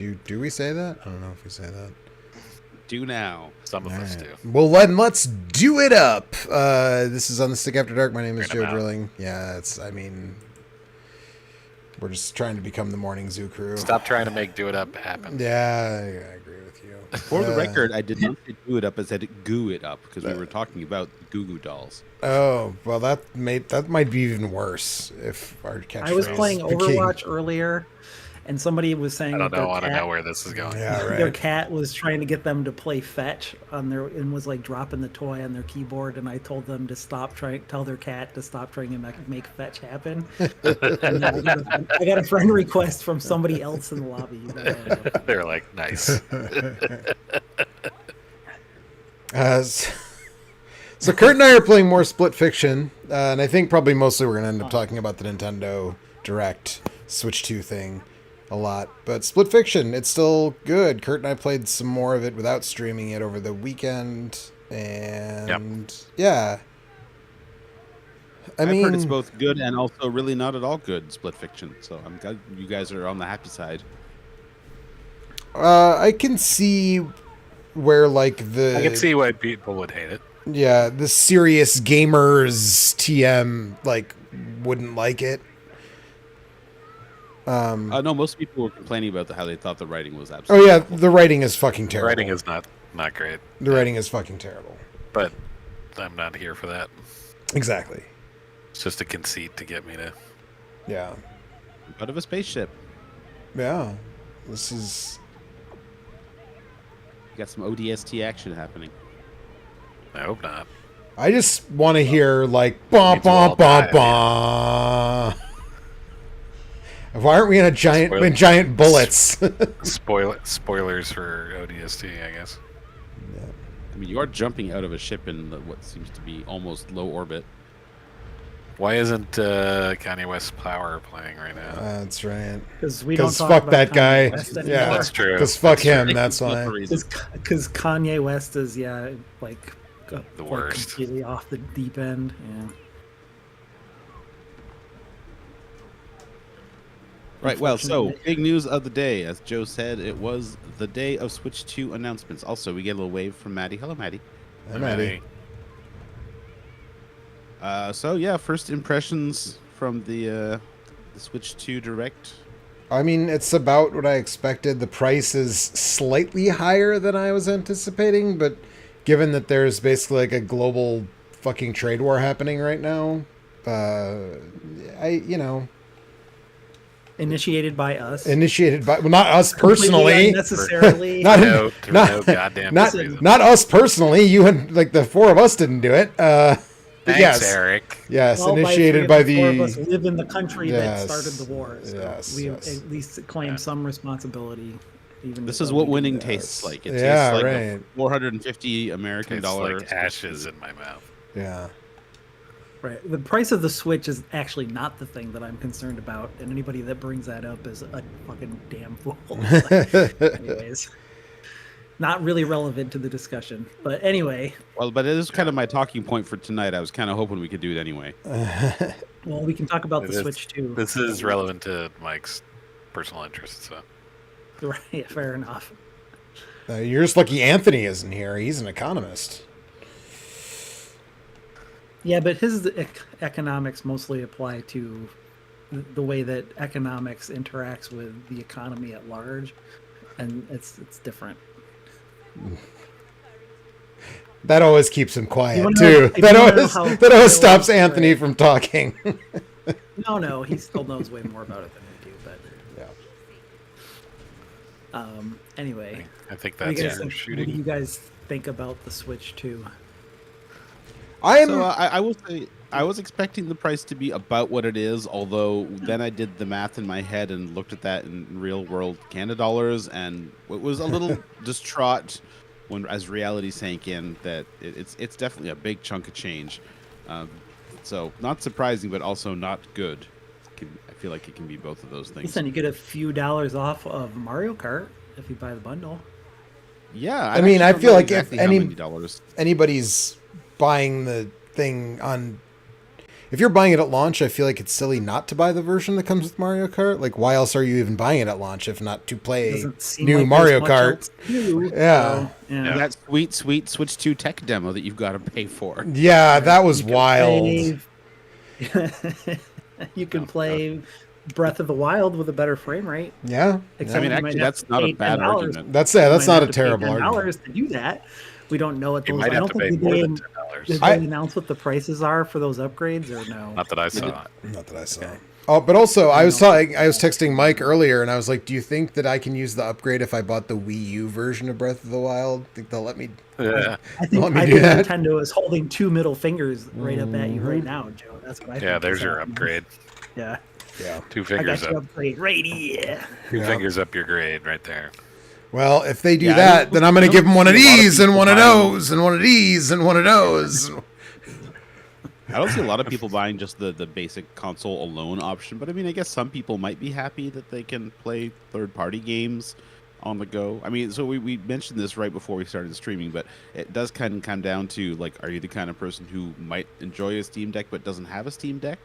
Do we say that? I don't know if we say that. Do now. Some of us do. Well, let's do it up. This is on the Stick After Dark. My name is Joe Print 'em out. Drilling. Yeah, we're just trying to become the Morning Zoo crew. Stop trying to make Do It Up happen. Yeah, I agree with you. For the record, I did not say do it up. I said goo it up because we were talking about Goo Goo Dolls. Oh, well, that might be even worse if our catchphrase. I was playing became- Overwatch earlier, and somebody was saying I that don't their know cat, where this is going. Yeah, their right. cat was trying to get them to play fetch on their and was like dropping the toy on their keyboard, and I told them to tell their cat to stop trying to make fetch happen. And I got a friend request from somebody else in the lobby. They're like, nice. So Kurt and I are playing more Split Fiction, and I think probably mostly we're going to end up talking about the Nintendo Direct Switch 2 thing a lot. But Split Fiction, it's still good. Kurt and I played some more of it without streaming it over the weekend, and yeah. I've heard it's both good and also really not at all good, Split Fiction. So I'm glad you guys are on the happy side. I can see where I can see why people would hate it. Yeah, the serious gamers TM wouldn't like it. No, most people were complaining about how they thought the writing was Oh absolutely. yeah, awful. the writing is fucking The terrible. writing is not great. The writing is fucking terrible. But I'm not here for that. Exactly. It's just a conceit to get me to. Yeah. Out of a spaceship. Yeah. This is. You got some ODST action happening. I hope not. I just want to hear bah Means bah we'll all bah die bah. Why aren't we in Spoiler. giant bullets? Spoilers for ODST, I guess. I mean, you are jumping out of a ship in what seems to be almost low orbit. Why isn't Kanye West Power playing right now? That's right. Because we don't Because talk fuck about that Kanye guy. West Yeah, anymore. That's true. Because fuck him. That's why. Because Kanye West is The worst. completely off the deep end. Yeah. Right, well, so Unfortunately. big news of the day. As Joe said, it was the day of Switch 2 announcements. Also, we get a little wave from Maddie. Hello, Maddie. Hey, Maddie. So, yeah, first impressions from the Switch 2 Direct. I mean, it's about what I expected. The price is slightly higher than I was anticipating, but given that there's basically a global fucking trade war happening right now, Initiated by us. not us personally. Unnecessarily. Not- No, for no goddamn not reason. not us personally. You and the four of us didn't do it. Thanks, yes, Eric. yes, Well, initiated three by of the four of the. us live in the country Yes, that started the war. So yes, we yes. at least claim some responsibility. Even This though is what we winning didn't. tastes like. It Yeah, tastes like right. a 450 American It's dollar. like ashes in my mouth. Yeah. Right. The price of the Switch is actually not the thing that I'm concerned about, and anybody that brings that up is a fucking damn fool. Anyways, not really relevant to the discussion. But anyway, Well, but it is kind of my talking point for tonight. I was kind of hoping we could do it anyway. well, we can talk about the It is- Switch too. This is relevant to Mike's personal interests, so. Right. Fair enough. You're just lucky Anthony isn't here. He's an economist. Yeah, but his economics mostly apply to the way that economics interacts with the economy at large, and it's different. That always keeps him quiet You wanna too. know- if you That wanna know always how that always stops right. Anthony from talking. No, he still knows way more about it than we do. But Yeah. Anyway, I think what do, that's you your guys think, what do shooting. you guys think about the Switch 2? I'm So I will say I was expecting the price to be about what it is, although then I did the math in my head and looked at that in real world Canada dollars, and it was a little distraught when as reality sank in that it's definitely a big chunk of change. So not surprising, but also not good. I feel like it can be both of those things. Listen, you get a few dollars off of Mario Kart if you buy the bundle. Yeah, I mean, actually I don't feel know like exactly if how any- many dollars. anybody's buying the thing on. if you're buying it at launch, I feel like it's silly not to buy the version that comes with Mario Kart. Like, why else are you even buying it at launch if not to play Doesn't seem new like Mario there's much Kart? else to do, Yeah. so, yeah. That sweet Switch 2 tech demo that you've got to pay for. Yeah, that was You can wild. you can play Breath of the Wild with a better frame rate. Yeah. Except I mean, you actually, might have that's to not a pay bad $10. argument. That's You that's might not have a to pay terrible argument. $10 to do that. We don't know what You those. might I have don't to think pay the more game. than $10. Did I- they announce what the prices are for those upgrades or no? Not that I saw. Not that I saw. Oh, but also I was texting Mike earlier, and I was like, "Do you think that I can use the upgrade if I bought the Wii U version of Breath of the Wild? Think they'll let me?" Yeah. I think, Let me do that. Nintendo is holding two middle fingers right up at you right now, Joe. That's what I think. Yeah, is there's your happening. upgrade. Yeah, Yeah. 2 I fingers got your up. upgrade right here. 2 Yeah. fingers up your grade right there. Well, if they do Yeah, I that, don't- then I'm going I to give don't them one of see a lot of these and people one of buying- those and one of these and one of those. I don't see a lot of people buying just the basic console alone option, but I mean, I guess some people might be happy that they can play third-party games on the go. I mean, so we mentioned this right before we started streaming, but it does kind of come down to, like, are you the kind of person who might enjoy a Steam Deck but doesn't have a Steam Deck?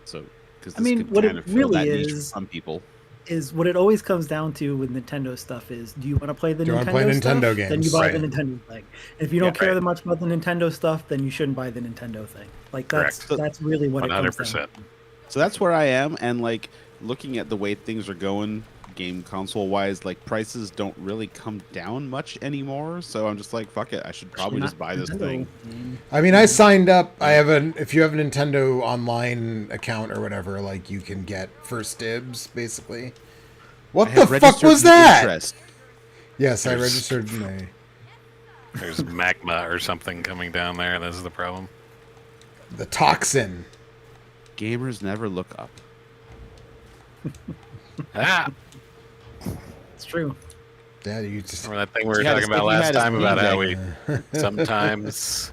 So, because I mean, could what kind it of fill really that niche for is- some people. Is what it always comes down to with Nintendo stuff is, do you want to play the Do you Nintendo wanna play stuff? Nintendo Then you games. buy Right. the Nintendo thing. If you don't Yeah, care right. that much about the Nintendo stuff, then you shouldn't buy the Nintendo thing. Like that's Correct. that's really what it comes 100%. down to. So that's where I am, and like looking at the way things are going, game console wise, like prices don't really come down much anymore. So I'm just like, fuck it, I should probably Not just buy this Nintendo. thing. I mean, I signed up. If you have a Nintendo online account or whatever, like you can get first dibs, basically. What I the have fuck registered was the that? interest. Yes, I There's- registered my. There's magma or something coming down there. This is the problem. The toxin. Gamers never look up. Ah! It's true. Yeah, you just. Remember that thing we were You had talking a- about you last had a time about Steam how we sometimes.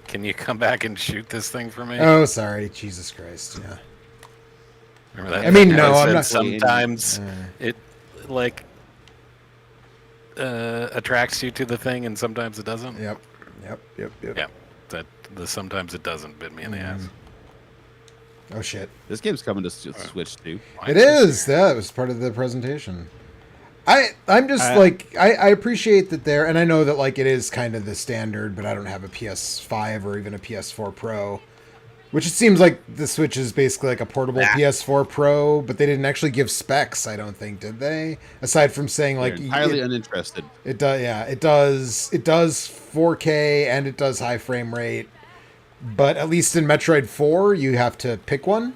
Can you come back and shoot this thing for me? Oh, sorry, Jesus Christ. Yeah. Remember that? I mean, thing no, I I'm said not- Sometimes it like attracts you to the thing, and sometimes it doesn't. Yep. Yeah, that the sometimes it doesn't bit me in the ass. Oh shit. This game's coming to Switch too. Why It this is. here? Yeah, it was part of the presentation. I'm just I- like I appreciate that there, and I know that like it is kind of the standard, but I don't have a PS5 or even a PS4 Pro, which it seems like the Switch is basically like a portable PS4 Pro, but they didn't actually give specs. I don't think, did they? Aside from saying like They're entirely it, uninterested. it does, yeah, it does 4K and it does high frame rate, but at least in Metroid 4 you have to pick one.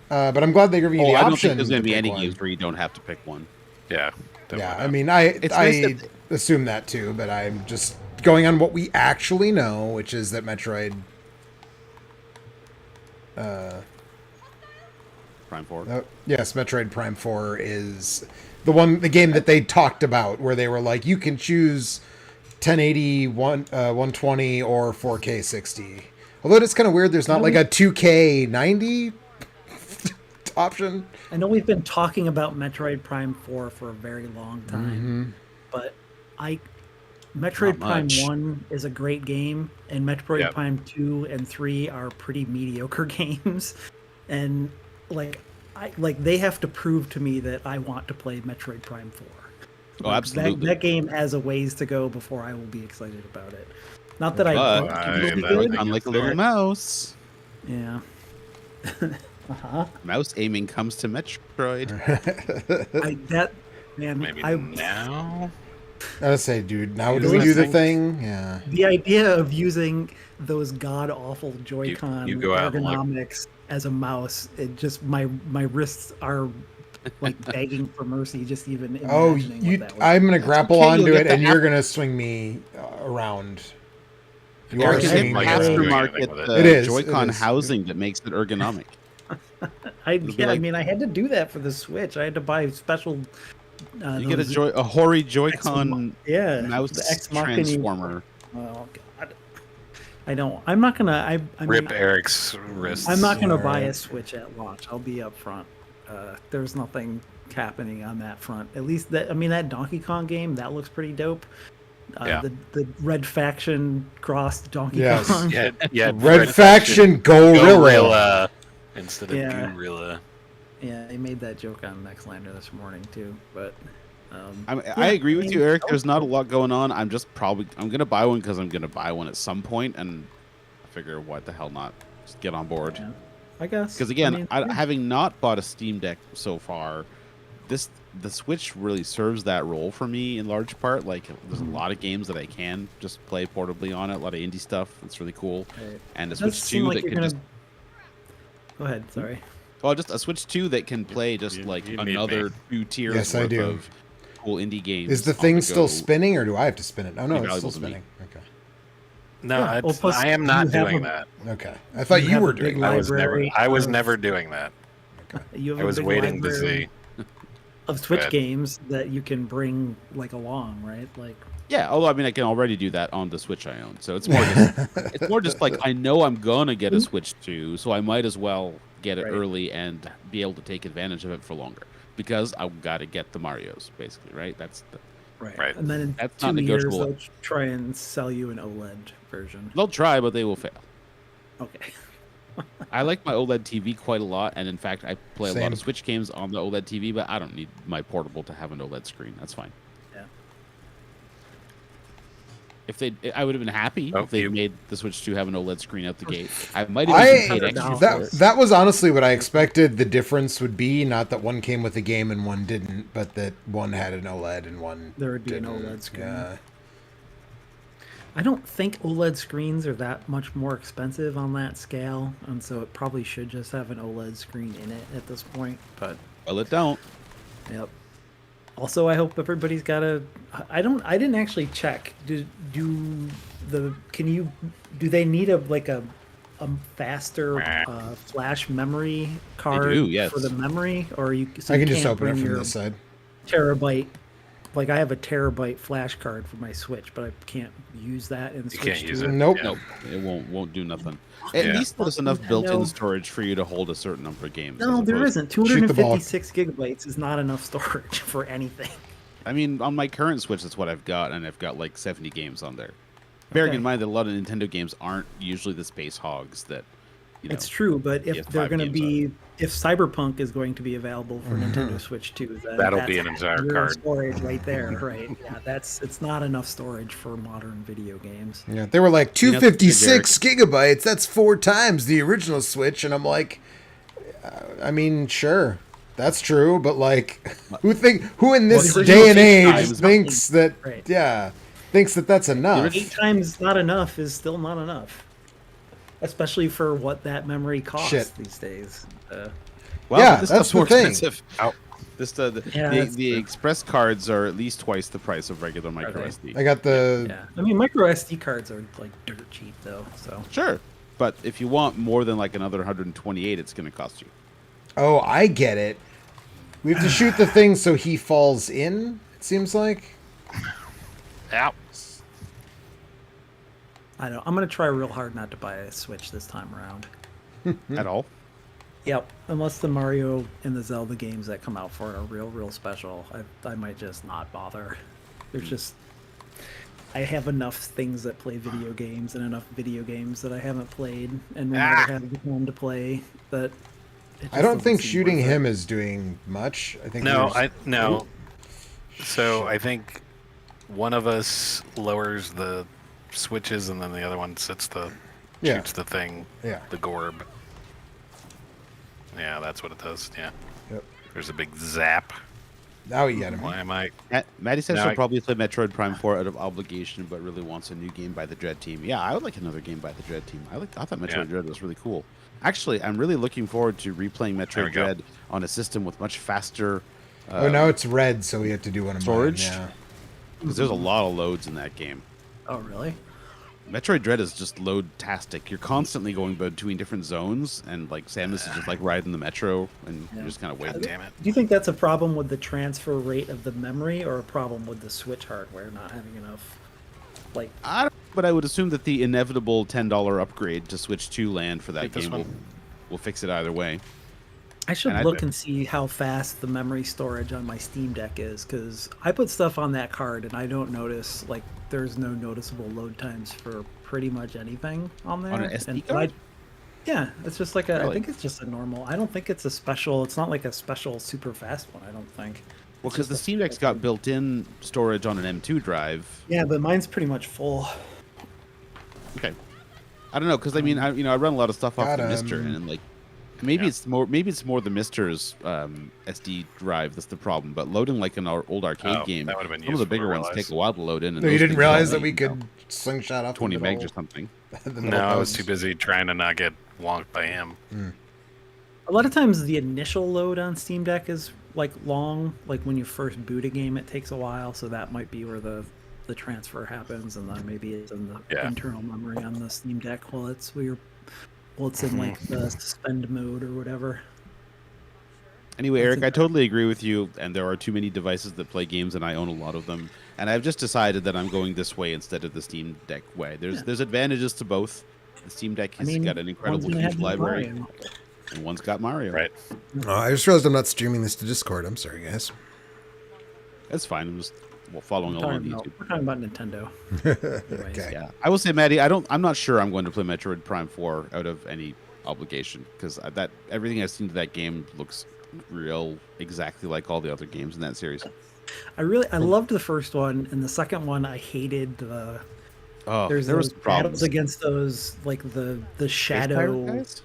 But I'm glad they give you the I don't option. think there's going to be pick any one. games where you don't have to pick one. Yeah. definitely Yeah, not. I mean, I It's nice I that- assume that too, but I'm just going on what we actually know, which is that Metroid. Prime 4. Yes, Metroid Prime 4 is the game that they talked about, where they were like, you can choose 1080, 120, or 4K 60. Although it's kind of weird, there's not like a 2K 90 option. I know we've been talking about Metroid Prime 4 for a very long time, but Metroid Not Prime much. 1 is a great game, and Metroid Yep. Prime 2 and 3 are pretty mediocre games. And they have to prove to me that I want to play Metroid Prime 4. Oh, absolutely. That game has a ways to go before I will be excited about it. Not that But I think I- it will be that good. would- Unlike a little mouse, Yeah. mouse aiming comes to Metroid. Maybe I now. I would say, dude, now Use do we the do the thing. thing? Yeah. the idea of using those god awful Joy-Con you go out and look. ergonomics as a mouse, it just my wrists are like begging for mercy just even Oh, imagining what that would I'm gonna grapple okay, onto you'll it, get and the you're app- gonna swing me around. You Eric are is It's swinging an me like, around. doing aftermarket anything with it. It is, Joy-Con it is. housing that makes it ergonomic. I be like- mean I had to do that for the Switch. I had to buy special You get a Hori Joy-Con yeah, mouse the Ex Machina. transformer. Oh god. I'm not gonna I mean, Rip Eric's wrists. I'm not gonna buy Alright. a Switch at launch. I'll be up front. There's nothing happening on that front. At least that Donkey Kong game that looks pretty dope. Yeah. The Red Faction crossed Donkey Yes. Kong. Yeah, Red Faction Gorilla. instead of Yeah. Gorilla. Yeah, they made that joke on Nextlander this morning too. But I agree with you, Eric. There's not a lot going on. I'm gonna buy one because I'm gonna buy one at some point, and I figure what the hell not, just get on board. Yeah, I guess Because again, I mean, having not bought a Steam Deck so far, the Switch really serves that role for me in large part. Like, there's a lot of games that I can just play portably on it. A lot of indie stuff. It's really cool. Right. And a It does Switch seem 2 like that you're can gonna- just Go ahead. Sorry. well, just a Switch 2 that can play just you like need me. another 2 tiers Yes, I worth do. of cool indie games. Is the on thing still go. spinning, or do I have to spin it? Oh, no, Be it's still valuable to me. spinning. Okay. No, Yeah, well, plus I am you not have doing a- that. Okay. I thought You you have were a big doing that. library. I was of- never doing that. You have I a was big waiting to library see. of Switch ahead. games that you can bring like along, right? Like, Yeah, although I mean I can already do that on the Switch I own. So it's more just like I know I'm gonna get a Switch 2, so I might as well get it Right. early and be able to take advantage of it for longer. Because I've got to get the Marios, basically, right? That's the Right. And then in That's 2 not years negotiable. they'll try and sell you an OLED version. they'll try, but they will fail. Okay. I like my OLED TV quite a lot, and in fact, I play a lot Same. of Switch games on the OLED TV, but I don't need my portable to have an OLED screen. That's fine. Yeah. I would have been happy Oh, if they you- made the Switch 2 have an OLED screen out the gate. I might have even paid extra for that it. that was honestly what I expected the difference would be. Not that one came with a game and one didn't, but that one had an OLED and one There would be an didn't. OLED screen. Yeah. I don't think OLED screens are that much more expensive on that scale, and so it probably should just have an OLED screen in it at this point. But Well, it don't. yep. Also, I hope everybody's got a. I didn't actually check. Do they need a faster flash memory card do, yes. for the memory, or you? So I you can just can't open it bring from your this side. terabyte. Like I have a terabyte flash card for my Switch, but I can't use that in Switch. can't use 2. it. Nope. Yeah. Nope, it won't do nothing. At Yeah. least there's enough built-in No. storage for you to hold a certain number of games. No, as there opposed- isn't. Shoot the ball. 256 gigabytes is not enough storage for anything. I mean, on my current Switch, that's what I've got, and I've got like 70 games on there. Bearing Okay. in mind that a lot of Nintendo games aren't usually the space hogs that, you know. It's true, but if PS5 they're going to games be, if Cyberpunk is going to be available for Nintendo Switch 2, then That'll that's be an entire real card. storage right there, right? Yeah, it's not enough storage for modern video games. Yeah, they were like You know, 256 gigabytes. That's 4 times the original Switch, and I'm like, I mean, sure, that's true, but like, who in this the day and original age times- thinks that? Right. Yeah, thinks that that's enough. 8 times not enough is still not enough, especially for what that memory costs Shit. these days. Well, Yeah, but this that's stuff's more the thing. expensive. Ow. This Yeah, that's the true. Express cards are at least twice the price of regular micro they? SD. I got the Yeah, I mean, micro SD cards are like dirt cheap though. So Sure, but if you want more than like another 128, it's going to cost you. Oh, I get it. We have to shoot the thing so he falls in. It seems like. Ow. I don't. I'm gonna try real hard not to buy a Switch this time around. At all. Yep, unless the Mario and the Zelda games that come out for it are real special, I might just not bother. There's just I have enough things that play video games and enough video games that I haven't played and will never have the time to play. That it I just don't doesn't think seem shooting worth it. him is doing much. I think No, there's- no. So I think one of us lowers the switches, and then the other one shoots Yeah. the thing, Yeah. the gorb. Yeah, that's what it does. Yeah. Yep. There's a big zap. Now you get him. Why am I? Maddie says No, she'll I- probably play Metroid Prime 4 out of obligation, but really wants a new game by the Dread Team. Yeah, I would like another game by the Dread Team. I thought Metroid Yeah. Dread was really cool. Actually, I'm really looking forward to replaying There we Metroid go. Dread on a system with much faster. Oh, now it's red, so we have to do one of Storage? mine. Because there's a lot of loads in that game. Oh really? Metroid Dread is just load-tastic. You're constantly going between different zones, and like Samus is just like riding the metro, and you're just kind of waiting. Damn it. Do you think that's a problem with the transfer rate of the memory, or a problem with the Switch hardware not having enough? Like, I don't, but I would assume that the inevitable $10 upgrade to Switch 2 land for that Take this game one. will fix it either way. I should And I look do- and see how fast the memory storage on my Steam Deck is, because I put stuff on that card and I don't notice, like, there's no noticeable load times for pretty much anything on there. On an SD And card? yeah, it's just like I Really? think it's just a normal. I don't think it's a special. It's not like a special super fast one. I don't think. Well, It's because just the a- Steam Deck's got built-in storage on an M2 drive. Yeah, but mine's pretty much full. Okay. I don't know, because I mean, I run a lot of stuff off Got the Mister, 'em. and like, maybe Yeah. it's more the Mister's SD drive that's the problem. But loading like an old arcade Oh, game, that would've been some of the useful to bigger ones realize. take a while to load in. And No, you those didn't things realize only, that we you know, could slingshot up 20 the megs middle, or something. the No, middle I was post. too busy trying to not get wonked by him. A lot of times the initial load on Steam Deck is like long. Like when you first boot a game, it takes a while. So that might be where the transfer happens, and then maybe it's in the Yeah. internal memory on the Steam Deck while it's in like the suspend mode or whatever. Anyway, That's Eric, I totally agree with you. And there are too many devices that play games, and I own a lot of them. And I've just decided that I'm going this way instead of the Steam Deck way. There's advantages to both. The Steam Deck has got an incredible one's gonna huge have library, Mario. and one's got Mario. Right. Oh, I just realized I'm not streaming this to Discord. I'm sorry, guys. That's fine. I'm just following along on YouTube. We're talking about Nintendo. Anyways, Okay. Yeah, I will say, Maddie, I'm not sure I'm going to play Metroid Prime 4 out of any obligation, because that everything I've seen of that game looks exactly like all the other games in that series. I loved the first one, and the second one I hated. Oh, There's there was those problems. battles against those like the Space shadow. pirate guys?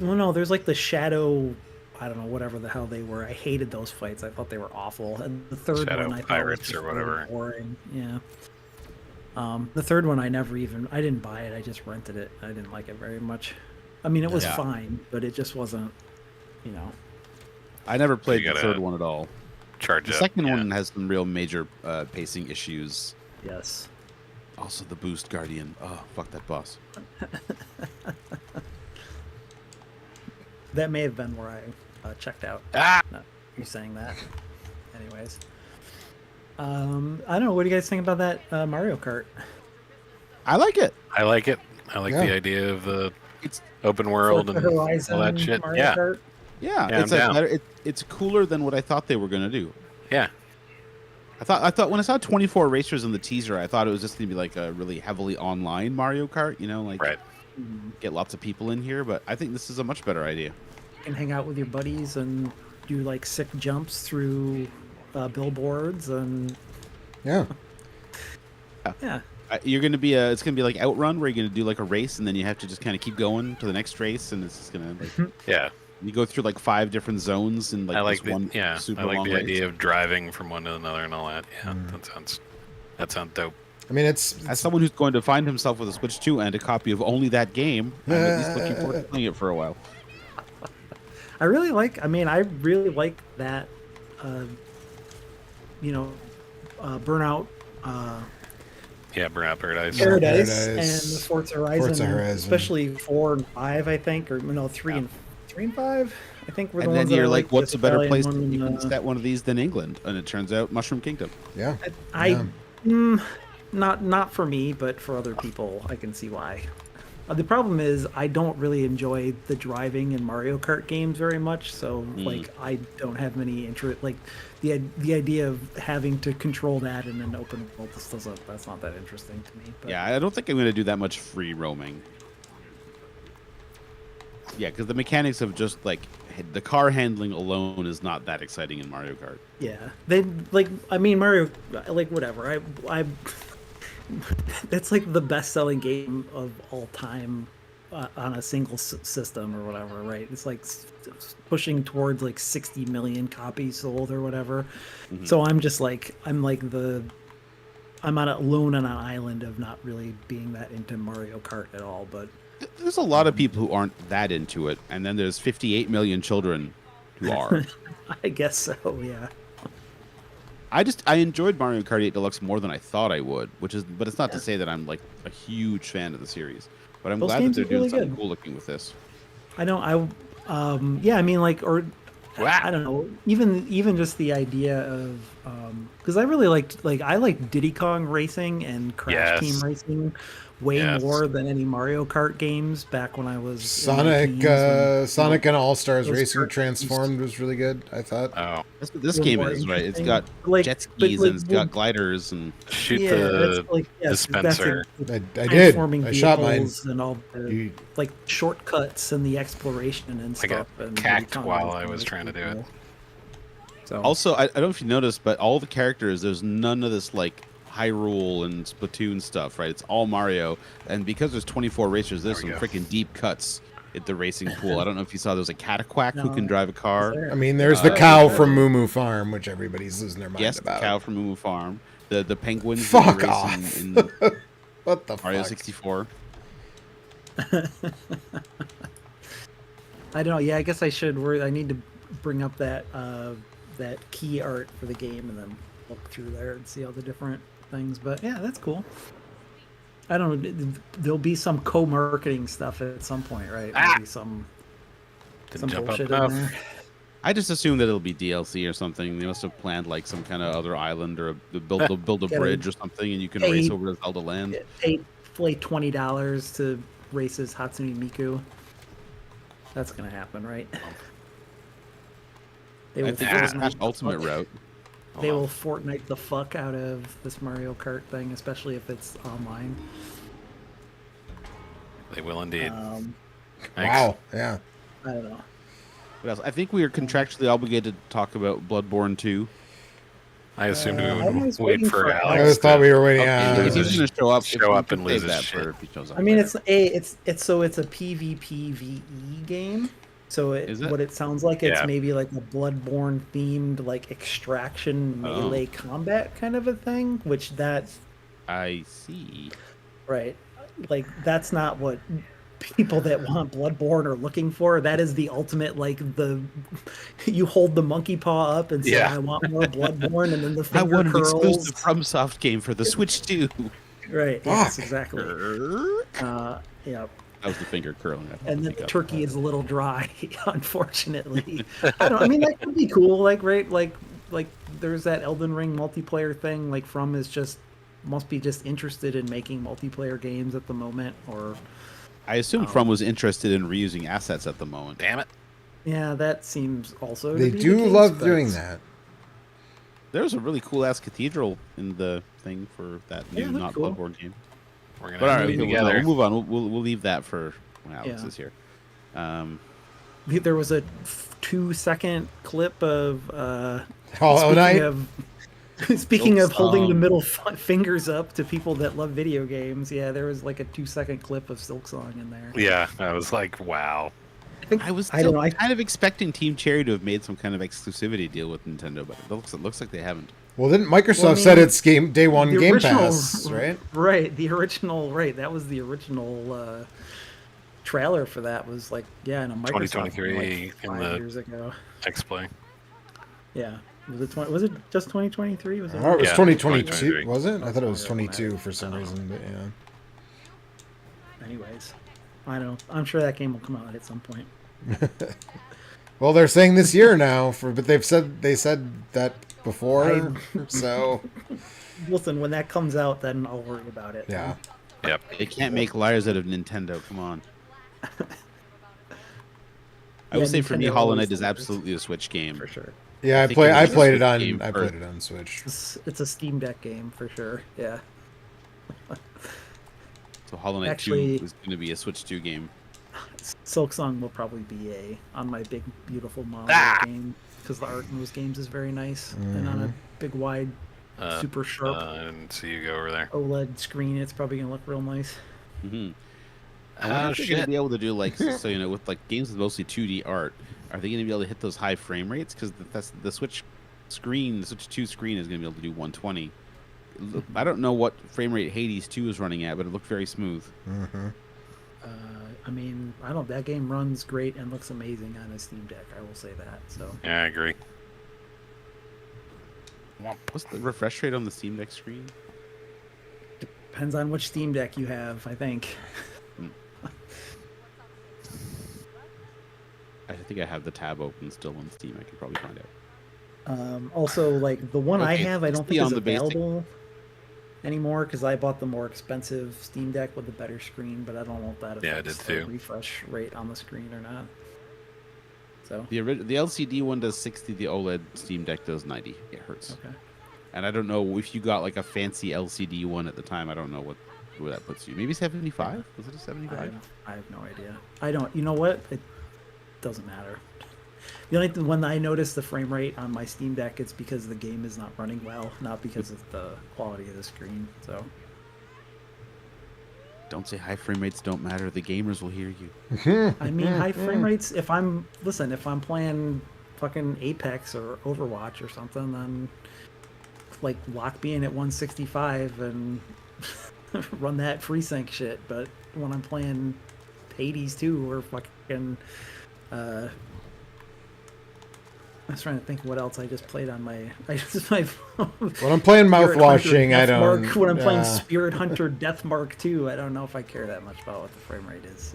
Well, no, there's like the shadow. I don't know, whatever the hell they were. I hated those fights. I thought they were awful. And the third Shadow one, I thought pirates was just or whatever. really boring. Yeah. The third one, I didn't buy it. I just rented it. I didn't like it very much. I mean, it was Yeah. fine, but it just wasn't. You know. I never played You the gotta third one at all. Charge The up. second yeah. one has some real major pacing issues. Yes. Also, the Boost Guardian. Oh, fuck that boss. That may have been where I checked out. Ah! No, you saying that. Anyways. I don't know. What do you guys think about that Mario Kart? I like it. I like it. I like Yeah. the idea of the It's open world Forza and Horizon, all that shit. Mario Yeah. Kart? yeah. Yeah, It's I'm down. better. It's cooler than what I thought they were gonna do. Yeah. I thought when I saw 24 racers in the teaser, I thought it was just gonna be like a really heavily online Mario Kart. You know, like Right. get lots of people in here. But I think this is a much better idea. You can hang out with your buddies and do like sick jumps through billboards and Yeah. yeah. You're gonna be it's gonna be like Outrun, where you're gonna do like a race, and then you have to just kind of keep going to the next race, and it's just gonna like Yeah. you go through like 5 different zones and like I like this one I super like long the race. idea of driving from one to another and all that. Yeah, Mm. that sounds dope. I mean, it's As someone who's going to find himself with a Switch 2 and a copy of only that game, I'm at least looking forward to playing it for a while. I really like that Burnout Yeah, Burnout Paradise. Yeah. Paradise Paradise, and the Forza Horizon, Forza Horizon. especially 4 and 5, I think, or no, 3 and 5, I think were the And ones then that you're I like, liked. what's The a better Italian place one, you can set one of these than England? And it turns out Mushroom Kingdom. yeah. I not for me, but for other people, I can see why. The problem is I don't really enjoy the driving in Mario Kart games very much, so like I don't have many interest. Like the idea of having to control that in an open world, that's not that interesting to me. But Yeah, I don't think I'm going to do that much free roaming. Yeah, because the mechanics of just like the car handling alone is not that exciting in Mario Kart. yeah, they like. I mean, Mario, like whatever. I that's like the best-selling game of all time on a single system or whatever, right? It's like pushing towards like 60 million copies sold or whatever. Mm-hmm. So I'm just like I'm alone on an island of not really being that into Mario Kart at all. But There's a lot of people who aren't that into it, and then there's 58 million children who are. I guess so, yeah. I enjoyed Mario Kart 8 Deluxe more than I thought I would, but it's not to say that I'm like a huge fan of the series. But I'm Those glad that games they're are doing really something good. cool looking with this. I mean, like, or I don't know, even just the idea of because I really liked I liked Diddy Kong Racing and Crash Yes. Team Racing way Yes. more than any Mario Kart games back when I was in my Sonic, teens and, Sonic and All Stars those Racing cartoons. Transformed was really good. I thought. Oh, That's what this Were game more is, right? It's interesting. got Like, jet but skis like, and it's got gliders and shoot yeah, that's the like dispenser. I did. transforming I shot mine. vehicles and all the You, like shortcuts and the exploration and I got stuff. And the cacked economy while I and was trying to do it. cool. So also I don't know if you noticed, but all the characters, there's none of this like Hyrule and Splatoon stuff, right? It's all Mario, and because there's 24 racers, there's some There we freaking deep cuts at the racing pool. I don't know if you saw there's a Cataquack who can No. drive a car. I mean, there's the Uh, cow yeah. from Moo Moo Farm, which everybody's losing their mind Yes, about. the cow from Moo Farm. The penguins that Fuck race off. in What the Mario fuck? 64. I don't know. Yeah, I guess I should. I need to bring up that that key art for the game and then look through there and see all the different things. But yeah, that's cool. I don't know. There'll be some co-marketing stuff at some point, right? Maybe some Didn't jump up bullshit enough. in there. I just assume that it'll be DLC or something. They must have planned like some kind of other island or build a Get a- bridge or something, and you can Hey. race over to Zelda Land. Pay like $20 to race as Hatsune Miku. That's gonna happen, right? They I will, think it's Fortnite Smash the Ultimate fuck- route. They will Fortnite the fuck out of this Mario Kart thing, especially if it's online. They will indeed. Um, Thanks. Wow. Yeah. I don't know. What else? I think we are contractually obligated to talk about Bloodborne 2. I assumed I we would was wait waiting for for Alex. I always thought we were waiting. Okay, if lose he's his- going to show up, show up we and can lose save his that shit. for if he shows up. I mean, later. it's a PvPvE game. So Is it? what it sounds like, it's Yeah. maybe like a Bloodborne themed like extraction Oh. melee combat kind of a thing, which that's I see. right. Like that's not what people that want Bloodborne are looking for. That is the ultimate, like you hold the monkey paw up and say, Yeah. "I want more Bloodborne," and then the I finger want an curls. exclusive FromSoft game for the Switch 2. Right. Yes, Fuck. exactly. Yeah. That was the finger curling. And then the turkey is a little dry, unfortunately. I mean, that could be cool. Like, right? Like there's that Elden Ring multiplayer thing. Like, must be just interested in making multiplayer games at the moment, or I assume From was interested in reusing assets at the moment. Damn it. yeah, that seems also. They to be do the case, love but- doing that. There was a really cool ass cathedral in the thing for that Yeah, new that's not cool. Bloodborne game. We're going But all to right, be we'll together. move on. We'll leave that for when Alex Yeah. is here. There was a 2-second clip of. Hollow Knight. Speaking of holding the Silksong. middle fingers up to people that love video games, yeah, there was like a 2-second clip of Silksong in there. Yeah, I was like, wow. I was I still don't know, kind of expecting Team Cherry to have made some kind of exclusivity deal with Nintendo, but it looks like they haven't. Well, didn't Microsoft Well, I mean, said it's day one the Game original- Pass, right? Right, the original, right. That was the original trailer for that. Was like, yeah, in a Microsoft 2023 like in 5 the- years ago. X-Play. Yeah, was it just 2023? Was it? Oh, it was Yeah, 2022, 2023. was it? I thought it was Longer than 22 for some reason, but yeah. Anyways, I don't know. I'm sure that game will come out at some point. Well, they're saying this year now, but they said that before, so Listen, when that comes out, then I'll worry about it. yeah. Yep. They can't make liars out of Nintendo. Come on. I Yeah, would say for me, Nintendo Hollow always Knight is delivers. absolutely a Switch game. For sure. Yeah, I think it was a played it Switch on game I for- played it on Switch. It's a Steam Deck game for sure. Yeah. So Hollow Knight Actually- 2 is going to be a Switch 2 game. Silksong will probably be on my big beautiful model game because the art in those games is very nice and on a big wide, super sharp I didn't see you go over there. OLED screen. It's probably gonna look real nice. Hmm. I wonder if they're going to shit. be able to do like so with like games with mostly 2D art. Are they going to be able to hit those high frame rates? Because that's the Switch screen. The Switch 2 screen is going to be able to do 120. I don't know what frame rate Hades 2 is running at, but it looked very smooth. I mean, I don't. That game runs great and looks amazing on a Steam Deck. I will say that. So Yeah, I agree. What's the refresh rate on the Steam Deck screen? depends on which Steam Deck you have. I think. I think I have the tab open still on Steam. I could probably find out. Also, like the one I Okay, have, I don't 60 think on is the basic. available. anymore because I bought the more expensive Steam Deck with the better screen, but I don't know if that Yeah, I affects did the too. refresh rate on the screen or not. So The LCD one does 60. The OLED Steam Deck does 90 hertz. okay. And I don't know if you got like a fancy LCD one at the time. I don't know where that puts you. Maybe 75? Was it a 75? I have no idea. I don't. You know what? It doesn't matter. The only thing, when I notice the frame rate on my Steam Deck, it's because the game is not running well, not because of the quality of the screen. So Don't say high frame rates don't matter. The gamers will hear you. I mean, high frame rates. If I'm playing fucking Apex or Overwatch or something, then like lock me in at 165 and run that FreeSync shit. But when I'm playing Hades 2 or fucking I was trying to think what else I just played on my. When I'm playing mouth washing, I don't. When I'm playing Spirit Hunter Death Mark 2, I don't know if I care that much about what the frame rate is.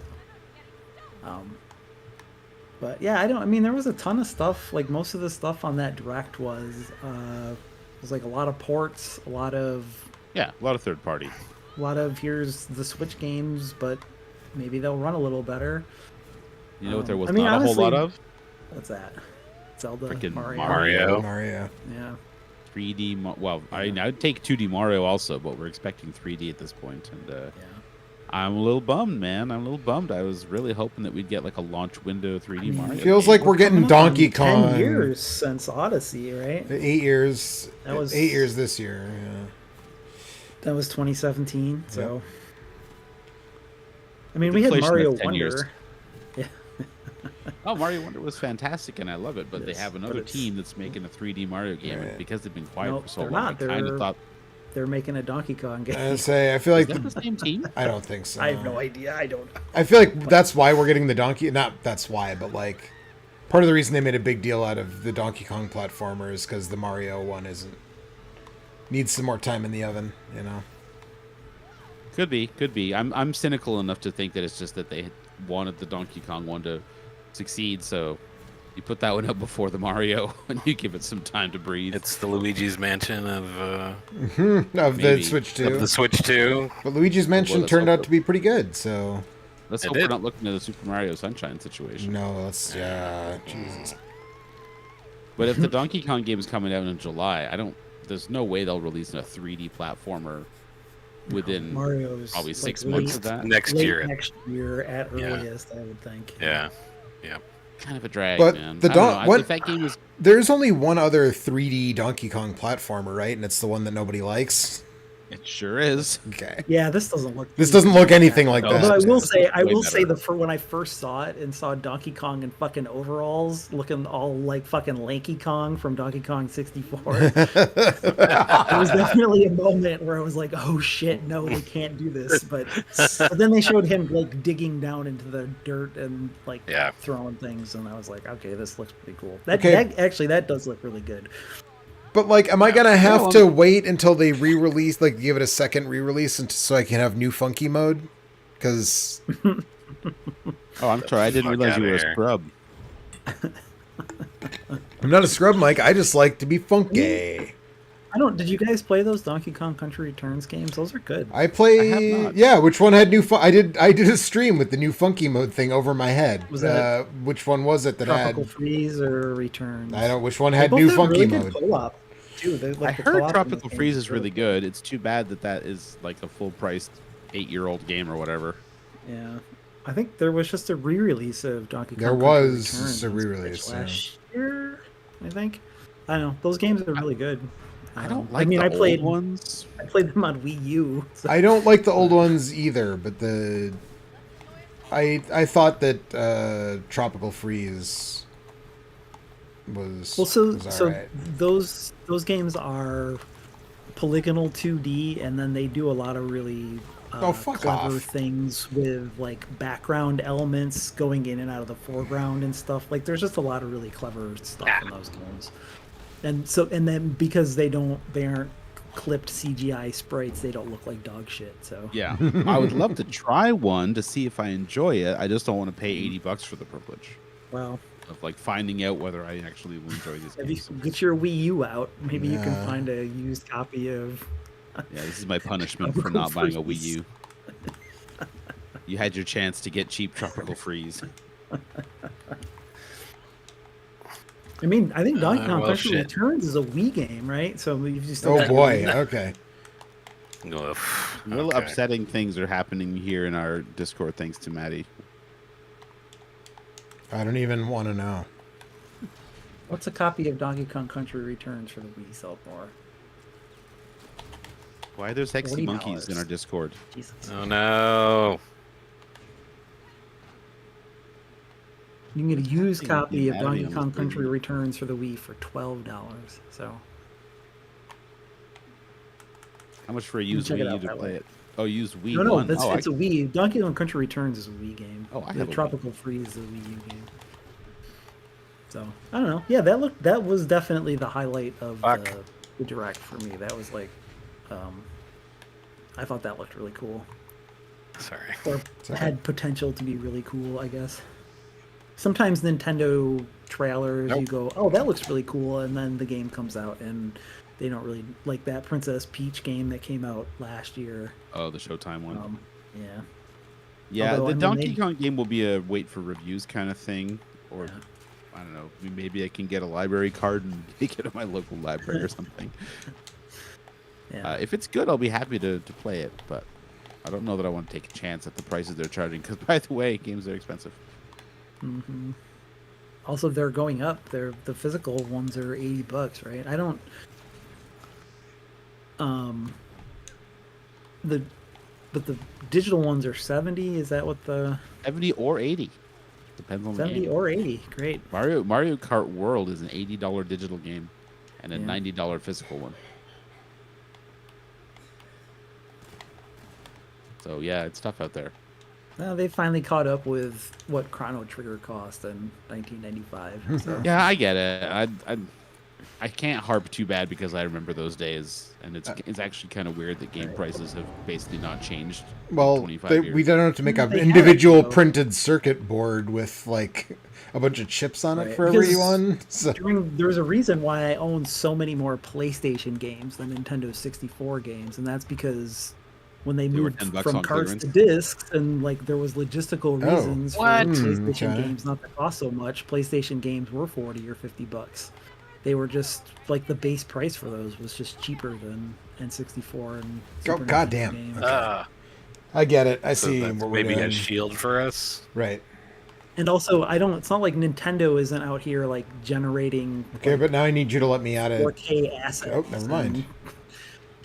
But yeah, I don't. I mean, there was a ton of stuff. Like most of the stuff on that direct was like a lot of ports, a lot of third party. here's the Switch games, but maybe they'll run a little better. You know what there was I mean, not a whole lot honestly, of? What's that? Zelda, Freaking Mario. Mario. Yeah. 3D. Well, I'd take 2D Mario also, but we're expecting 3D at this point, and Yeah. I'm a little bummed, man. I'm a little bummed. I was really hoping that we'd get like a launch window 3D Mario. Feels game. like we're getting Coming up on Donkey Kong. 10 years since Odyssey, right? 8 years. That was 8 years this year. Yeah. That was 2017. So, Yep. I mean, we had Inflation Mario of 10 years. Wonder. Yeah. Oh, Mario Wonder was fantastic, and I love it. But they Yes, have but another it's- team that's making a 3D Mario game, and Right. because they've been quiet Nope, for so they're long, not. I kind of They're- thought, They're making a Donkey Kong game. I say, I feel is like that the same team? I don't think so. I have no idea. I don't. I feel like that's why we're getting the Donkey. Not that's why, but like part of the reason they made a big deal out of the Donkey Kong platformer is because the Mario one needs some more time in the oven. You know. Could be. I'm cynical enough to think that it's just that they wanted the Donkey Kong one to succeed, so you put that one up before the Mario, and you give it some time to breathe. It's the Luigi's Mansion of Of the Maybe. Switch the 2. Switch 2. But Luigi's Mansion let's turned hope out to be pretty good. So Let's It hope did. we're not looking at a Super Mario Sunshine situation. no, let's Jesus. But if the Donkey Kong game is coming out in July, there's no way they'll release a 3D platformer within Mario's probably like 6 months of that. Next late year. Next year at Yeah. earliest, I would think. Yeah. Kind of a drag, But man. the I don't Don- know. what- If that game is There's only one other 3D Donkey Kong platformer, right? And it's the one that nobody likes. it sure is. Okay. Yeah, this doesn't look. This doesn't look anything like No, that. Although I will That's say, way better. when I first saw it and saw Donkey Kong in fucking overalls, looking all like fucking Lanky Kong from Donkey Kong 64, there was definitely a moment where I was like, "Oh shit, no, we can't do this." But then they showed him like digging down into the dirt and like Yeah. throwing things, and I was like, "Okay, this looks pretty cool." That, Okay. that does look really good. But like, am I gonna have well, to wait until they re-release, like give it a second re-release, so I can have new funky mode? Because Oh, I'm sorry. I didn't Fuck realize you outta were a here. scrub. I'm not a scrub, Mike. I just like to be funky. Did you guys play those Donkey Kong Country Returns games? Those are good. I play. I have not. Yeah, which one had new? I did a stream with the new funky mode thing over my head. Was that which one was it that Tropical had? Freeze or Returns? I don't. Which one They had both new have funky really mode? good co-op too. I heard Tropical Freeze is really good. It's too bad that is like a full-priced 8-year-old game or whatever. Yeah, I think there was just a re-release of Donkey Kong. There Country was Returns a on re-release, Switch yeah. last year. I think. I don't know. Those games are really good. I don't like I mean, the I played old ones. I played them on Wii U. So. I don't like the old ones either, but I thought that Tropical Freeze was was alright. those games are polygonal 2D, and then they do a lot of really Fuck clever off. things with like background elements going in and out of the foreground and stuff. Like there's just a lot of really clever stuff in those games. And then because they aren't clipped CGI sprites, they don't look like dog shit. So Yeah, I would love to try one to see if I enjoy it. I just don't want to pay $80 for the privilege well, of like finding out whether I actually will enjoy this if you game. get your Wii U out, maybe you can Yeah. find a used copy of Yeah, this is my punishment for not buying a Wii U. You had your chance to get cheap Tropical Freeze. I mean, I think Donkey Kong well, Country shit. Returns is a Wii game, right? So you've just still Oh got boy. Okay. Oof. Real Okay. upsetting things are happening here in our Discord thanks to Maddie. I don't even want to know. What's a copy of Donkey Kong Country Returns for the Wii sell for? Why are there sexy $40. monkeys in our Discord? Jesus. Oh no. You can get a used think copy of Maddie Donkey on Kong this Country version. Returns for the Wii for $12. So How much for a used check it Wii U out to that play way. it? Oh, used Wii no, one. that's Oh, it's a Wii. Donkey Kong Country Returns is a Wii game. Oh, I the have a Wii. Tropical Freeze is a Wii U game. So I don't know. Yeah, that was definitely the highlight of Fuck. the direct for me. That was like, I thought that looked really cool, Sorry. or had potential to be really cool, I guess. Sometimes Nintendo trailers, you Nope. go, oh, that looks really cool, and then the game comes out and they don't really like that Princess Peach game that came out last year. Oh, the Showtime one. Yeah. Yeah, Although, the I mean, Donkey they- Kong game will be a wait for reviews kind of thing, or Yeah. I don't know. Maybe I can get a library card and take it to my local library or something. Yeah. If it's good, I'll be happy to play it, but I don't know that I want to take a chance at the prices they're charging. Because by the way, games are expensive. hmm Also, they're going up. The physical ones are $80, right? I don't. But the digital ones are 70. Is that what the 70 or 80, depends on the 70 game. or 80? Great. Mario Kart World is an $80 digital game, and a Yeah. $90 physical one. So yeah, it's tough out there. Well, they finally caught up with what Chrono Trigger cost in 1995. So. Yeah, I get it. I can't harp too bad because I remember those days, and it's actually kind of weird that game prices have basically not changed. in Well, 25 years. we don't have to make an They have it, individual though. printed circuit board with like a bunch of chips on it Right. for every Because one. So, There's a reason why I own so many more PlayStation games than Nintendo 64 games, and that's because when they They were moved $10 from on cards clearance. to discs, and like there was logistical Oh. reasons for What? PlayStation Okay. games not to cost so much. PlayStation games were $40 or $50. They were just like the base price for those was just cheaper than N64 and Super Nintendo goddamn. games. I get it. I So see that's what we're maybe doing. a shield for us. Right. And also, it's not like Nintendo isn't out here like generating Okay, but now I need you to let me out of. 4K assets. Oh, never mind.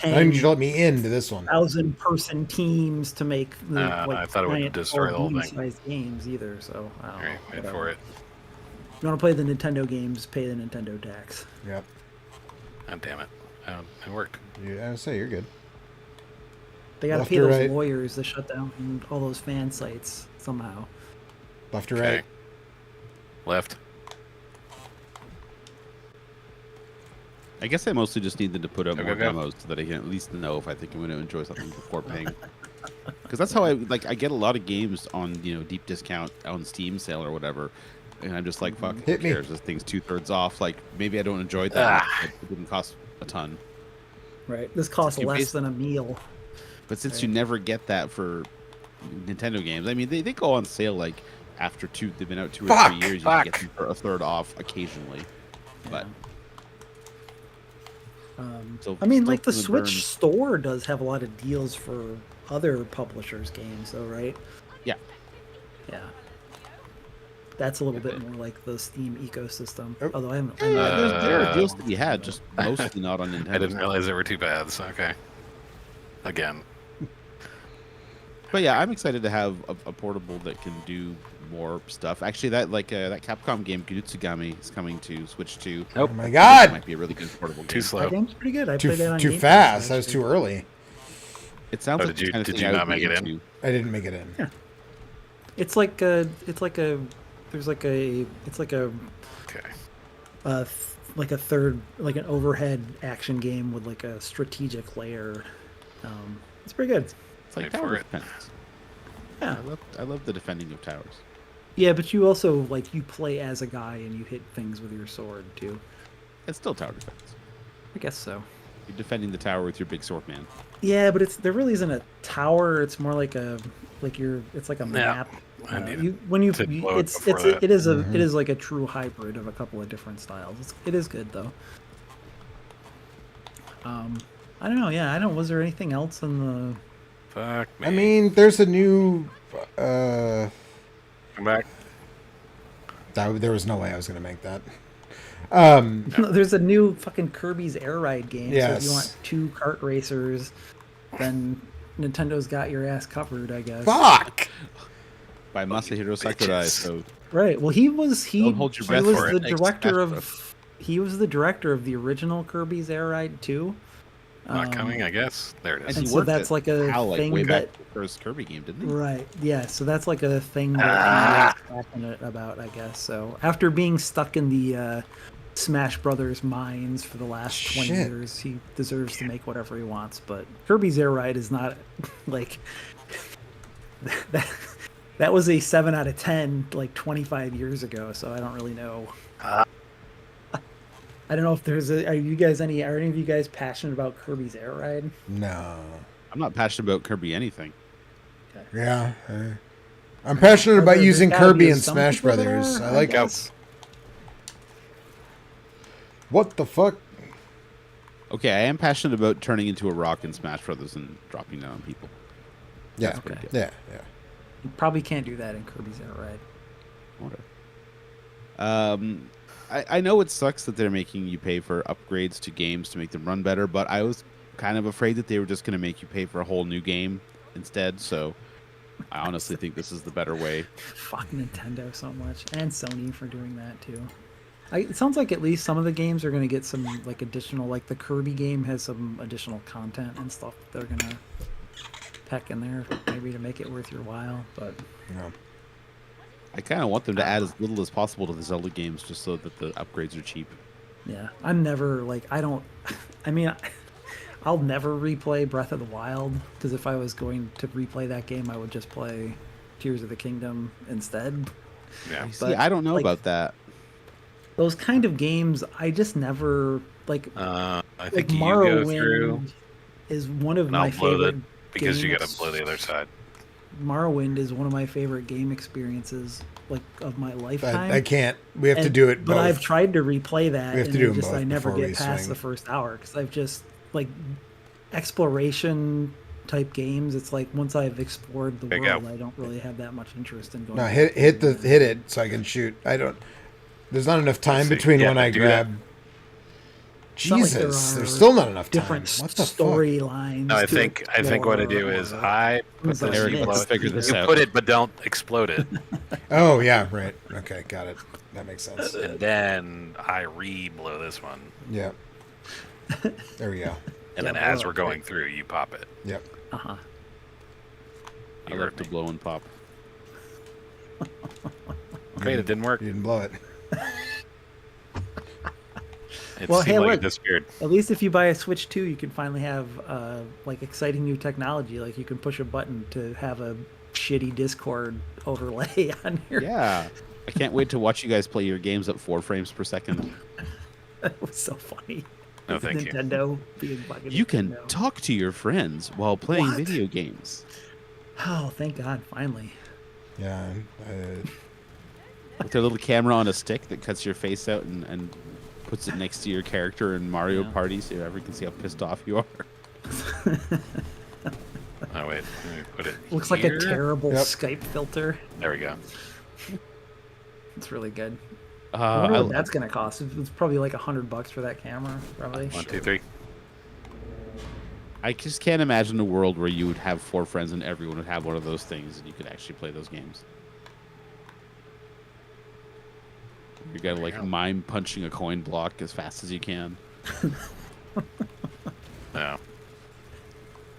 and Now I need you paying to let me into this one. 1,000-person teams to make I thought it would giant destroy the whole Call of thing. Duty-sized games either. So I don't All know, right, wait whatever. for it. If you want to play the Nintendo games, pay the Nintendo tax. Yep. God damn it. It worked. Yeah, I say you're good. They got to Left pay or those right? lawyers to shut down all those fan sites somehow. Left or Okay. right? Left. I guess I mostly just needed to put up Go, more go, go. demos so that I can at least know if I think I'm going to enjoy something before paying. Because that's how I get a lot of games on deep discount on Steam sale or whatever, and I'm just like, fuck, Hit who me. cares? This thing's 2/3 off. Like maybe I don't enjoy it that much, Ah. but it didn't cost a ton. Right. This costs You less base- than a meal. But since you never get that for Nintendo games, I mean they go on sale like after they've been out 2 or 3 Fuck, years. You fuck. can get them for a third off occasionally. But so I mean, still like the feeling Switch burned. store does have a lot of deals for other publishers' games, though, right? Yeah. Yeah. That's a little bit more like the Steam ecosystem. Oh. Although I haven't. There are deals to be had, just mostly not on Nintendo. I didn't realize there were two paths. Okay. Again. But yeah, I'm excited to have a portable that can do more stuff. Actually, that Capcom game Gutsugami is coming to Switch 2. Nope. Oh my That god! might be a really good portable Too game. slow. That game's pretty good. I played it on Too Game fast. Pass That was last too year. early. It sounds Oh, like did the kind of you thing I would not be make it in? into. I didn't make it in. It's like a. It's like a. There's like a. It's like a. Okay. Like a third, like an overhead action game with like a strategic layer. It's pretty good. It's like Wait for tower it. defense. Yeah. I love the defending of towers. Yeah, but you also like you play as a guy and you hit things with your sword too. It's still tower defense. I guess so. You're defending the tower with your big sword, man. Yeah, but there really isn't a tower. It's more like it's like a Yeah. map. I need to You blow it it's before that. it is like a true hybrid of a couple of different styles. It is good though. I don't know. Yeah, I don't. Was there anything else in the? Fuck me. I mean, there's a new. Come back. There was no way I was going to make that. There's a new fucking Kirby's Air Ride game. So if Yes. you want 2 kart racers, then Nintendo's got your ass covered, I guess. Fuck! By Masahiro Sakurai. bitches. So Right. Well, he was Don't hold your breath was for the it. director Next of he was the director of the original Kirby's Air Ride 2. Not coming, I guess. There it and is. And he so worked that's at like a HAL, thing way that back the first Kirby game, didn't he? right. Yeah, so that's like a thing that he was passionate about, I guess. So after being stuck in the Smash Brothers mines for the last 20 Shit. years, he deserves to make whatever he wants, but Kirby's Air Ride is not like that was a 7 out of 10 like 25 years ago, so I don't really know. I don't know if there's are any of you guys passionate about Kirby's Air Ride? No. I'm not passionate about Kirby anything. Yeah. I'm passionate about There's using gotta Kirby be in some Smash people that Brothers. are, I like. guess. What the fuck? Okay, I am passionate about turning into a rock in Smash Brothers and dropping down on people. Yeah. pretty good. Yeah. You probably can't do that in Kirby's Air Ride. Whatever. I know it sucks that they're making you pay for upgrades to games to make them run better, but I was kind of afraid that they were just going to make you pay for a whole new game instead. So I honestly think this is the better way. Fuck Nintendo so much, and Sony for doing that too. It sounds like at least some of the games are going to get some like additional, like the Kirby game has some additional content and stuff that they're going to peck in there maybe to make it worth your while. But No. I kind of want them to add as little as possible to the Zelda games just so that the upgrades are cheap. yeah, I'm never like I mean, I'll never replay Breath of the Wild because if I was going to replay that game, I would just play Tears of the Kingdom instead. Yeah. See, But, I don't know like, about that. Those kind of games, I just never like. I Like think you go through Morrowind is one of and I'll my blow favorite. because you got to games. blow the other side. Morrowind is one of my favorite game experiences like of my lifetime. I can't. We have to do it But both. I've tried to replay that, We have and to do I them both I never before get we past swing. the first hour because I've just like exploration type games. It's like once I've explored the There you go. world, I don't really have that much interest in going. No, back hit to hit it so I can shoot. I don't. There's not enough time see. between Yeah, when I do that. grab. It's not like there Jesus, are there's still not enough time. different What the fuck? storylines. No, I to think what I do explore is or- I put Things like this. Eric, You, this. blow let's it. figure this You out. put it, but don't explode it, Oh yeah, right. Okay, got it. That makes sense. and then I re-blow this one, Yeah. There we go. and then Yeah, as blow we're it, going through, you pop it. Yep. Uh-huh. I You like heard to me. blow and pop. Great, it didn't work. You didn't blow it. It Well, seemed hey, like look. it disappeared. At least if you buy a Switch 2, you can finally have like exciting new technology. Like you can push a button to have a shitty Discord overlay on your. Yeah. I can't wait to watch you guys play your games at 4 frames per second. It was so funny. No, thank you. Nintendo being fucking You can Nintendo. talk to your friends while playing What? video games. Oh, thank God! Finally. Yeah. With their little camera on a stick that cuts your face out and puts it next to your character in Mario Yeah. Party so everyone can see how pissed off you are. Oh wait, let me put it. Looks like here. a terrible Yep. Skype filter. There we go. It's really good. I wonder I, what that's gonna cost. It's probably like $100 for that camera, probably. 1, 2, 3. I just can't imagine a world where you would have 4 friends and everyone would have one of those things and you could actually play those games. You gotta like mime punching a coin block as fast as you can. No.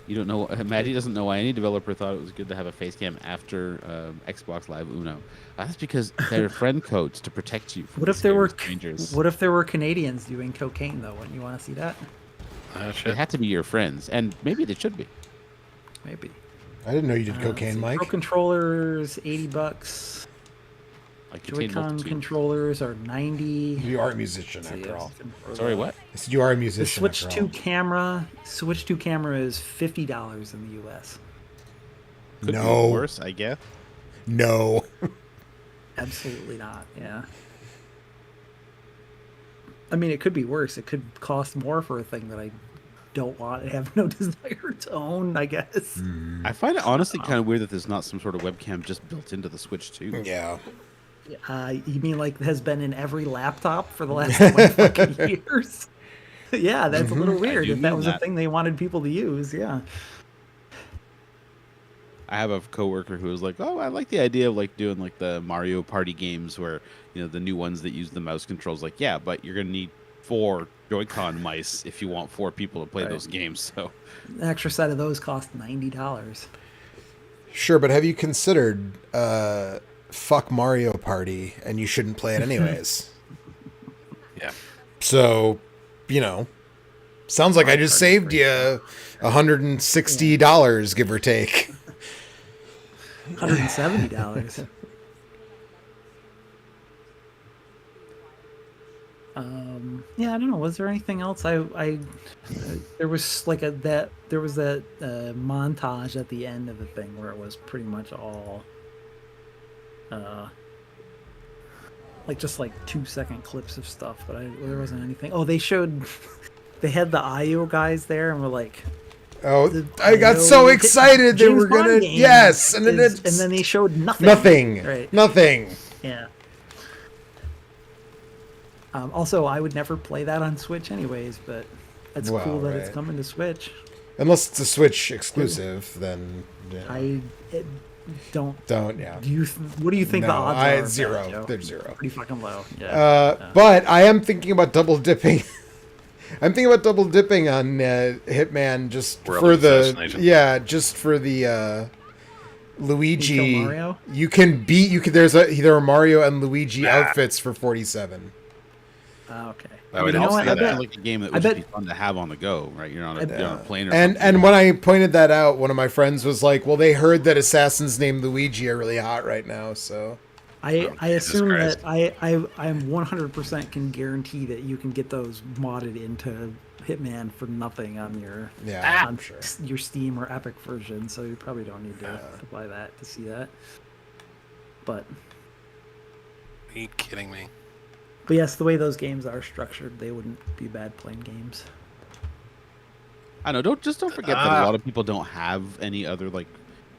You don't know. Maddie doesn't know why any developer thought it was good to have a face cam after Xbox Live Uno. That's because they're friend codes to protect you from What the if there were scary strangers. What if there were Canadians doing cocaine though? Wouldn't you want to see that? They Shit. have to be your friends, and maybe they should be. Maybe. I didn't know you did Let's cocaine, see. Mike. Pro controllers, $80. Like contain Joy-Con multitude. controllers are 90. You are a musician Let's see, after all. Sorry, what? I said you are a The musician Switch after 2 all. camera, Switch 2 camera is $50 in the U.S. Could No. be worse, I guess. No. Absolutely not. Yeah. I mean, it could be worse. It could cost more for a thing that I don't want and have no desire to own, I guess. I find it honestly kind of weird that there's not some sort of webcam just built into the Switch too. Yeah. You mean like has been in every laptop for the last 20 fucking years? Yeah, that's a little weird do if that mean was a that. thing they wanted people to use. Yeah. I have a coworker who was like, "Oh, I like the idea of like doing like the Mario Party games where the new ones that use the mouse controls." Like, yeah, but you're gonna need 4 Joy-Con mice if you want 4 people to play Right. those games. So The extra set of those cost $90. Sure, but have you considered fuck Mario Party and you shouldn't play it anyways? Yeah. So, sounds like I just saved you $160, give or take. $170. Yeah, I don't know. Was there anything else? There was like that montage at the end of the thing where it was pretty much all, like just like 2-second clips of stuff, but there wasn't anything. Oh, they had the IO guys there, and we're like, Oh, I got so excited they James were Bond gonna game yes, and then is- it's and then they showed nothing. nothing, Right. nothing. Yeah. Also, I would never play that on Switch anyways, but it's Well, cool that it's right. coming to Switch. Unless it's a Switch exclusive, then Don't. yeah. What do you think the No, odds are? of that, zero. Joe? They're zero. Pretty fucking low. Yeah. But I am thinking about double dipping. I'm thinking about double dipping on Hitman just World for of the Assassination. just for the Luigi. You kill Mario? You can beat there are Mario and Luigi Nah. outfits for 47. Okay. I would You know also what? see I that. bet. like a game that I would just be bet- fun to have on the go, right? You're on a plane or And something. when I pointed that out, one of my friends was like, "Well, they heard that assassins named Luigi are really hot right now, so." I Jesus assume Christ. that I'm 100% can guarantee that you can get those modded into Hitman for nothing on your Yeah, on I'm sure. your Steam or Epic version, so you probably don't need to buy that to see that. But Are you kidding me? yes, the way those games are structured, they wouldn't be bad playing games. I know. Don't forget that a lot of people don't have any other like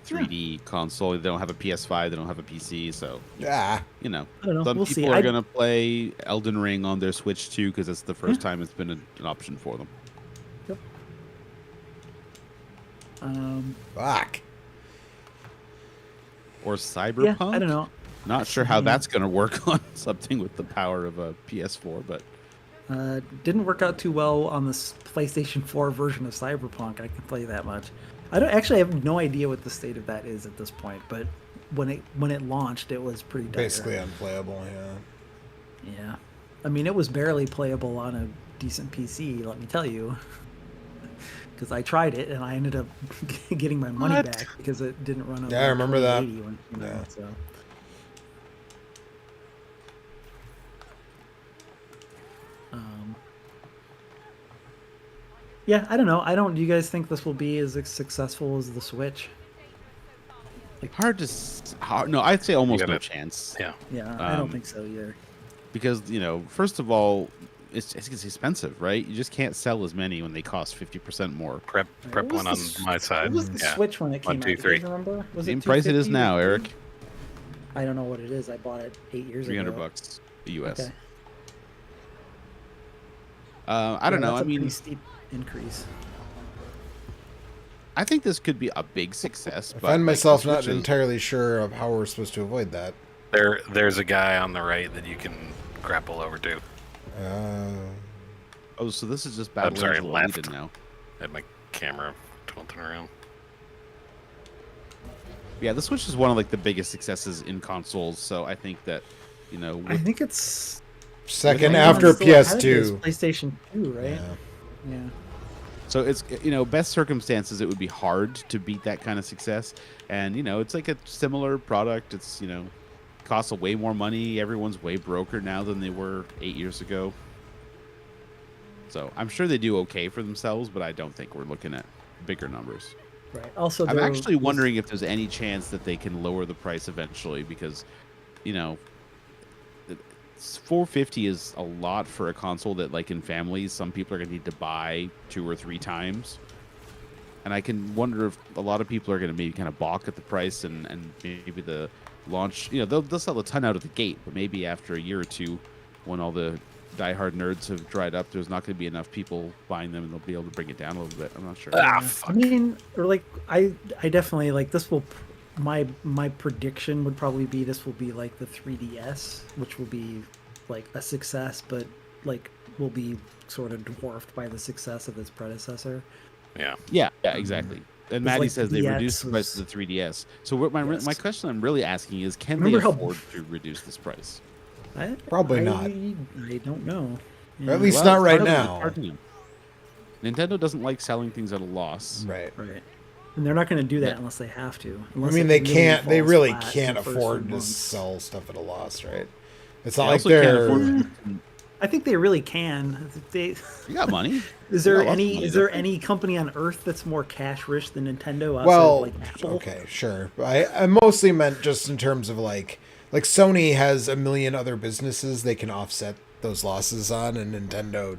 3D console. They don't have a PS5. They don't have a PC. So Ah, I don't know. some We'll people see. are gonna play Elden Ring on their Switch too because it's the first time it's been an option for them. Yep. fuck. Or Cyberpunk. Yeah, I don't know. Not sure how that's gonna work on something with the power of a PS4, but Didn't work out too well on the PlayStation 4 version of Cyberpunk. I can tell you that much. I have no idea what the state of that is at this point. But when it launched, it was pretty dire. Basically unplayable, yeah. Yeah, I mean, it was barely playable on a decent PC. Let me tell you, because I tried it and I ended up getting my money What? back because it didn't run on. Yeah, I remember that. 2080 when, Yeah. So. Yeah, I don't know. Do you guys think this will be as successful as the Switch? No, I'd say almost You no gotta- chance. Yeah. Yeah, I don't Um, think so either. Because first of all, it's expensive, right? You just can't sell as many when they cost 50% more. Prep What was one on the my side. What was the Yeah. Switch when it came 1, 2, out? Do you 3. guys remember? Was Same it price it is 250 now, or Eric. I don't know what it is. I bought it 8 years ago. $300 the US. Okay. I don't Yeah, know. that's I a mean, pretty steep increase. I think this could be a big success. I but find like, myself the not Switch is- entirely sure of how we're supposed to avoid that. There's a guy on the right that you can grapple over to. Oh, so this is just I'm Battle sorry, Angel left. Elite now. I had my camera tilting around. Yeah, the Switch is one of like the biggest successes in consoles. So I think that I with, think it's Second the after one still ahead of it is PS2. PlayStation 2, right? Yeah. Yeah. so it's best circumstances it would be hard to beat that kind of success. And it's like a similar product. It's costs way more money. Everyone's way broker now than they were 8 years ago. So I'm sure they do okay for themselves, but I don't think we're looking at bigger numbers. Right. Also, I'm actually wondering if there's any chance that they can lower the price eventually, because, you know, $450 is a lot for a console that, like, in families, some people are going to need to buy 2 or 3 times. And I can wonder if a lot of people are going to maybe kind of balk at the price, and maybe the launch, you know, they'll sell a ton out of the gate, but maybe after a year or two, when all the diehard nerds have dried up, there's not going to be enough people buying them, and they'll be able to bring it down a little bit. I'm not sure. I mean, or like I definitely like this will. My prediction would probably be this will be like the 3DS, which will be like a success, but like will be sort of dwarfed by the success of its predecessor. Yeah, exactly. And Maddie like says they DS reduced the price of the 3DS. So what my question I'm really asking is, can they Remember how- afford to reduce this price? Probably not. I don't know. Or at least Well, not it's right hard to- now. it's hard to know. Nintendo doesn't like selling things at a loss. Right. Right. And they're not going to do that unless they have to. I Unless mean, it they really can't. They falls really flat in can't the first afford few to months. sell stuff at a loss, right? It's They not like also can't they're. afford. I think they really can. They, You got money. is there Yeah, lots of any money, is there don't they? any company on earth that's more cash rich than Nintendo? outside Well, of, like Apple? okay, sure. I mostly meant just in terms of like Sony has a million other businesses they can offset those losses on, and Nintendo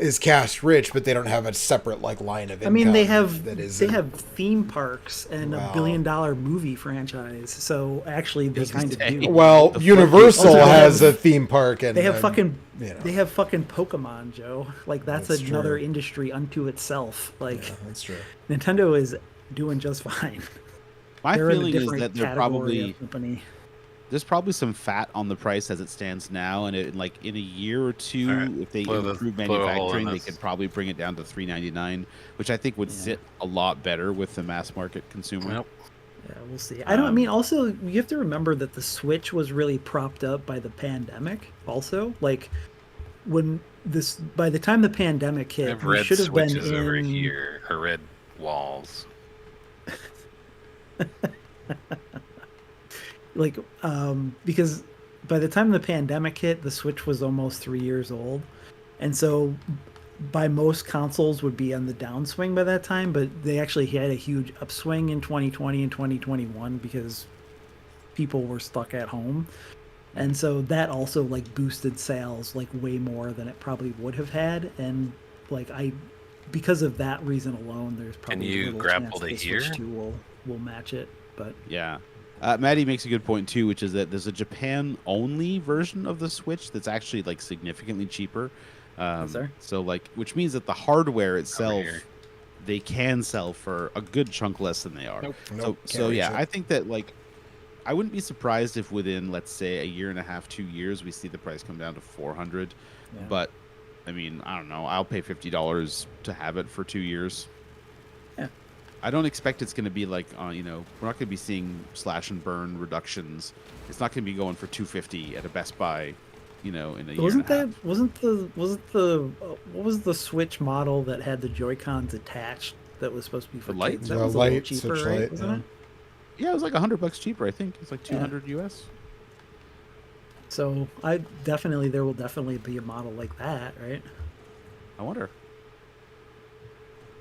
is cash rich, but they don't have a separate like line of income. I mean, they have that is they have theme parks and a Wow. $1 billion movie franchise. So actually, they kind of do. Well, The Universal Also, they has have- a theme park, and They have fucking you know. they have fucking Pokemon, Joe. Like that's another true. industry unto itself. Like Yeah, that's true. Nintendo is doing just fine. My They're in a feeling is different that they're category probably of company. there's probably some fat on the price as it stands now, and like in a year or two, All right, if they blow improve a hole in manufacturing, they this. could probably bring it down to $399, which I think would sit a lot better with the mass market consumer. Yep. Yeah, we'll see. I mean, also you have to remember that the Switch was really propped up by the pandemic. Also, like when by the time the pandemic hit, I've we red should have been switches over in. here, or red walls. Like because by the time the pandemic hit, the Switch was almost 3 years old, and so by most consoles would be on the downswing by that time, but they actually had a huge upswing in 2020 and 2021 because people were stuck at home, and so that also like boosted sales like way more than it probably would have had. And like because of that reason alone, there's probably you little grapple chance to the Switch here? 2 will match it, but Yeah. Maddie makes a good point too, which is that there's a Japan-only version of the Switch that's actually like significantly cheaper. there? So like, which means that the hardware itself, here. they can sell for a good chunk less than they are. Nope. Nope, So can't reach yeah, it. I think that like, I wouldn't be surprised if within, let's say, a year and a half, 2 years, we see the price come down to 400. Yeah. But I mean, I don't know. I'll pay $50 to have it for 2 years. Yeah. I don't expect it's going to be like, you know, we're not going to be seeing slash and burn reductions. It's not going to be going for $250 at a Best Buy, you know, in a year Wasn't and a that half. wasn't the what was the Switch model that had the Joy-Cons attached that was supposed to be for The light? kids? That The was a little light, cheaper, Switch right? Lite, Wasn't yeah. it? Yeah, it was like $100 cheaper. I think it's like Yeah. 200 US. So there will definitely be a model like that, right? I wonder.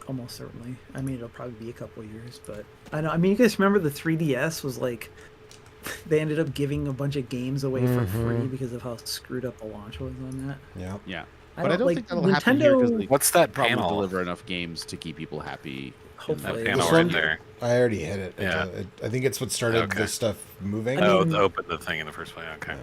Almost certainly. I mean, it'll probably be a couple years, but I know. I mean, you guys remember the 3DS was like they ended up giving a bunch of games away for free because of how screwed up the launch was on that. Yeah. Yeah. I But I don't- don't like, think that'll happen here because they What's that probably panel? deliver enough games to keep people happy. Hopefully, That panel This right one? there. I already hit it. Yeah. I think it's what started Okay. this stuff moving. I Oh, mean- open the thing in the first place. Okay.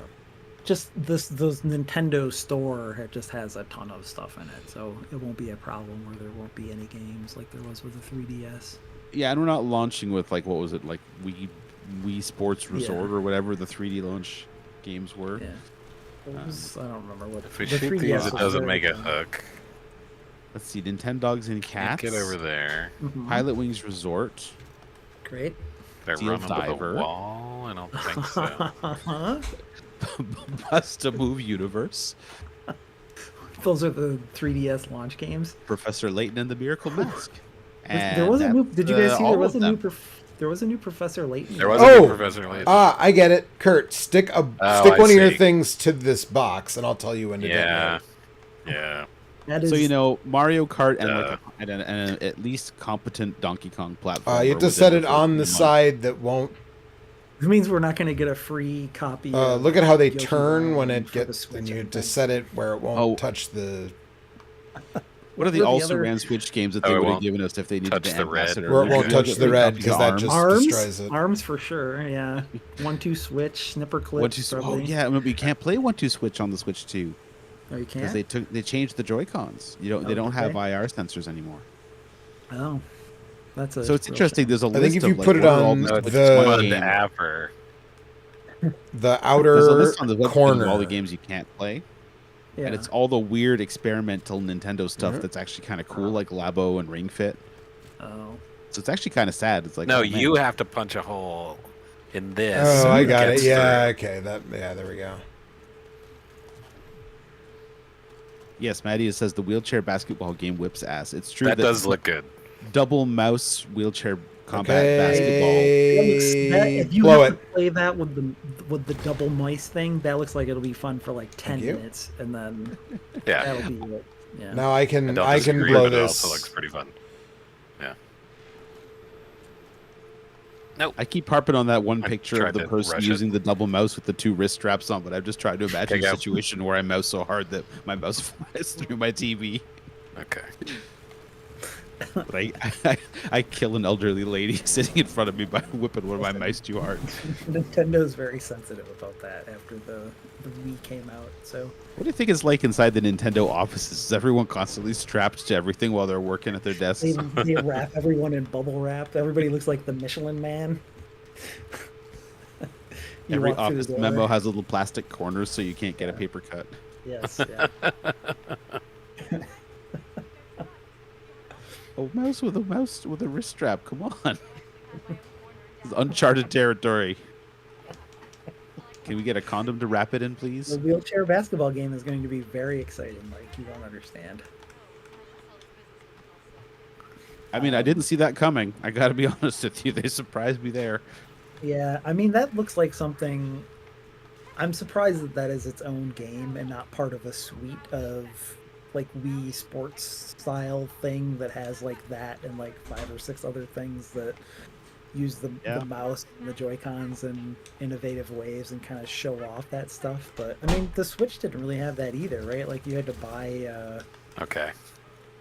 just those Nintendo store just has a ton of stuff in it, so it won't be a problem where there won't be any games like there was with the 3DS. Yeah, and we're not launching with like, what was it, like Wii Sports Resort Yeah. or whatever the 3D launch games were. Yeah. What was, I don't remember what If we the shoot 3DS these, it was doesn't very make a fun. hook. Let's see, Nintendogs and Can't Cats. get over there. Mhm. Pilot Wings Resort. Great. Did I Steel run into Diver. the wall? I don't think so. Bust a Move Universe. Those are the 3DS launch games. Professor Layton and the Miracle Mask. There was a new. Did you guys see there was a new new Professor Layton. There was a Oh! new Professor Layton. I get it. Kurt, stick I one of your see. things to this box, and I'll tell you when to Yeah. detonate. Yeah. That is, So you know Mario Kart and Duh. an at least competent Donkey Kong platform. You have to set it on the side that won't. it means we're not going to get a free copy. Of Look at how they Yoshi turn when Island it for the gets, Switch, and you I have to think. set it where it won't Oh. touch the. What are the were the also other- ran Switch games that Oh, they it would have won't given us if they needed touch the the red. ambassador? Where it won't Yeah. touch the red, Copy 'cause that arms. just- Arms, destroys it. arms for sure. Yeah, 1-2 switch, snipper clips. 1-2 Oh probably. yeah, I mean, you can't play 1-2 switch on the Switch 2 Oh, you because can't. they changed the Joy Cons. They Oh, don't have okay. IR sensors anymore. Oh, that's a. So it's real interesting. shame. There's a think list if you of, like, put it what are all on the No, Switch it's the- fun games. ever. The There's a outer list on the website of corner. all the games you can't play. Yeah. And it's all the weird experimental Nintendo stuff Mhm. that's actually kind of cool, like Labo and Ring Fit. Oh. So it's actually kind of sad. It's like, No, oh, man. you have to punch a hole in this. Oh, so I got it. gets Yeah, through. okay. There we go. Yes, Maddie says the wheelchair basketball game whips ass. It's true That does look good. double mouse wheelchair combat Okay. basketball. If you Blow have it. to play that with the double mice thing, that looks like it'll be fun for like 10 Thank you. minutes, and then Yeah. that'll be it. Yeah. Now I I can don't I can disagree, blow but it this. also looks pretty fun. Yeah. I keep harping on that one I picture tried of the to person rush it. using the double mouse with the two wrist straps on, but I've just tried to imagine Okay, a go. situation where I mouse so hard that my mouse flies through my TV. Okay. But I kill an elderly lady sitting in front of me by whipping one of my mice too hard. Nintendo's very sensitive about that after the Wii came out. So What do you think it's like inside the Nintendo offices? Is everyone constantly strapped to everything while they're working at their desks? they wrap everyone in bubble wrap. Everybody looks like the Michelin Man. You Every walk through the office door. memo has little plastic corners so you can't get a paper cut. Yes. Yeah. Mouse with a wrist strap. Come on. This is uncharted territory. Can we get a condom to wrap it in, The please? wheelchair basketball game is going to be very exciting. Like you don't understand. I mean, I didn't see that coming. I got to be honest with you. They surprised me there. Yeah, I mean that looks like something. I'm surprised that that is its own game and not part of a suite of like Wii Sports style thing that has like that and like 5 or 6 other things that use the mouse and the Joy-Cons in innovative ways and kind of show off that stuff. But I mean, the Switch didn't really have that either, right? Like you had to buy. Okay.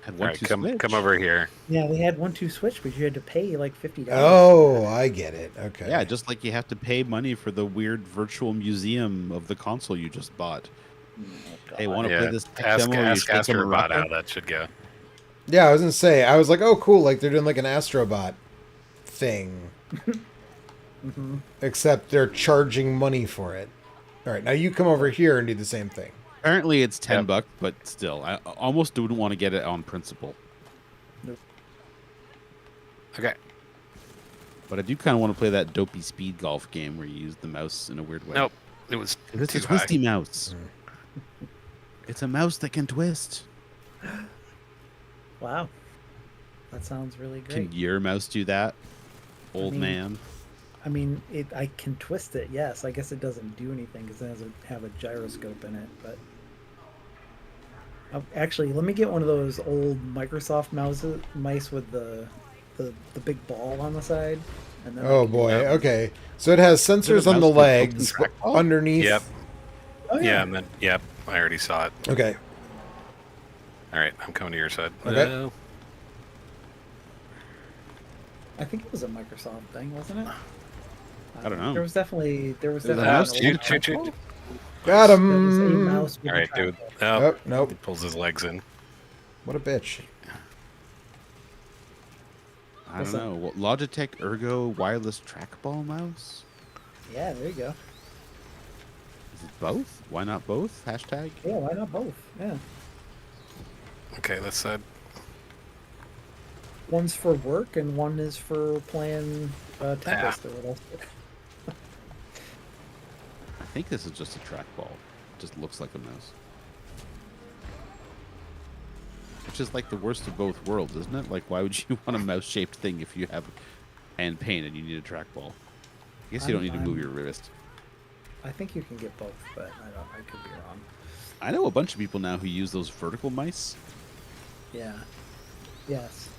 Had All one, right, two come Switch. over here. Yeah, they had 1-2 Switch, but you had to pay like $50. Oh, I get it. Okay. Yeah, just like you have to pay money for the weird virtual museum of the console you just bought. Hey, want to play this tech Ask, demo? ask You take them Astrobot around? how that should go. Yeah, I was gonna say. I was like, oh, cool. Like they're doing like an Astrobot thing, except they're charging money for it. All right, now you come over here and do the same thing. Apparently it's $10, Yep. but still, I almost wouldn't want to get it on principle. Okay. But I do kind of want to play that dopey speed golf game where you use the mouse in a weird way. Nope. It was It's too a twisty high. mouse. It's a mouse that can twist. Wow, that sounds really great. Can your mouse do that, old mean, man? I mean, I can twist it. Yes, I guess it doesn't do anything because it doesn't have a gyroscope in it. But actually, let me get one of those old Microsoft mice with the big ball on the side. And then I Oh can do boy. that. Okay. So it has sensors on the mouse with legs, open but underneath. Yep. Oh, Yeah, and then yep. I already saw it. Okay. All right, I'm coming to your side. Okay. I think it was a Microsoft thing, wasn't it? I don't know. There was definitely a an mouse? old Shoot, shoot, trackball. shoot. Got There was a him. mouse with All a right, dude. trackball. Oh, Oh, nope. he pulls his legs in. What a bitch. I don't What's that? know. What, Logitech Ergo wireless trackball mouse? Yeah, there you go. Is it both? Why not both? Hashtag. Yeah, why not both? Yeah. Okay, this side. One's for work and one is for playing Tempest or what else. I think this is just a trackball. It just looks like a mouse. Which is like the worst of both worlds, isn't it? Like, why would you want a mouse-shaped thing if you have and pain, and you need a trackball. I guess you don't need to move your wrist. I think you can get both, but I could be wrong. I know a bunch of people now who use those vertical mice. Yeah. Yes.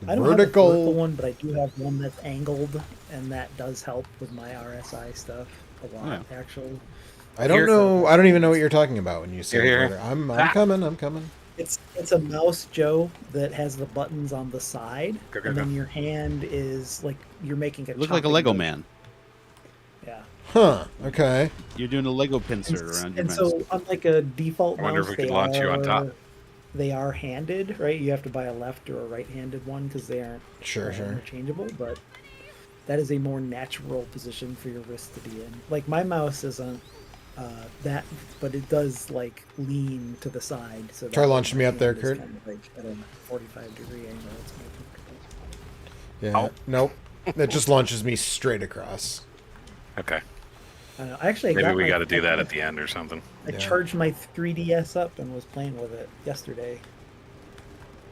The I don't have a vertical vertical one, but I do have one that's angled, and that does help with my RSI stuff a lot, actually. I don't know. I don't even know what you're talking about when you say Here. vertical. I'm coming. I'm coming. It's a mouse, Joe, that has the buttons on the side, Go, go, and then go. your hand is like you're making a. Look like a chopping Lego motion. man. Yeah. Huh. Okay. You're doing a Lego pincer around your And mouse. so, unlike a default I wonder mouse, if we could launch you on top. they are handed, right? You have to buy a left or a right-handed one because they aren't Sure. interchangeable. But that is a more natural position for your wrist to be in. Like my mouse isn't that, but it does like lean to the side. So Try that launching my me up there, hand is Kurt. kind of like at a 45-degree angle. It's more comfortable. Yeah. Ow. Nope. That just launches me straight across. Okay. I don't know. Actually, Maybe we got to do that at the end or something. I Yeah. charged my 3DS up and was playing with it yesterday.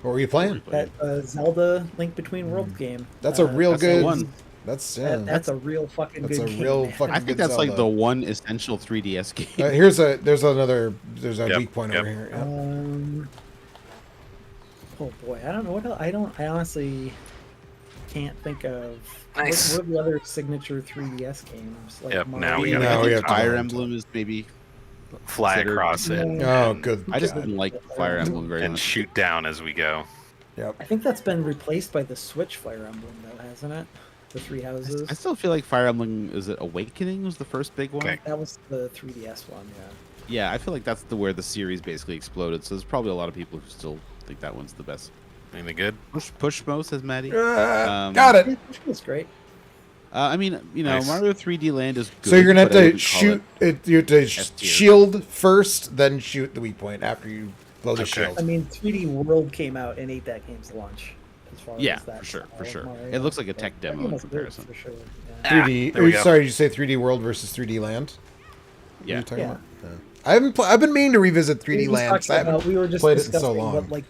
What were you playing? That Zelda Link Between Worlds game. That's a real That's the good one. That's That's a real fucking That's good a game. real man. fucking I think good that's like Zelda. the one essential 3DS game. There's a Yep, weak point yep. over here. Yep. Oh boy, I don't know what else, I honestly can't think of. Nice. What are the other signature 3DS games? Like Yep, now we Mario? gotta No, get we to have to Fire go Emblem is maybe. Fly considered- across it. Yeah. Oh, and- good. I just God. didn't like Fire Emblem very And much. shoot down as we go. Yep. I think that's been replaced by the Switch Fire Emblem, though, hasn't it? The Three Houses. I still feel like Fire Emblem is it Awakening was the first big one. Okay. That was the 3DS one, yeah. Yeah, I feel like that's where the series basically exploded. So there's probably a lot of people who still think that one's the best. Anything good? Pushmo says Maddie. Got it. Yeah, which was great. I mean, Nice. Mario 3D Land is good. So you're gonna have but I to wouldn't call shoot it. You have to S tier. shield first, then shoot the weak point after you blow the Okay. shield. I mean, 3D World came out and ate that game's lunch. As far Yeah, as that for sure, style for of sure. Mario. It looks like a But tech that demo game in was good, comparison. for sure. Yeah. 3D. there we go. Sorry, did you say 3D World versus 3D Land? What are Yeah. you talking Yeah. about? I haven't. I've been meaning to revisit 3D We were Land. 'cause I talking haven't about- we were just played it in discussing so long. what like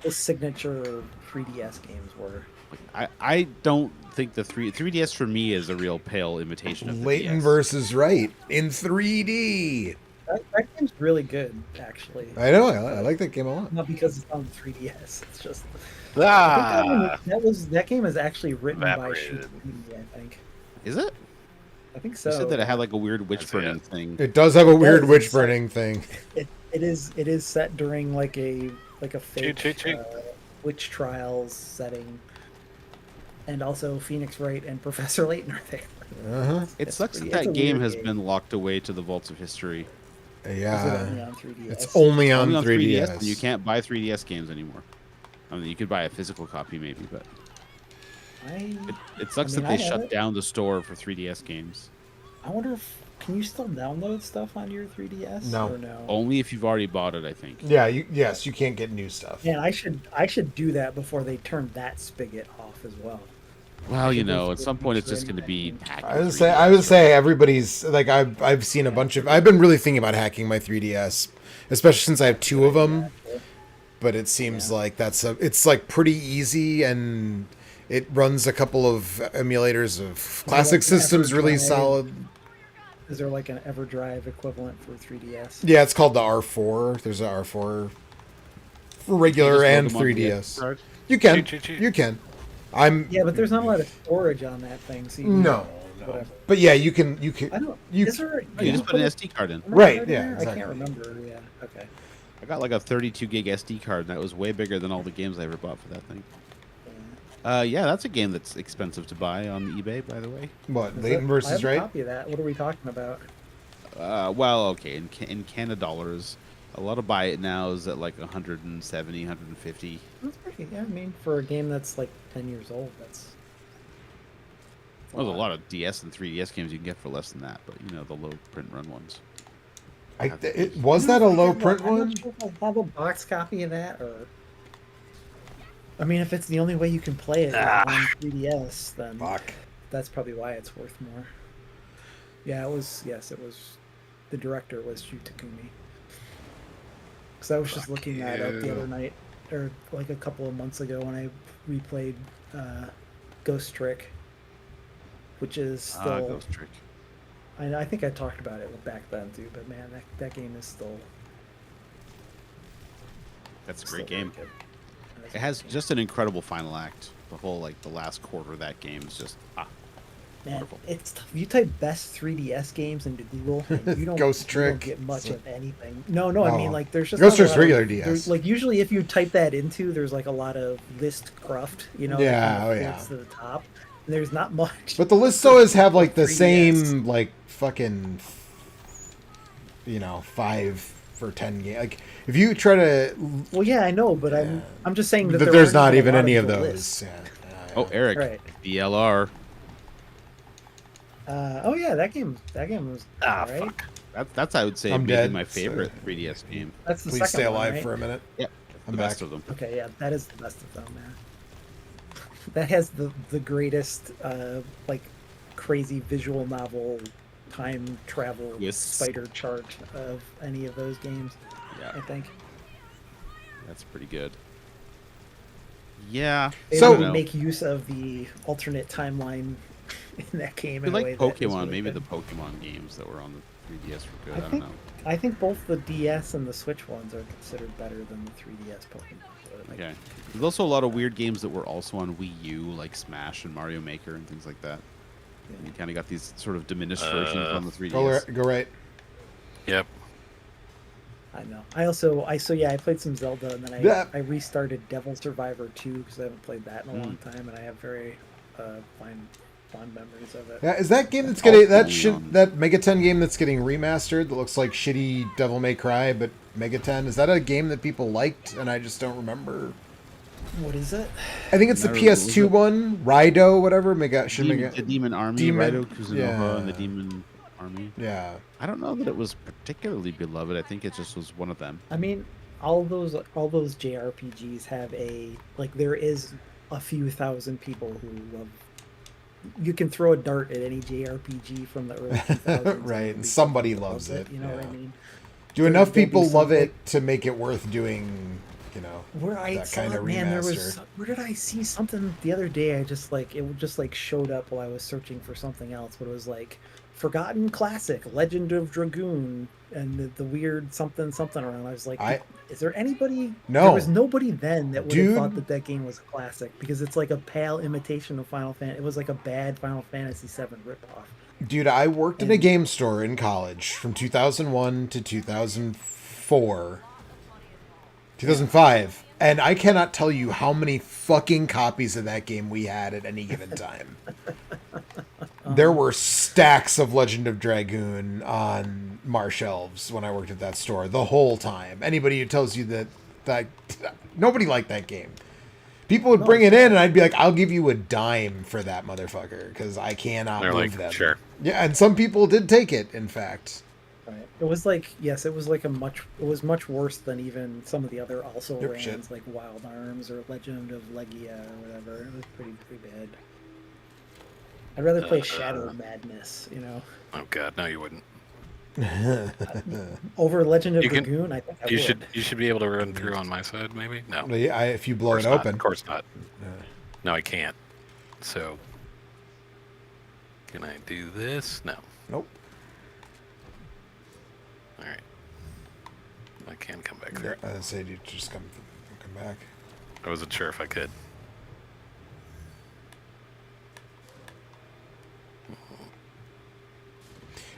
the signature 3DS games were. I don't think the 3DS for me is a real pale imitation of the Leighton DS. versus Wright in 3D. That game's really good, actually. I know. I like that game a lot. Not because it's on 3DS. It's just Ah! that game is actually written by Evaporated. Shuki, I think. Is it? I think so. You said that it had like a weird witch That's burning it. thing. It does have a weird is witch insane. burning thing. It is set during like a fake cheat. witch trials setting, and also Phoenix Wright and Professor Layton are there. Uh It It's sucks pretty- that it's a that game weird has been locked away to the vaults of history. huh. Is it Yeah. only on 3DS? It's only on Only on 3DS. and you can't buy 3DS games anymore. I mean, you could buy a physical copy maybe, but it sucks I mean, that I they have shut it. down the store for 3DS games. I wonder if can you still download stuff on your 3DS? No. Or no. Only if you've already bought it, I think. Yeah. Yes, you can't get new stuff. Man, I should do that before they turn that spigot off as well. Well, you should know, go at through some point each it's just going to be. random hacking I would 3DS. say everybody's like I've seen a bunch of. I've been really thinking about hacking my 3DS, especially since I have two of them. But it seems like it's like pretty easy, and it runs a couple of emulators of classic like systems really EverDrive? solid. Is there like an EverDrive equivalent for 3DS? Yeah, it's called the R4. There's an R4 for regular You just load and them onto the 3DS. SD card? You can, Cheat. you can. I'm Yeah, but there's not a lot of storage on that thing. So you no, whatever. but yeah, you can. I don't. You- is there? You just put an SD card in. Right, card yeah, there? I exactly. can't remember. Yeah. Okay. I got like a 32 gig SD card, and that was way bigger than all the games I ever bought for that thing. Yeah, that's a game that's expensive to buy on eBay, by the way. What Is Leighton that- I versus have a Right? copy of that. What are we talking about? Well, okay, in Canada dollars, a lot of buy it now is at like 170, 150. That's pretty. Yeah, I mean, for a game that's like 10 years old, that's. There's a lot of DS and 3DS games you can get for less than that, but you know the low print run ones. Was that a low print I'm one? not sure if I have a box copy of that, or. I mean, if it's the only way you can play it on 3DS, then Fuck. that's probably why it's worth more. Yeah, it was. Yes, it was. The director was Shu Takumi. Because I was just looking that up the other night, or like a couple of months ago when I replayed Ghost Trick, which is still. Ghost Trick. I think I talked about it back then too, but man, that game is still. That's a still great very game. good. That is It a has great game. just an incredible final act. The whole the last quarter of that game is just Man, wonderful. it's tough. You type best 3DS games into Google, and you don't Ghost you don't Trick. get much So- of anything. No, I mean Oh. like there's just Ghost not a Trick's lot regular of, DS. like usually if you type that into, there's like a lot of list cruft, that Yeah, kind oh, of yeah. floats to the top. And there's not much. But the lists always have like the 3DS. same like fucking 5 for 10 game. Like if you try to, Well, yeah, I know, but I'm just saying that there's aren't not a even lot any of the those. list. Yeah. Oh, Eric, Right. DLR. Oh yeah, that game was alright. Fuck. That's I would say I'm maybe dead, my so- favorite 3DS game. That's the Please second stay one, alive right? for a minute. Yep, I'm the best back. of them. Okay, yeah, that is the best of them, man. That has the greatest like crazy visual novel time travel Yes. spider chart of any of those games, I Yeah, think. that's pretty good. Yeah. They So- really make use of the alternate timeline in that game I in a way like that is Pokemon. really Maybe good. the Pokemon games that were on the 3DS were good. I I don't think know. I think both the DS and the Switch ones are considered better than the 3DS Pokemon. Like, Okay. There's also a lot of weird games that were also on Wii U, like Smash and Mario Maker and things like that. You kind of got these sort of diminished versions on the 3DS. Go right. Yep. I know. I played some Zelda, and then Yeah. I restarted Devil Survivor 2 because I haven't played that in a Hmm. long time, and I have very fond memories of it. Yeah, is that game that's All getting that playing on- that Mega 10 game that's getting remastered that looks like shitty Devil May Cry but Mega 10? Is that a game that people liked and I just don't remember? What is it? I think it's the Matter- PS2 was it- one, Raido, whatever. Mega, The Demon Army, Demon- Raido Kuzunoha, yeah. and the Demon Army. yeah. I don't know that it was particularly beloved. I think it just was one of them. I mean, all those JRPGs have there is a few thousand people who love. You can throw a dart at any JRPG from the early 2000s. Right, and and somebody loves it, You know what I yeah. mean? Do There- enough there'll be people love something- it to make it worth doing, Where I that saw kind it, of man, remaster? where did I see something the other day? It just showed up while I was searching for something else, but it was like Forgotten Classic, Legend of Dragoon, and the weird something around. I was like, is there anybody? No. There was nobody then that would have Dude. thought that game was a classic because it's like a pale imitation of Final Fantasy. It was like a bad Final Fantasy VII ripoff. Dude, I worked in a game store in college from 2001 to 2004. 2005. And I cannot tell you how many fucking copies of that game we had at any given time. There were stacks of Legend of Dragoon on Mar shelves when I worked at that store the whole time. Anybody who tells you that nobody liked that game. People would bring it in and I'd be like, I'll give you a dime for that motherfucker because I cannot They're move like, them. sure. Yeah, and some people did take it, in fact. Right. It was like, yes, it was much worse than even some of the other also Yep, rans shit. like Wild Arms or Legend of Legia or whatever. It was pretty bad. I'd rather play Shadow Madness, Oh god, no, you wouldn't. over Legend of You can- Dragoon. I think I You would. should be able to run through on my side, maybe. No, of If you blow course it not. open. Of course not. No, I can't. So, can I do this? No. Nope. All right. I can come back Yeah, through. I said you just come back. I wasn't sure if I could.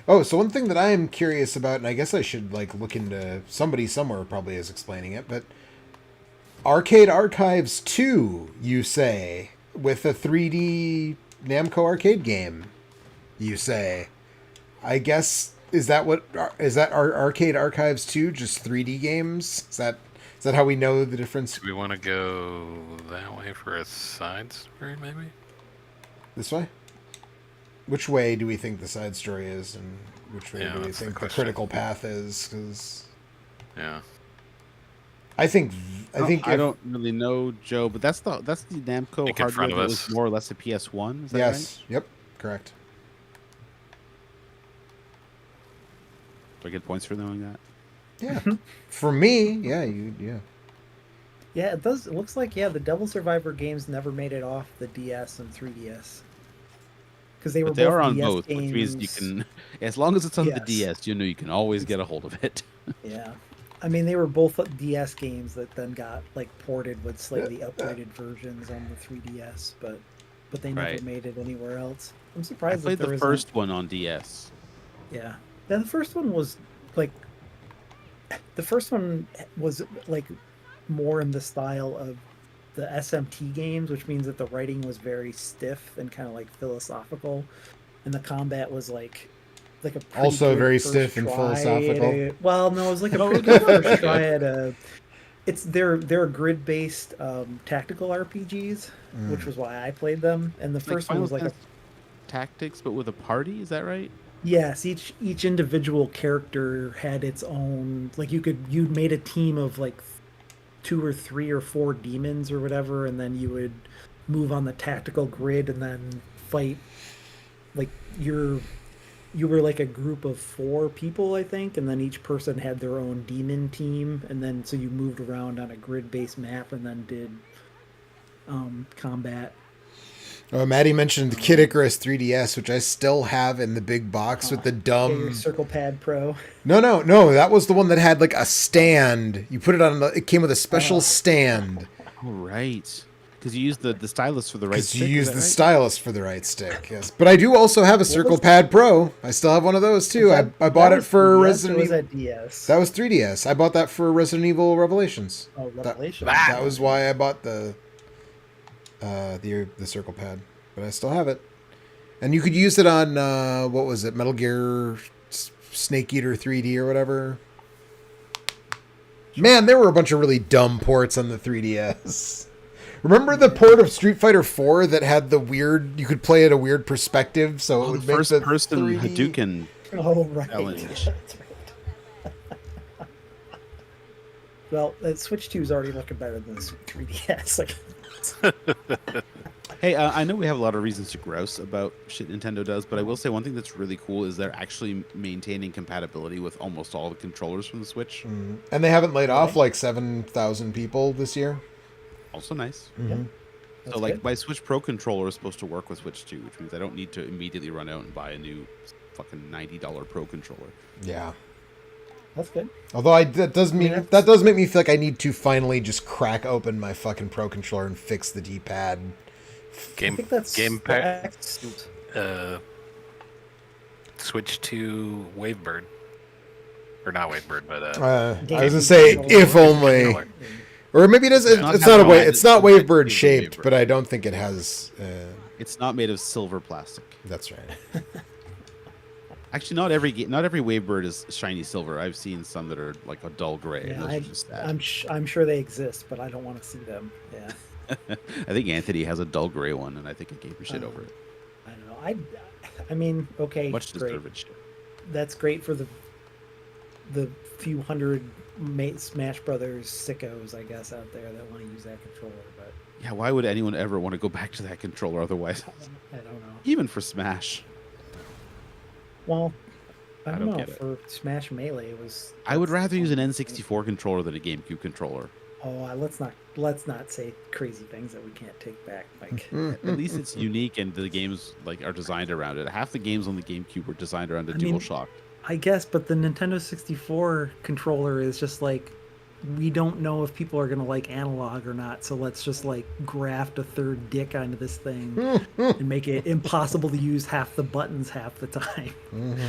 Oh, so one thing that I am curious about, and I guess I should look into, somebody somewhere probably is explaining it, but Arcade Archives 2, you say, with a 3D Namco arcade game, you say. I guess is that our Arcade Archives 2 just 3D games? Is that how we know the difference? Do we want to go that way for a side story, maybe? This way? Which way do we think the side story is, and which way Yeah, do we that's the think the question. critical path is? Because Yeah. I think I don't really know, Joe, but that's the Namco Think in hardware front of that us. was more or less a PS1. Is that yes, yep, correct. right? Do I get points for knowing that? Yeah, for me, yeah, yeah. Yeah, it does. It looks like the Devil Survivor games never made it off the DS and 3DS because they were But they both are on DS both, which means you games. can, as long as it's on the Yes. DS, you can always get a hold of it. Yeah. I mean, they were both DS games that then got like ported with slightly upgraded versions on the 3DS, but they never Right. made it anywhere else. I'm I surprised that played there the isn't. first one on DS. Yeah. Yeah, like the first one was like more in the style of the SMT games, which means that the writing was very stiff and kind of like philosophical, and the combat was like a pretty Also good very first stiff and try philosophical. well, no, it was like a No, pretty no, good no, first try good. at a. They're grid-based tactical RPGs, which was why I played them. And the Like first one Final was like a Fantasy Tactics, but with a party. Is that right? yes, each individual character had its own like you made a team of like two or three or four demons or whatever, and then you would move on the tactical grid and then fight like you were like a group of four people, I think, and then each person had their own demon team, and then so you moved around on a grid-based map and then did combat. Oh, Maddie mentioned the Kid Icarus 3DS, which I still have in the big box with the Yeah, your dumb. Circle Pad Pro. No. That was the one that had like a stand. You put it on. It came with a special stand Oh, right. Because you used the stylus for the right because stick. you is use that the right? stylus for the right stick. Yes, but I do also have a Circle was- Pad Pro. I still have one of those too. I bought That it was for 3DS, or Resident was Evil. that DS? That was 3DS. I bought that for Resident Evil Revelations. Oh, Revelation. That was why I bought the Circle Pad, but I still have it. And you could use it on what was it, Metal Gear Snake Eater 3D or whatever. Man, there were a bunch of really dumb ports on the 3DS. Remember the port of Street Fighter 4 that had the weird? You could play at a weird perspective, so it Oh, would the make first the person 3D. Hadouken. Oh, right. Challenge. That's right. Well, that Switch 2 is already looking better than the 3DS. Like, Hey, I know we have a lot of reasons to grouse about shit Nintendo does, but I will say one thing that's really cool is they're actually maintaining compatibility with almost all the controllers from the Switch. And they haven't laid off like 7,000 people this year. Also nice. that's So, like, good. my Switch Pro controller is supposed to work with Switch 2, which means I don't need to immediately run out and buy a new fucking $90 Pro controller. Yeah. That's good. Although that does that's- make me feel like I need to finally just crack open my fucking Pro controller and fix the D-pad. I think that's Gamepad, that's- switch to Wavebird, or not Wavebird, but I was gonna say if only, controller. or maybe it is. It's not having a way. all It's the- not Wavebird it's shaped, Wavebird. but I don't think it has. It's not made of silver plastic. That's right. Actually, not every Wavebird is shiny silver. I've seen some that are like a dull gray. and yeah, those are just sad. I'm sure they exist, but I don't want to see them. Yeah, I think Anthony has a dull gray one, and I think I gave him shit over it. I don't know. I mean, okay, Much great. deserved shit. That's great for the few hundred Smash Brothers sickos, I guess, out there that want to use that controller. But Yeah, why would anyone ever want to go back to that controller otherwise? I don't know. Even for Smash. Well, I I don't don't know. get it. For Smash Melee, it was. I would rather use an N64 controller than a GameCube controller. Oh, let's not say crazy things that we can't take back, Mike. At least it's unique, and the games like are designed around it. Half the games on the GameCube were designed around a mean, DualShock. I guess, but the Nintendo 64 controller is just like we don't know if people are gonna like analog or not, so let's just like graft a third dick onto this thing and make it impossible to use half the buttons half the time.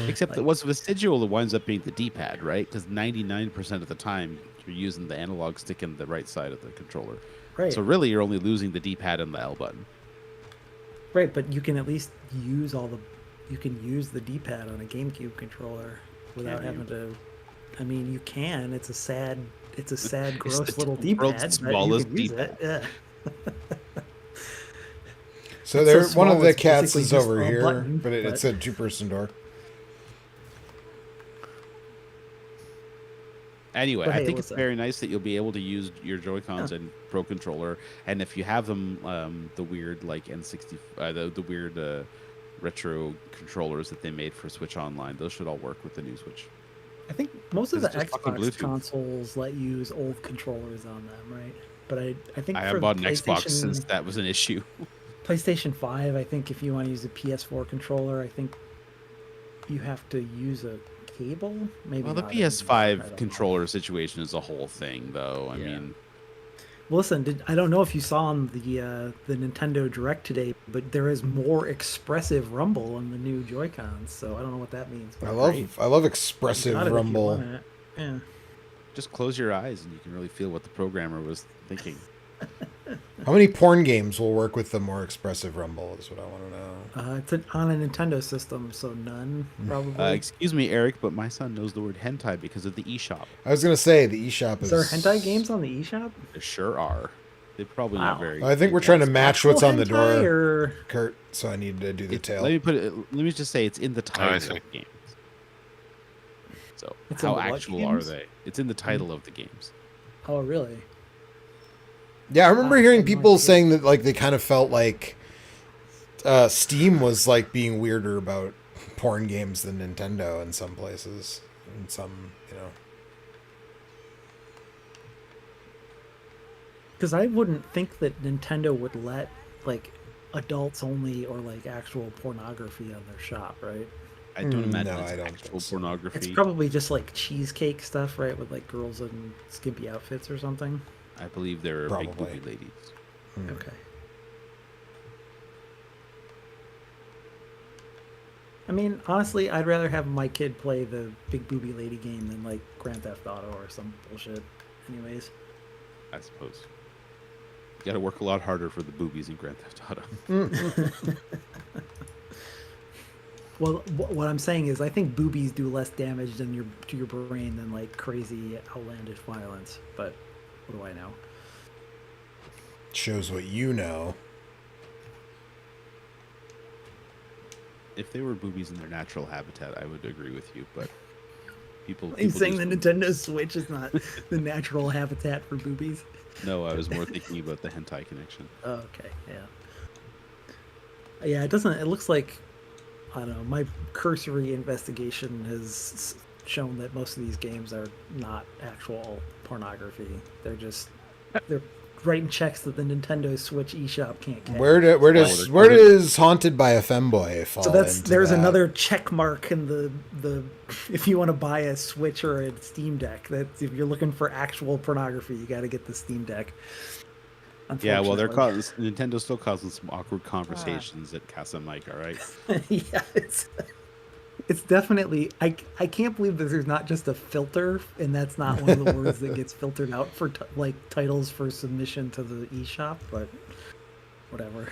Except that what's vestigial winds up being the D-pad, right? Because 99% of the time you're using the analog stick in the right side of the controller. Right. So really, you're only losing the D-pad and the L button. Right, but you can at least use you can use the D-pad on a GameCube controller without Can you? having to. I mean, you can. It's a sad, gross the little world's D-pad. But you smallest can use D-pad. it. Yeah. So It's there, so one of small, the it's cats basically is just over a here, button, but it's but- a two-person door. Anyway, But I hey, think it's listen. very nice that you'll be able to use your Joy-Cons and Pro Controller, and if you have them, the weird like N60, the weird retro controllers that they made for Switch Online, those should all work with the new Switch. I think most of the It's just fucking Xbox Bluetooth. consoles let you use old controllers on them, right? But I think I for haven't bought an Xbox PlayStation, since that was an issue. PlayStation 5, I think if you want to use a PS4 controller, I think you have to use a cable. Maybe Well, the not anymore, I PS5 don't know. controller situation is a whole thing, though. I Yeah. mean, Well, listen, I don't know if you saw on the Nintendo Direct today, but there is more expressive rumble on the new Joy-Cons. So I don't know what that means. But I love expressive got it if you rumble. want it. Yeah. just close your eyes and you can really feel what the programmer was thinking. How many porn games will work with the more expressive rumble is what I want to know. It's on a Nintendo system, so none probably. Excuse me, Eric, but my son knows the word hentai because of the eShop. I was going to say the eShop Is is... there hentai games on the eShop? There sure are. They're probably not Wow. very. I think we're trying to match what's on the Hentai door, or- Kurt, so I need to do the tail. Let me put it. Let me just say it's in the title see. of games. So It's in how the what actual are games? they? It's in the title of the games. Oh, really? Yeah, I remember Wow, hearing I had no people idea. saying that like they kind of felt like Steam was like being weirder about porn games than Nintendo in some places, in some, you know. Because I wouldn't think that Nintendo would let like adults only or like actual pornography on their shop, right? I don't imagine no, it's I don't actual think so. pornography. It's probably just like cheesecake stuff, right? With like girls in skimpy outfits or something. I believe there are big Probably. booby ladies. Okay. I mean, honestly, I'd rather have my kid play the big booby lady game than like Grand Theft Auto or some bullshit. Anyways, I suppose. You got to work a lot harder for the boobies in Grand Theft Auto. well, what I'm saying is, I think boobies do less damage than to your brain than like crazy, outlandish violence. But what do I know? Shows what you know. If they were boobies in their natural habitat, I would agree with you. But people He's saying the just- Nintendo Switch is not the natural habitat for boobies. No, I was more thinking about the hentai connection. Oh, okay, yeah. Yeah, it doesn't. It looks like, I don't know. My cursory investigation has shown that most of these games are not actual pornography. They're writing checks that the Nintendo Switch eShop can't catch. Where does Haunted by a Femboy fall So into there's that? another check mark in the if you want to buy a Switch or a Steam Deck, that if you're looking for actual pornography, you got to get the Steam Deck. Yeah, well, Unfortunately. Nintendo's still causing some awkward conversations at Casa Mike. All right. Yeah, it's definitely I can't believe that there's not just a filter, and that's not one of the words that gets filtered out for like titles for submission to the eShop, but whatever.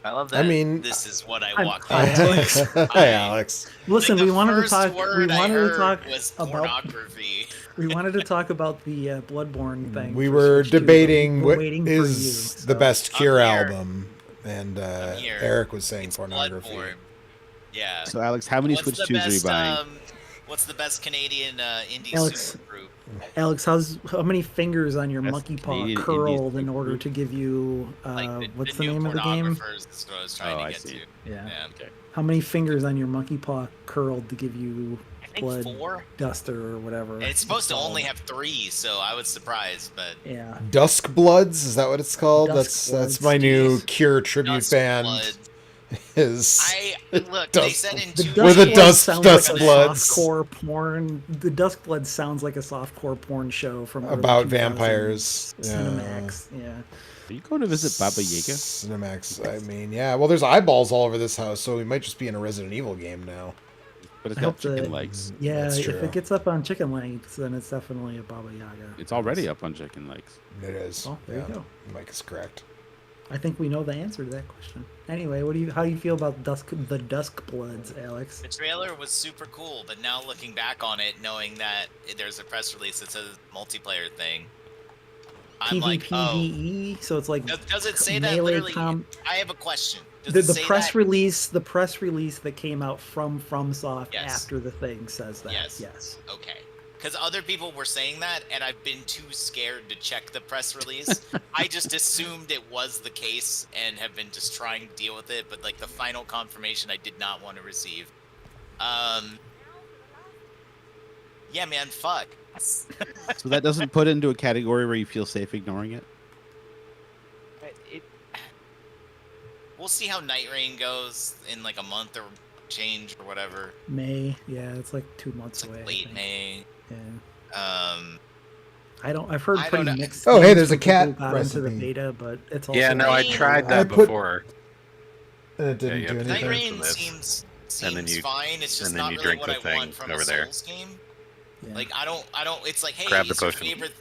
I love that. I mean, this is what I I'm- walk I'm- into. Hey, Alex. Listen, Like, we the wanted to first talk. We word I wanted to heard talk was about. pornography. We wanted to talk about the Bloodborne thing. We for were Switch 2, but debating we're what waiting for is you, the so- best Cure I'm here. album, and I'm here. Eric was saying It's pornography. Bloodborne. Yeah. So, Alex, how many What's Switch the 2s are you best? buying? What's the best Canadian indie Alex. supergroup? Alex, how many fingers on your Best monkey paw Canadian indie curled in supergroup. order to give you what's the new name of the game? pornographers is what I was trying Oh, to I get see. to. Yeah. Yeah. Okay. How many fingers on your monkey paw curled to give you I think blood 4. duster or whatever? And it's supposed to only have 3, so I was surprised, but Yeah. Dusk Bloods, is that what it's called? Dusk That's Bloods. my new Yes. Cure tribute Dust band. Blood. Is I look. They Dust- said in The 2 With a Blood dust- sounds Dust like Bloods. a softcore porn. The Dusk Blood sounds like a softcore porn show from early About 2000s. vampires. Yeah. Cinemax. Yeah. Are you going to visit Baba Yaga? Cinemax. I mean, yeah. Well, there's eyeballs all over this house, so we might just be in a Resident Evil game now. But it's I got hope chicken that- legs. Yeah, That's if true. it gets up on chicken legs, then it's definitely a Baba Yaga. It's already up on chicken legs. It is. Oh, there you go. Mike is correct. I think we know the answer to that question. Anyway, how do you feel about the Dusk Bloods, Alex? The trailer was super cool, but now looking back on it, knowing that there's a press release that says multiplayer thing, I'm like, oh, PvPvE, so it's like does it say that melee literally? com- I have a question. Does the it say press that? release, the press release that came out from FromSoft Yes. after the thing says that. Yes. Yes. Okay. Because other people were saying that, and I've been too scared to check the press release. I just assumed it was the case and have been just trying to deal with it. But like the final confirmation, I did not want to receive. Yeah, man, fuck. So that doesn't put it into a category where you feel safe ignoring it? we'll see how Night Rain goes in like a month or change or whatever. May, yeah, it's like 2 months It's away. like I late think. May. Yeah. Um, I've heard I pretty don't know. mixed. Oh, hey, things there's a from people who cat got into the recipe. beta, but it's also Yeah, no, I Rain. tried I that put- before. And it didn't you do have to Night anything. Rain. Rain this. seems And then you- fine. It's just and then not you really drink what the I want thing from a over there. Souls game. Yeah. Like I don't. It's like, hey, Grab the it's your potion. favorite.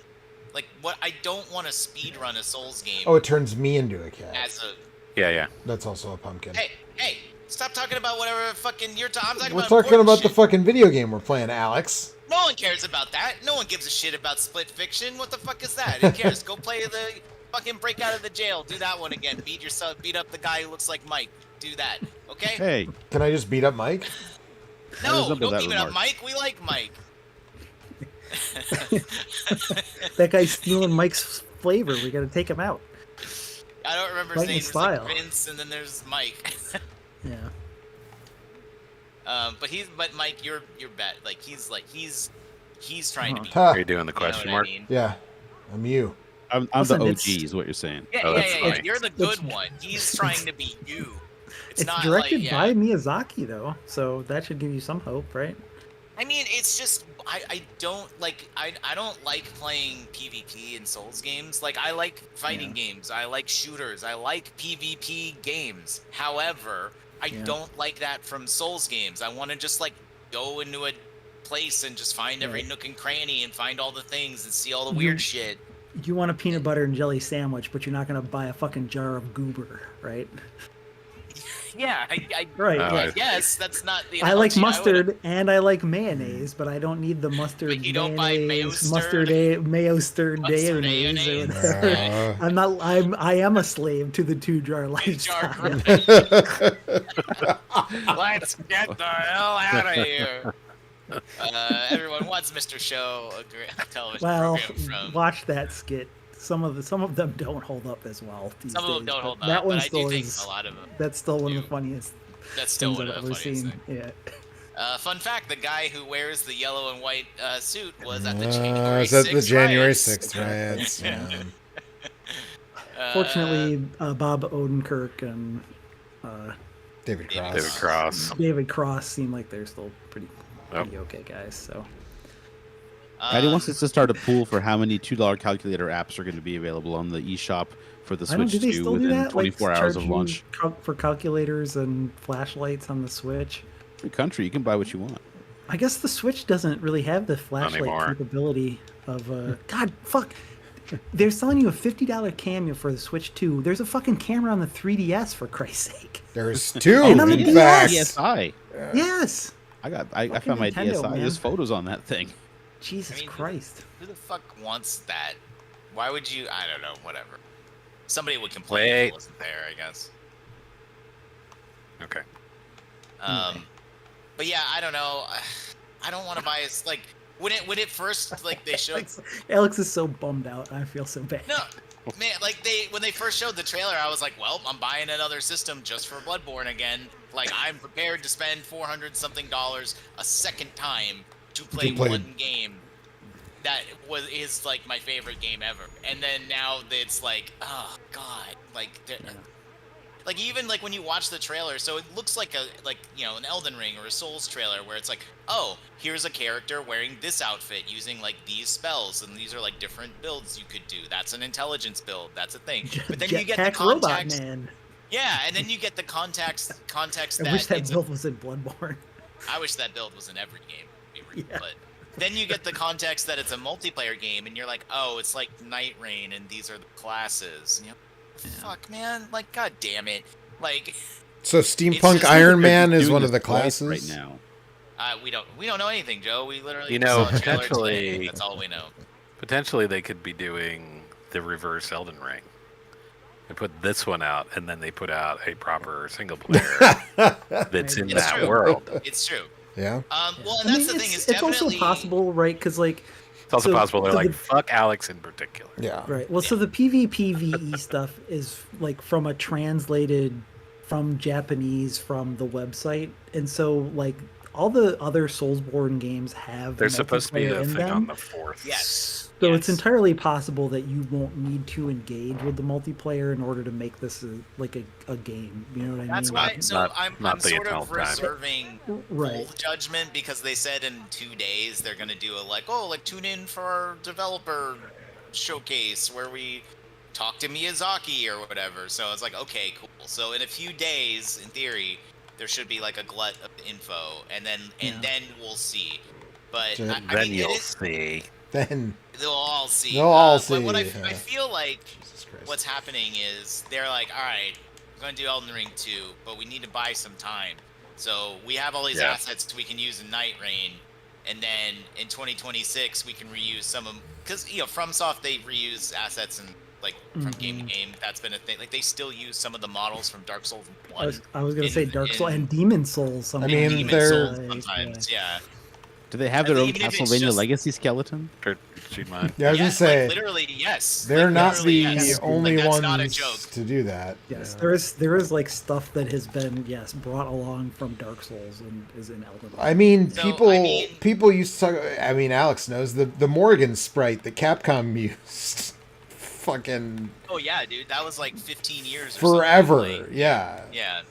Like what? I don't want to speed run a Souls game Oh, it turns me into a cat. as a. Yeah. That's also a pumpkin. Hey, stop talking about whatever fucking you're talking. I'm talking We're about talking important about the shit. fucking video game we're playing, Alex. No one cares about that. No one gives a shit about Split Fiction. What the fuck is that? Who cares? Go play the fucking break out of the jail. Do that one again. Beat up the guy who looks like Mike. Do that. Okay? Hey, Can I just beat up Mike? No, up with don't that beat it up, remark. Mike. We like Mike. That guy's stealing Mike's flavor. We got to take him out. I don't remember his Lightning name. There's style. like Vince, and then there's Mike. Yeah. But Mike, you're bet. Like he's trying to be. Ha. Are you doing the You know question what mark? I mean? Yeah, I'm you. I'm Listen, the OG, it's- is what you're saying. Yeah, Oh, yeah, that's yeah, yeah. funny. You're the good It's- one. He's trying to be you. It's not directed like, by Miyazaki though, so that should give you some hope, right? I mean, it's just I don't like I don't like playing PvP in Souls games. Like I like fighting games. I like shooters. I like PvP games. However, I Yeah. don't like that from Souls games. I want to just like go into a place and just find every Right. nook and cranny and find all the things and see all the You- weird shit. You want a peanut butter and jelly sandwich, but you're not gonna buy a fucking jar of goober, right? Yeah, I Right. Oh, yeah. I- guess that's not the. I like analogy would've- mustard and I like mayonnaise, but I don't need the mustard But you don't buy mayonnaise, mayo-sturd? mayo-sturd Mustard mayonnaise or mayonnaise. whatever. I am a slave to the 2-jar lifestyle. Let's get the hell out of here. Everyone wants Mr. Show, a television Well, program from. watch that skit. Some of them don't hold up as well. These Some of them days, don't but hold that up, one but I still do think is. a lot of them. That's still one of do. the funniest That's still things one I've of the ever funniest seen. things. Yeah. Fun fact: the guy who wears the yellow and white suit was at the Is January that the 6th January riots. 6th riots? Yeah. Fortunately, Bob Odenkirk and David Cross. David Cross. David Cross seem like they're still pretty Yep. okay guys. So Patty wants us to start a pool for how many $2 calculator apps are going to be available on the eShop for the I don't. Switch Do they 2 still do within that? 24 like, hours charge of you launch. for calculators and flashlights on the Switch. Free country, you can buy what you want. I guess the Switch doesn't really have the flashlight anymore. capability of God fuck. They're selling you a $50 cameo for the Switch 2. There's a fucking camera on the 3DS for Christ's sake. There's two, And on the in DS. fact. DSi. Yes. I Fucking found my Nintendo, DSi. man. There's photos on that thing. Jesus I mean, Christ. Who the fuck wants that? Why would you? I don't know. Whatever. Somebody would complain if Wait. it wasn't there, I guess. Okay. But yeah, I don't know. I don't want to buy it. Like when it first like they showed. Alex is so bummed out. I feel so bad. No, man, like when they first showed the trailer, I was like, well, I'm buying another system just for Bloodborne again. Like I'm prepared to spend $400-something a second time to play play- one game that is like my favorite game ever. And then now it's like, oh god, like even like when you watch the trailer, so it looks like an Elden Ring or a Souls trailer where it's like, oh, here's a character wearing this outfit using like these spells, and these are like different builds you could do. That's an intelligence build. That's a thing. But then you get the Jetpack Robot context. Man. Yeah, and then you get the context I that wish that it's build was in Bloodborne. I wish that build was in every game. to be real, Yeah. But then you get the context that it's a multiplayer game, and you're like, oh, it's like Night Rain, and these are the classes. And you're like, fuck, man! Like, god damn it! Like, So It's Steampunk just- Iron Man Doing is one this of the twice classes. right now. we don't know anything, Joe. We literally You know, saw a trailer potentially- today. That's all we know. Potentially, they could be doing the reverse Elden Ring. They put this one out, and then they put out a proper single player that's in It's that true. world. It's true. Yeah. Well, and that's the thing. Is it's also definitely possible, right? Because like, It's also So, possible they're so like, the- fuck Alex in particular. Yeah. right. Well, so the PvPVE stuff is like from a translated from Japanese from the website, and so like all the other Soulsborne games have There's supposed to be multiplayer the in thing them. on the 4th. Yes. So Yes. it's entirely possible that you won't need to engage with the multiplayer in order to make this a game. You know what I That's mean? why. So Not- I'm not the sort eternal of time. reserving Right. full judgment because they said in 2 days they're gonna do tune in for our developer showcase where we talk to Miyazaki or whatever. So it's like, okay, cool. So in a few days, in theory, there should be like a glut of info, and then we'll see. But Sure. I Then mean, you'll it is, then see. they'll all see. They'll all But what see, I yeah. feel like Jesus Christ. what's happening is they're like, all right, we're going to do Elden Ring 2, but we need to buy some time. So we have all these Yeah. assets we can use in Night Rain, and then in 2026 we can reuse some of them. Because, FromSoft, they reuse assets and from game to game. That's been a thing. Like, they still use some of the models from Dark Souls 1. I was going to say in- Dark Souls in- and Demon Souls. I mean, Demon they're- Souls sometimes, yeah. Do they have their own Even if it's Castlevania just- Legacy skeleton? Shoot mine. Yeah, I was gonna say literally, yes. they're Like, not the literally, yes. only Like, that's ones not a joke. to do that. Yes, Yeah. there is like stuff that has been brought along from Dark Souls and is in Elden Ring. I mean, So, people used to. I mean, Alex knows the Morgan sprite that Capcom used. Fucking Oh yeah, dude, that was like 15 years. Or forever. something, like- Yeah, yeah.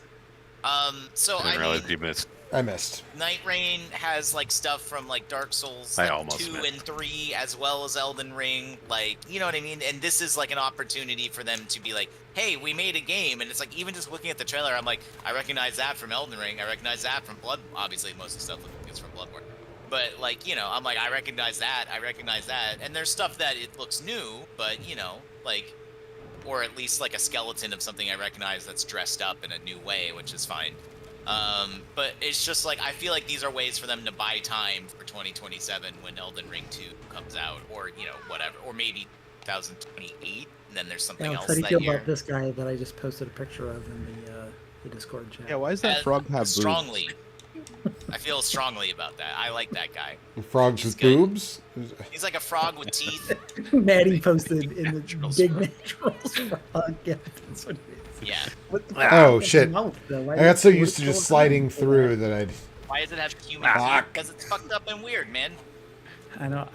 So I didn't I realize mean, you missed. I missed. Night Rain has like stuff from like Dark Souls I like, almost 2 missed. and 3 as well as Elden Ring, like, you know what I mean? And this is like an opportunity for them to be like, hey, we made a game. And it's like, even just looking at the trailer, I'm like, I recognize that from Elden Ring, I recognize that from Blood. Obviously most of the stuff is from Bloodborne, but like, I'm like, I recognize that, and there's stuff that it looks new, but like, or at least like a skeleton of something I recognize that's dressed up in a new way, which is fine. But it's just like, I feel like these are ways for them to buy time for 2027 when Elden Ring 2 comes out, or whatever, or maybe 2028, and then there's something Alex, else how do you that feel year. about this guy that I just posted a picture of in the Discord chat? Yeah, why does that frog have boobs? Strongly. I feel strongly about that. I like that guy. Frogs He's with good. boobs. He's like a frog with teeth. Maddie posted in the Naturals big frog. naturals frog. Yeah, that's what it is. Yeah. What the Oh, fuck is shit. mouth, though? Why I got so what's used to just going sliding on? through that I'd. Why does it have human Fuck. teeth? Because it's fucked up and weird, man. I know.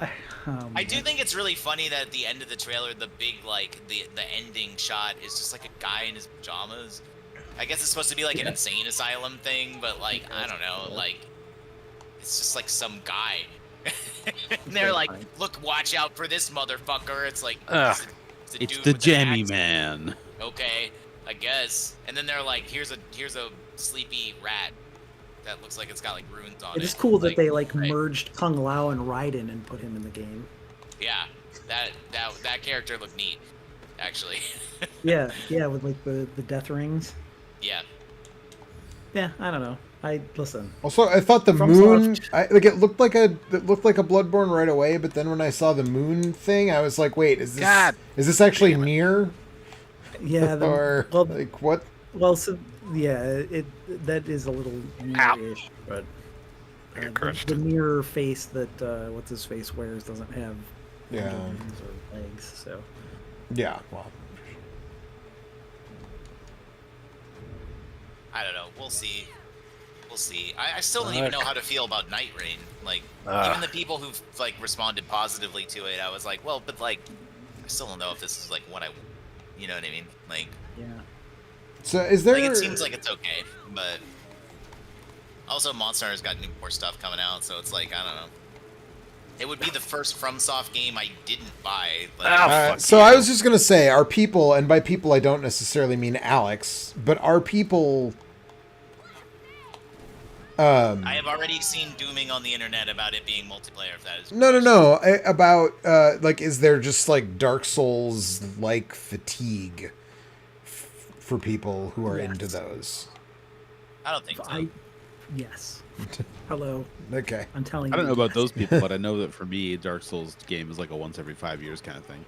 I do think it's really funny that at the end of the trailer, the big the ending shot is just like a guy in his pajamas. I guess it's supposed to be like an insane asylum thing, but like, I don't know, like, it's just like some guy. And they're like, look, watch out for this motherfucker. It's like, Ugh. a It's dude the with an Jammy axe. Man. Okay, I guess. And then they're like, here's a sleepy rat that looks like it's got like runes on it. It is cool that they right. merged Kung Lao and Raiden and put him in the game. Yeah, that character looked neat, actually. Yeah, with like the death rings. Yeah. Yeah, I don't know. Listen. Also, I thought the From moon, Soft. it looked like a Bloodborne right away. But then when I saw the moon thing, I was like, wait, is this actually near? Yeah, Or well, like what? well, so yeah, that is a little near-ish, but You're crushed. the mirror face that what's his face wears doesn't have Yeah. wings or legs. So Yeah. Well, I don't know. We'll see. We'll see. I still don't even know how to feel about Night Rain. Like, even the people who've like responded positively to it, I was like, well, but like, I still don't know if this is like what I, you know what I mean? Like, yeah, so is there? like it seems like it's okay, but also Monster Hunter's got more stuff coming out, so it's like, I don't know. It would be the first FromSoft game I didn't buy. Like, So I was just gonna say, are people, and by people I don't necessarily mean Alex, but are people? I have already seen dooming on the internet about it being multiplayer. If that is No. About like, is there just like Dark Souls like fatigue for people who are into those? I don't think so. yes. Hello, Okay. I'm telling you. I don't know about yes. those people, but I know that for me, Dark Souls game is like a once every 5 years kind of thing.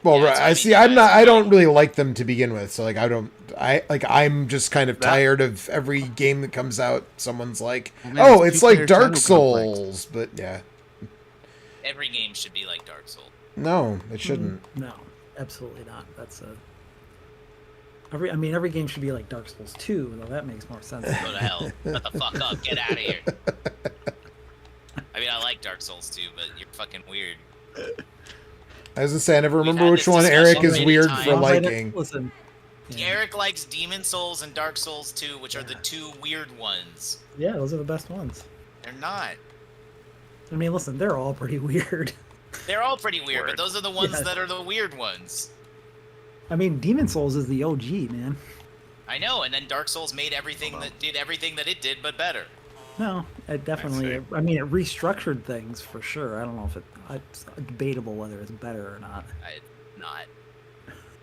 Well, Yeah, right. that's what I I see. mean, I'm not. that's I why- don't really like them to begin with. So like, I'm just kind of tired of every game that comes out. Someone's like, Man, oh, it's it's like two-player Dark shadow complex. Souls, but yeah, Every game should be like Dark Souls. no, it shouldn't. No, absolutely not. That's a. Every game should be like Dark Souls 2, though that makes more sense. Go to hell. Shut the fuck up. Get out of here. I mean, I like Dark Souls too, but you're fucking weird. I was gonna say I never We've remember had which this one discussion Eric is many weird times. for liking. Listen, Eric likes Demon Souls and Dark Souls 2, which are the two weird ones. yeah, those are the best ones. They're not. I mean, listen, they're all pretty weird. They're all pretty weird, but Word. those are the ones Yeah. that are the weird ones. I mean, Demon Souls is the OG, man. I know, and then Dark Souls made everything that did everything that it did, but better. No, it definitely. I mean, it restructured things for sure. I don't know if it's debatable whether it's better or not. Not.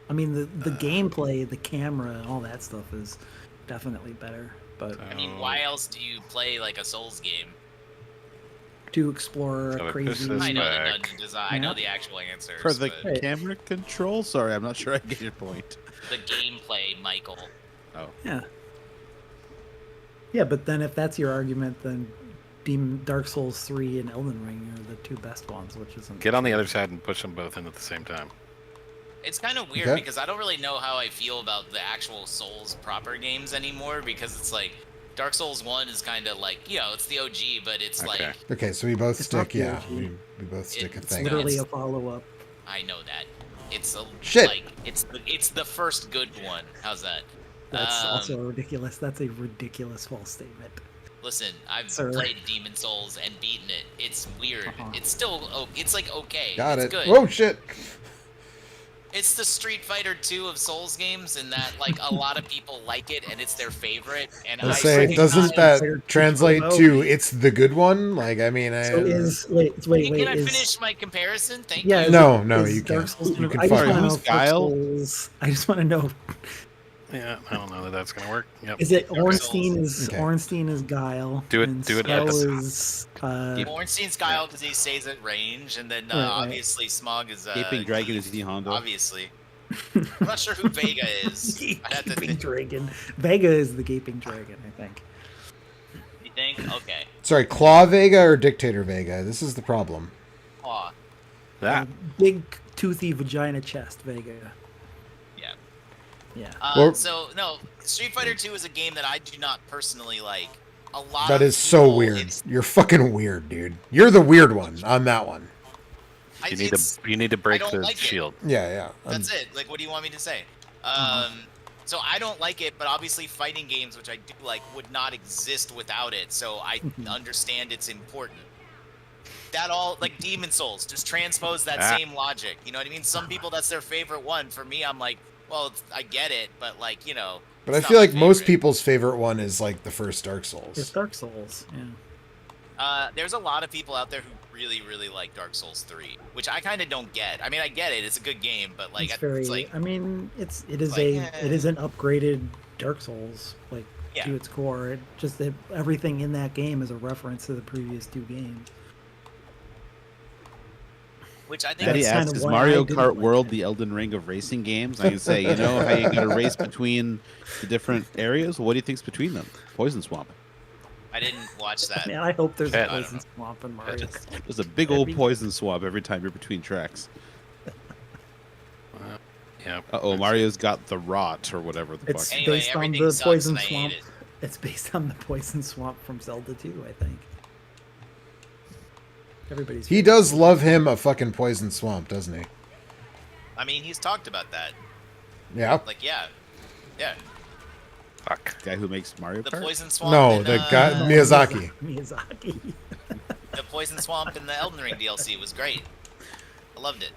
I mean, the gameplay, the camera, all that stuff is definitely better. But I mean, why else do you play like a Souls game? to explore So a it crazy. pisses I know the back. dungeon design. I know the actual answers. For the but camera control? Sorry, I'm not sure I get your point. the gameplay, Michael. Oh. Yeah. Yeah, but then if that's your argument, then Dark Souls 3 and Elden Ring are the two best ones, which isn't. Get on the other side and push them both in at the same time. It's kind of weird Okay. because I don't really know how I feel about the actual Souls proper games anymore because it's like Dark Souls 1 is kind of like, you know, it's the OG, but it's Okay. like, Okay, so we both It's not stick. the Yeah, OG. we both stick a It's thing. Literally It's- a follow up. I know that. It's a Shit. like it's the first good one. How's that? That's Um, also ridiculous. That's a ridiculous false statement. Listen, I've Sir. played Demon Souls and beaten it. It's weird. Uh-huh. It's still it's like okay. Got it's it. good. Oh shit! It's the Street Fighter 2 of Souls games in that like a lot of people like it and it's their favorite. And I'll I say, recognize- doesn't that translate to it's the good one? Like, I mean, So is wait. Can I is, finish my comparison? Thank Yeah. you. is No, it- no, is you Dark can't. Souls You can I just fire want to him. know. Who's Guile? Souls, I just want to know. Yeah, I don't know that that's gonna work. Yep. Is it Dark Ornstein? Souls. Is Okay. Ornstein is Guile? Do it- and do it Smell episode. is Ornstein's Guile because he stays at range, and then Right, right. obviously Smog is Gaping Dragon is Keith, E Honda. Obviously, I'm not sure who Vega is. I have to Gaping think. Dragon. Vega is the Gaping Dragon, I think. You think? Okay. sorry, Claw Vega or Dictator Vega? This is the problem. Aw, That Big toothy vagina chest Vega. yeah. Yeah. Well- So no, Street Fighter 2 is a game that I do not personally like. A lot. That of is so people, weird. it's- You're fucking weird, dude. You're the weird one on that one. you need to break don't the like it. shield. Yeah, yeah. That's it. Like, what do you want me to say? So I don't like it, but obviously fighting games, which I do like, would not exist without it. So I understand it's important. That all like Demon Souls, just transpose that Ah. same logic. You know what I mean? Some people that's their favorite one. For me, I'm like, well, I get it, but like, you know. But I it's feel not like my most favorite. people's favorite one is like the first Dark It's Souls. Dark Souls. Yeah. There's a lot of people out there who really, really like Dark Souls 3, which I kind of don't get. I mean, I get it; it's a good game, but like, It's very. it's like, I mean, it is like, it is an upgraded Dark Souls, like Yeah. to its core. It just that everything in that game is a reference to the previous two games. which I think Daddy That's kind asks, of is why Mario I didn't Kart like World it. the Elden Ring of racing games? I can say, you know how you got to race between the different areas? Well, what do you think's between them? Poison Swamp. I didn't watch that. Man, I hope there's Yeah, a I don't poison know. swamp in Mario. There's a big old poison swamp every time you're between tracks. Yeah. Uh-oh, Mario's got the rot or whatever the It's fuck. Anyway, based on everything the sucks poison and I hate swamp. it. It's based on the poison swamp from Zelda 2, I think. Everybody's. He does love him a fucking poison swamp, doesn't he? I mean, he's talked about that. Yeah. Like, yeah, Fuck. Guy who makes Mario the Kart? poison swamp. No, in, the guy Miyazaki. Miyazaki. The poison swamp in the Elden Ring DLC was great. I loved it.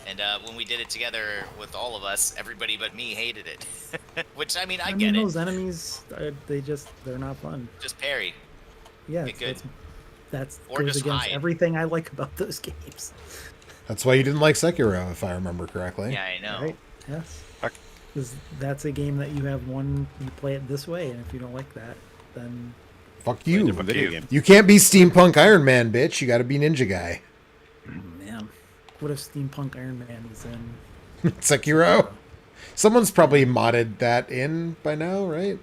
And when we did it together with all of us, everybody but me hated it. Which I mean, I get mean, it. those enemies, they're not fun. Just parry. Yeah, Get good. that's Or goes just against hide. everything I like about those games. That's why you didn't like Sekiro, if I remember correctly. Yeah, I know. Right? Yes. Fuck. 'Cause that's a game that you have one, you play it this way, and if you don't like that, then Fuck Play a you. different video you. game. You can't be Steampunk Iron Man, bitch. You gotta be Ninja Guy. man, what if Steampunk Iron Man was in? Sekiro. Someone's probably modded that in by now, right?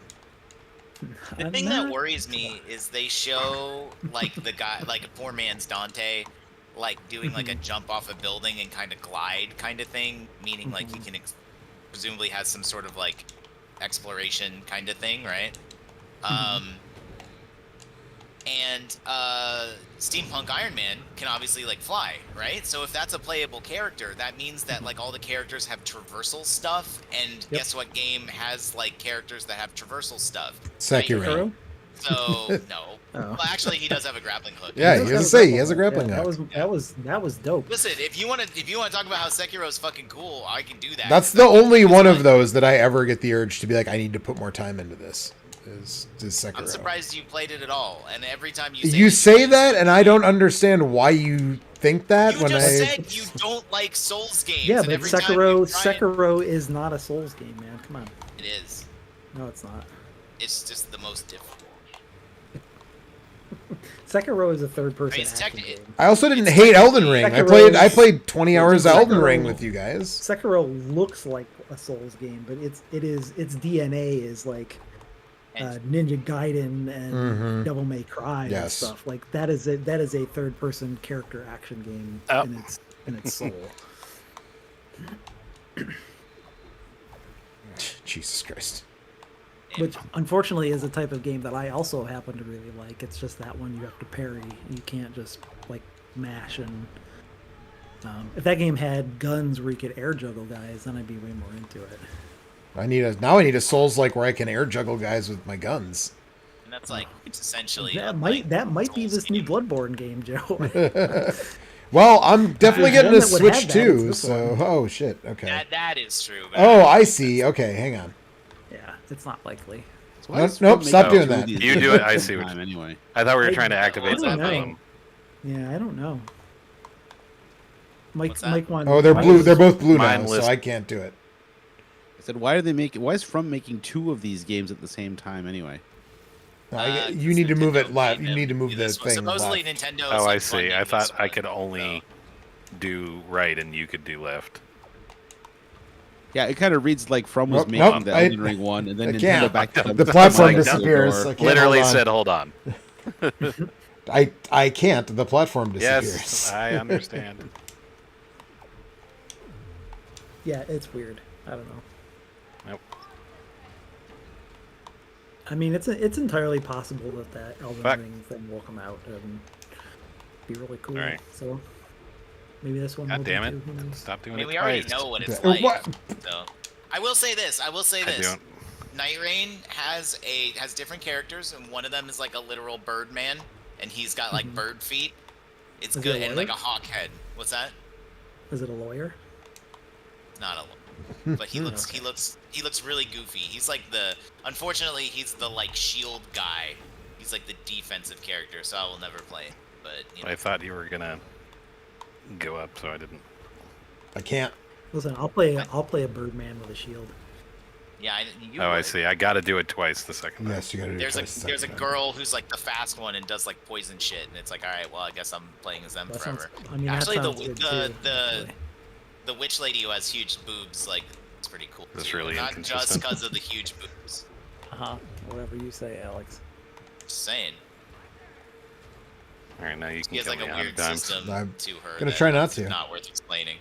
The I'm thing that not- worries me is they show like the guy, like a poor man's Dante, like doing like a jump off a building and kind of glide kind of thing, meaning like he can presumably has some sort of like exploration kind of thing, right? and Steampunk Iron Man can obviously like fly, right? So if that's a playable character, that means that like all the characters have traversal stuff, and guess what game has like characters that have traversal stuff? Sekiro. So no. Oh. Well, actually, he does have a grappling hook. Yeah, does he have has to say he grappling has a hook. grappling Yeah, hook. that was dope. Listen, if you want to talk about how Sekiro is fucking cool, I can do that. That's the only one of those that I ever get the urge to be like, I need to put more time into this. Is Sekiro. I'm surprised you played it at all. And every time You say that, and I don't understand why you think that. You just said you don't like Souls games. Yeah, and but every time you try Sekiro is not a Souls game, man. Come on. it is. No, it's not. It's just the most difficult. Sekiro is a third-person I mean, it's action tech- game. I also didn't hate Elden Ring. I played 20 hours of Elden Ring with you guys. Sekiro looks like a Souls game, but its DNA is like Ninja Gaiden and Devil May Cry and stuff. Like that is a third-person character action game in its soul. Jesus Christ. Which unfortunately is a type of game that I also happen to really like. It's just that one you have to parry. You can't just like mash and. If that game had guns where you could air juggle guys, then I'd be way more into it. I need a Souls like where I can air juggle guys with my guns. And that's like it's essentially That might be this new Bloodborne game, Joe. Well, I'm definitely getting a that would Switch have that, too. it's this So, one. oh shit. Okay. that is true. But Oh, I see. Okay, hang on. Yeah, it's not likely. So why Nope, does nope, Phil stop make doing two of that. these You at do the it, I same see what time anyway. I thought we were I- trying to activate I don't that know. film. Yeah, I don't know. What's that? Mike won. Oh, they're Mike blue. was- They're both blue now, Mindless. so I can't do it. I said, why is From making two of these games at the same time anyway? You need to move it Nintendo left. made You need to them move do the this one. thing Supposedly left. Nintendo. Oh, I like see. funding I thought this I one, could only do right and you could do left. Yeah, it kind of reads like From was Nope, making nope, the I- Elden Ring one, and then I Nintendo can't. backed it up. The platform Like, disappears. door. I can't Literally hold on. said, "Hold on." I can't. The platform disappears. Yes, I understand. Yeah, it's weird. I don't know. Nope. I mean, it's entirely possible that Elden Fuck. Ring thing will come out and be really cool. All right. So maybe this one. God will damn be it! too, who knows? Stop I doing mean, it we already twice. know what it's Uh, like. what? So I will say this. I don't. Night Rain has different characters, and one of them is like a literal bird man, and he's got like bird feet. It's Is it good, a and like a lawyer? hawk head. What's that? Is it a lawyer? It's not a. But he looks really goofy. He's like unfortunately he's the like shield guy. He's like the defensive character, so I will never play it. But you know. I thought you were gonna go up, so I didn't. I can't. Listen, I'll play a Birdman with a shield. Yeah, you Oh, I would. see. I got to do it twice the second time. Yes, you gotta do it There's twice a the there's a second time. girl who's like the fast one and does like poison shit, and it's like, all right, well, I guess I'm playing as them That forever. sounds- I mean, that Actually, sounds good, too, the witch lady who has huge boobs, like, it's pretty cool. That's too. really Not just inconsistent. because of the huge boobs. Whatever you say, Alex. Just saying. All right, now you He can has kill like me a 100 weird times. system I'm to her. gonna that try not is to. Not worth explaining.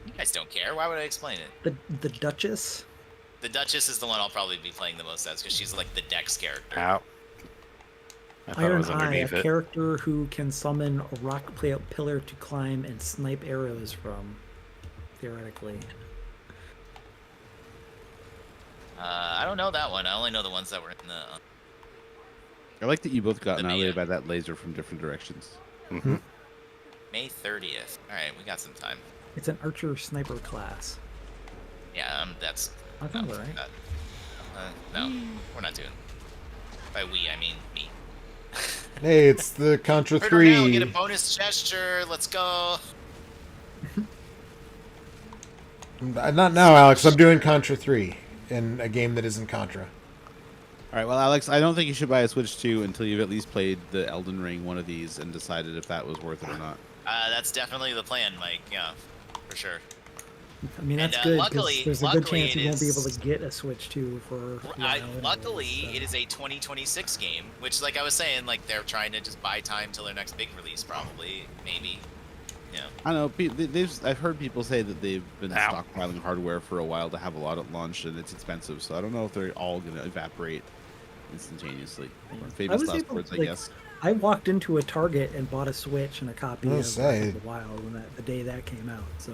You guys don't care. Why would I explain it? The Duchess. The Duchess is the one I'll probably be playing the most as because she's like the Dex character. Ow. I thought it Iron was Eye, a underneath it. character who can summon a rock pillar to climb and snipe arrows from, theoretically. I don't know that one. I only know the ones that were in the. I like that you both got The annihilated beta. by that laser from different directions. Mm-hmm. May 30th. All right, we got some time. It's an archer sniper class. Yeah, that's. I think we're right. No, we're not doing. By we, I mean me. Hey, it's the Contra Hurt her now, 3. get a bonus gesture. Let's go. Not now, Alex. I'm doing Contra 3 in a game that isn't Contra. All right, well, Alex, I don't think you should buy a Switch 2 until you've at least played the Elden Ring, one of these, and decided if that was worth it or not. That's definitely the plan, Mike. Yeah, for sure. I mean, that's And, good because luckily- there's a good luckily chance it you won't be able is- to get a Switch 2 for a while anyway, Luckily, so. it is a 2026 game, which, like I was saying, like they're trying to just buy time till their next big release, probably, maybe. Yeah. I don't know. I've heard people say that they've been Ow. stockpiling hardware for a while to have a lot at launch, and it's expensive. So I don't know if they're all going to evaporate instantaneously. Or I famous was last able words, to, I like, guess. I walked into a Target and bought a Switch and a copy I of was Breath gonna of the Wild when the day that came out. So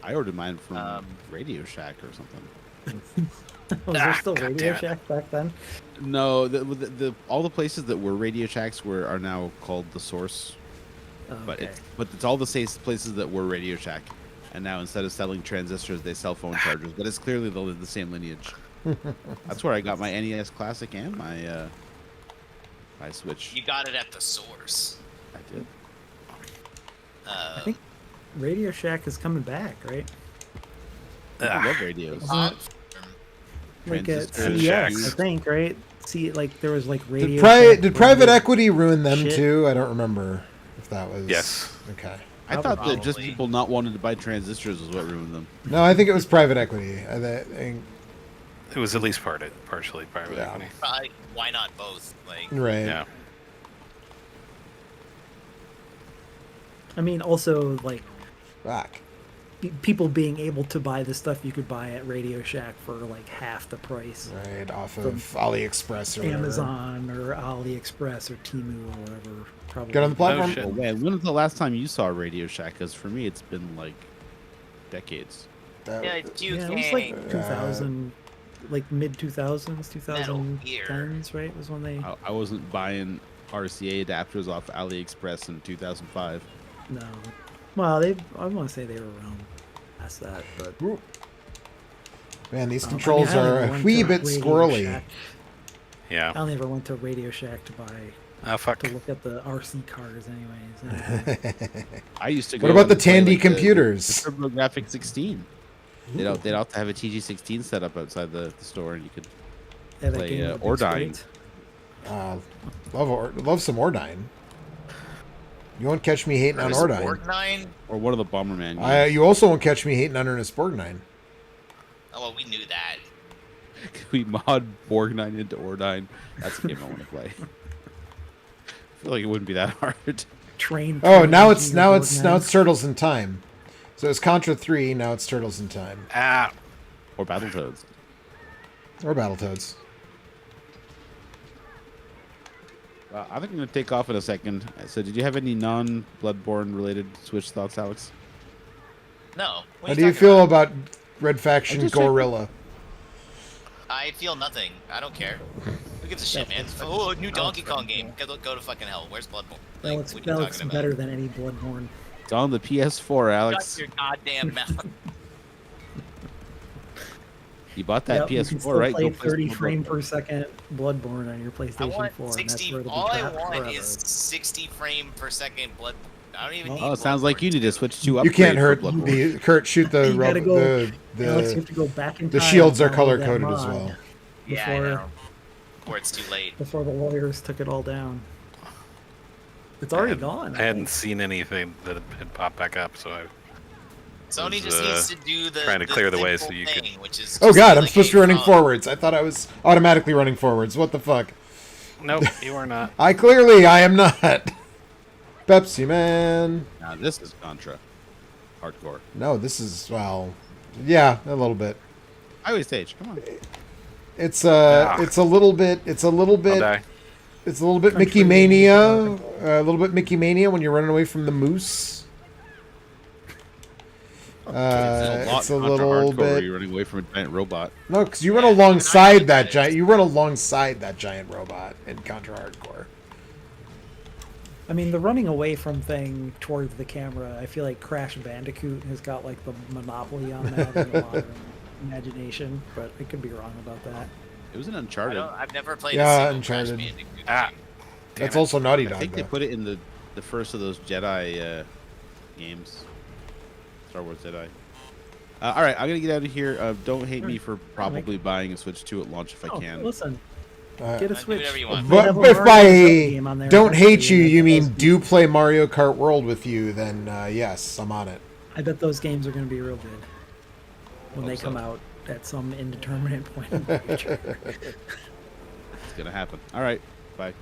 I ordered mine from Radio Shack or something. was there still God Radio damn it. Shack back then? No, the all the places that were Radio Shacks are now called the Source. Oh, But okay. it's all the same places that were Radio Shack, and now instead of selling transistors, they sell phone chargers. But it's clearly the same lineage. That's where I got my NES Classic and my Switch. You got it at the source. I did. I think Radio Shack is coming back, right? I love radios. Um, Like at Transistor CES, I Shacks. think, right? See, like there was like Radio. Did Shack private branded- equity ruin them shit. too? I don't remember if that was. Yes. Okay. I thought that just Probably. people not wanting to buy transistors was what ruined them. No, I think it was private equity. I think, It was at least partially private Yeah. equity. why not both? Like, right. Yeah. I mean, also like Fuck. people being able to buy the stuff you could buy at Radio Shack for like half the price. Right off of From AliExpress or whatever. Amazon or AliExpress or Temu or whatever. Probably. Get on the platform. shit. Oh man, when was the last time you saw Radio Shack? Because for me, it's been like decades. That- yeah, you Yeah, it can. was like 2000, like mid 2000s, Metal Gear. 2010s, right? Was when they. I wasn't buying RCA adapters off AliExpress in 2005. No. Well, they. I want to say they were around past that, but. Ooh. Man, these I controls don't are even a went wee to bit Radio squirrely. Shack. Yeah. I never went to Radio Shack to buy Fuck. to look at the RC cars, anyways. I used to. What go about the and play, Tandy like, computers? The TurboGrafx 16. They'd have to have a TG16 set up outside the store, and you could. Yeah, that Play, game with Ordyne. big sprites. Love some Ordyne. You won't catch me hating on Ordyne. Borgnine? Or one of the Bomberman games. You also won't catch me hating on Ernest Borgnine. Oh, well, we knew that. We mod Borgnine into Ordyne. That's a game I want to play. I feel like it wouldn't be that hard. Train. Oh, train now it's engineer now Borgnine. it's Turtles in Time. So it's Contra 3. Now it's Turtles in Time Or Battletoads. or Battletoads. I think I'm going to take off in a second. So, did you have any non-Bloodborne related Switch thoughts, Alex? No. What How are do you talking feel about? about Red Faction just Gorilla? I feel nothing. I don't care. Who gives a shit, man? Oh, new Donkey Kong game. Go to fucking hell. Where's Bloodborne? That looks, what are you that looks talking better about? than any Bloodborne. It's on the PS4, Alex. Shut your goddamn mouth. You bought that Yep, you can PS4, still right? play Go play 30 some frame Bloodborne. per second Bloodborne on your I PlayStation want 4. and that's 60. where it'll be All I trapped want forever. is 60 frame per second blood. I don't even need. Oh, it sounds like you Bloodborne need to 2. switch to You upgrade can't for hurt Bloodborne. Kurt. Shoot the You gotta go- Alex, you the have to go back in the time shields are and download color that coded as mod well. Yeah, I before- know. Before it's too late. Before the lawyers took it all down. It's already gone. I hadn't seen anything that had popped back up, so I Sony was, just needs to do the trying to clear the way so simple you could- thing, which is Oh just God, be I'm like, supposed to be hey, running phone. forwards. I thought I was automatically running forwards. What the fuck? nope, you are not. I am not. Pepsi Man. Now, this is Contra. Hardcore. No, this is yeah, a little bit. Highway Stage, come on. It's Ah. it's a little bit I'll die. it's a little bit Mickey Mania, a little bit Mickey Mania when you're running away from the moose. It's a Contra little Hardcore where bit you're running away from a giant robot. no, because you run Yeah, alongside I that know giant. You run alongside that giant robot in Contra Hardcore. I mean, the running away from thing towards the camera, I feel like Crash Bandicoot has got like the monopoly on that in a lot of imagination, but I could be wrong about that. It was an I Uncharted. don't, I've never played Yeah, a single Uncharted. Crash Bandicoot Ah. game. That's it. also Naughty I Dog. think they Though. put it in the first of those Jedi games. Star Wars Jedi. All right, I'm gonna get out of here. Don't hate me for probably buying a Switch 2 at launch if I Oh, can. listen, Uh, get a Do Switch. whatever you want. They have But a if Mario I Kart game on there, don't hate eventually, you, and you I bet mean those- do play Mario Kart World with you? Then yes, I'm on it. I bet those games are going to be real good when they Hope so. come out at some indeterminate point in the future. It's gonna happen. All right, bye.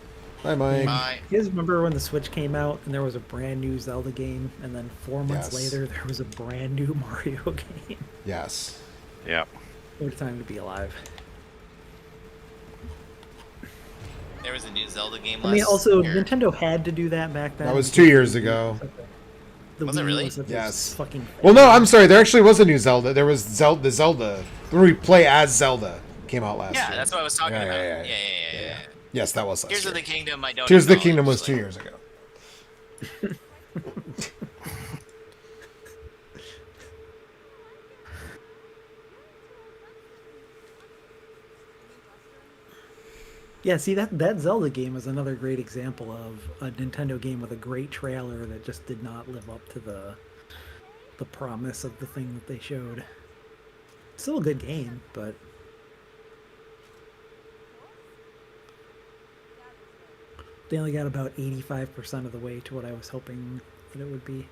Bye, Mike. Bye. You guys remember when the Switch came out and there was a brand new Zelda game, and then 4 months Yes. later there was a brand new Mario game? Yes. Yeah. What a time to be alive. There was a new Zelda game I mean, last also year. Nintendo had to do that back then. That was because 2 years the- ago. The Was it Wii really? was such a Yes. Fucking. Well, no, I'm sorry. There actually was a new Zelda. There was the Zelda where we play as Zelda came out last year. Yeah, that's what I was talking about. Yeah. Yeah. Yes, that was last Tears year. of the Kingdom, I don't. Tears of the acknowledge, Kingdom was like- 2 years ago. Yeah, see that Zelda game is another great example of a Nintendo game with a great trailer that just did not live up to the promise of the thing that they showed. Still a good game, but they only got about 85% of the way to what I was hoping that it would be.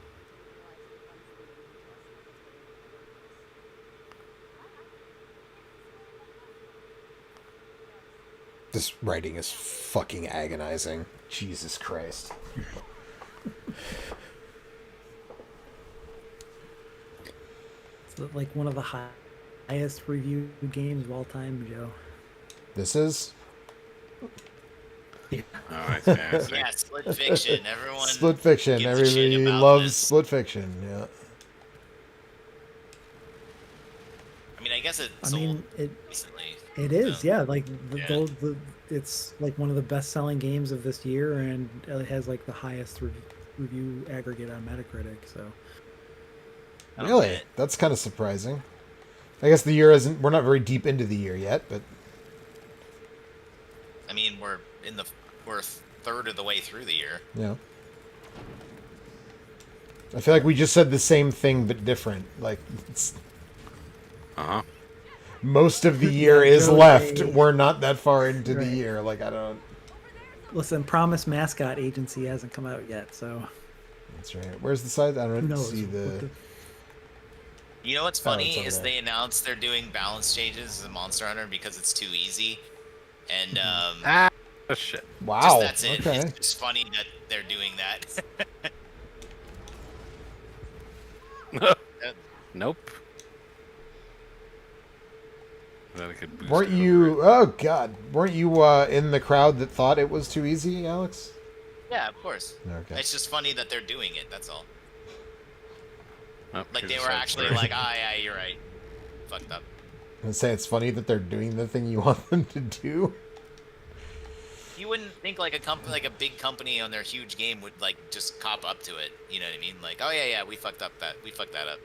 This writing is fucking agonizing. Jesus Christ. It's like one of the highest reviewed games of all time, Joe. This is Oh, I see. I see. Yeah, Split Fiction. Everyone. Split Fiction. gives a shit Everybody about loves this. Split Fiction. Yeah. I mean, I guess it I sold mean, it recently. it is, yeah. Like Yeah. it's like one of the best-selling games of this year, and it has like the highest review aggregate on Metacritic. So Oh, Really? man. That's kind of surprising. I guess the year isn't. We're not very deep into the year yet, but I mean, we're a third of the way through the year. yeah. I feel like we just said the same thing but different. Like it's, Uh-huh. most of the year is no left. way. We're not that far into the Right. year. Like I don't. listen, Promise Mascot Agency hasn't come out yet, so That's right. Where's the side? I who don't knows? see what the. You know what's Oh, funny it's over is there. they announced they're doing balance changes in Monster Hunter because it's too easy, and Ah, oh, shit. Wow. just that's it. Okay. It's just funny that they're doing that. Nope. Then it could boost Weren't it you? over. Oh God! Weren't you in the crowd that thought it was too easy, Alex? Yeah, of course. Okay. It's just funny that they're doing it. That's all. Oh, Like here's they a were side actually story. like, yeah, you're right. Fucked up. And say it's funny that they're doing the thing you want them to do. You wouldn't think like like a big company on their huge game would like just cop up to it. You know what I mean? Like, oh yeah, we fucked up that. We fucked that up.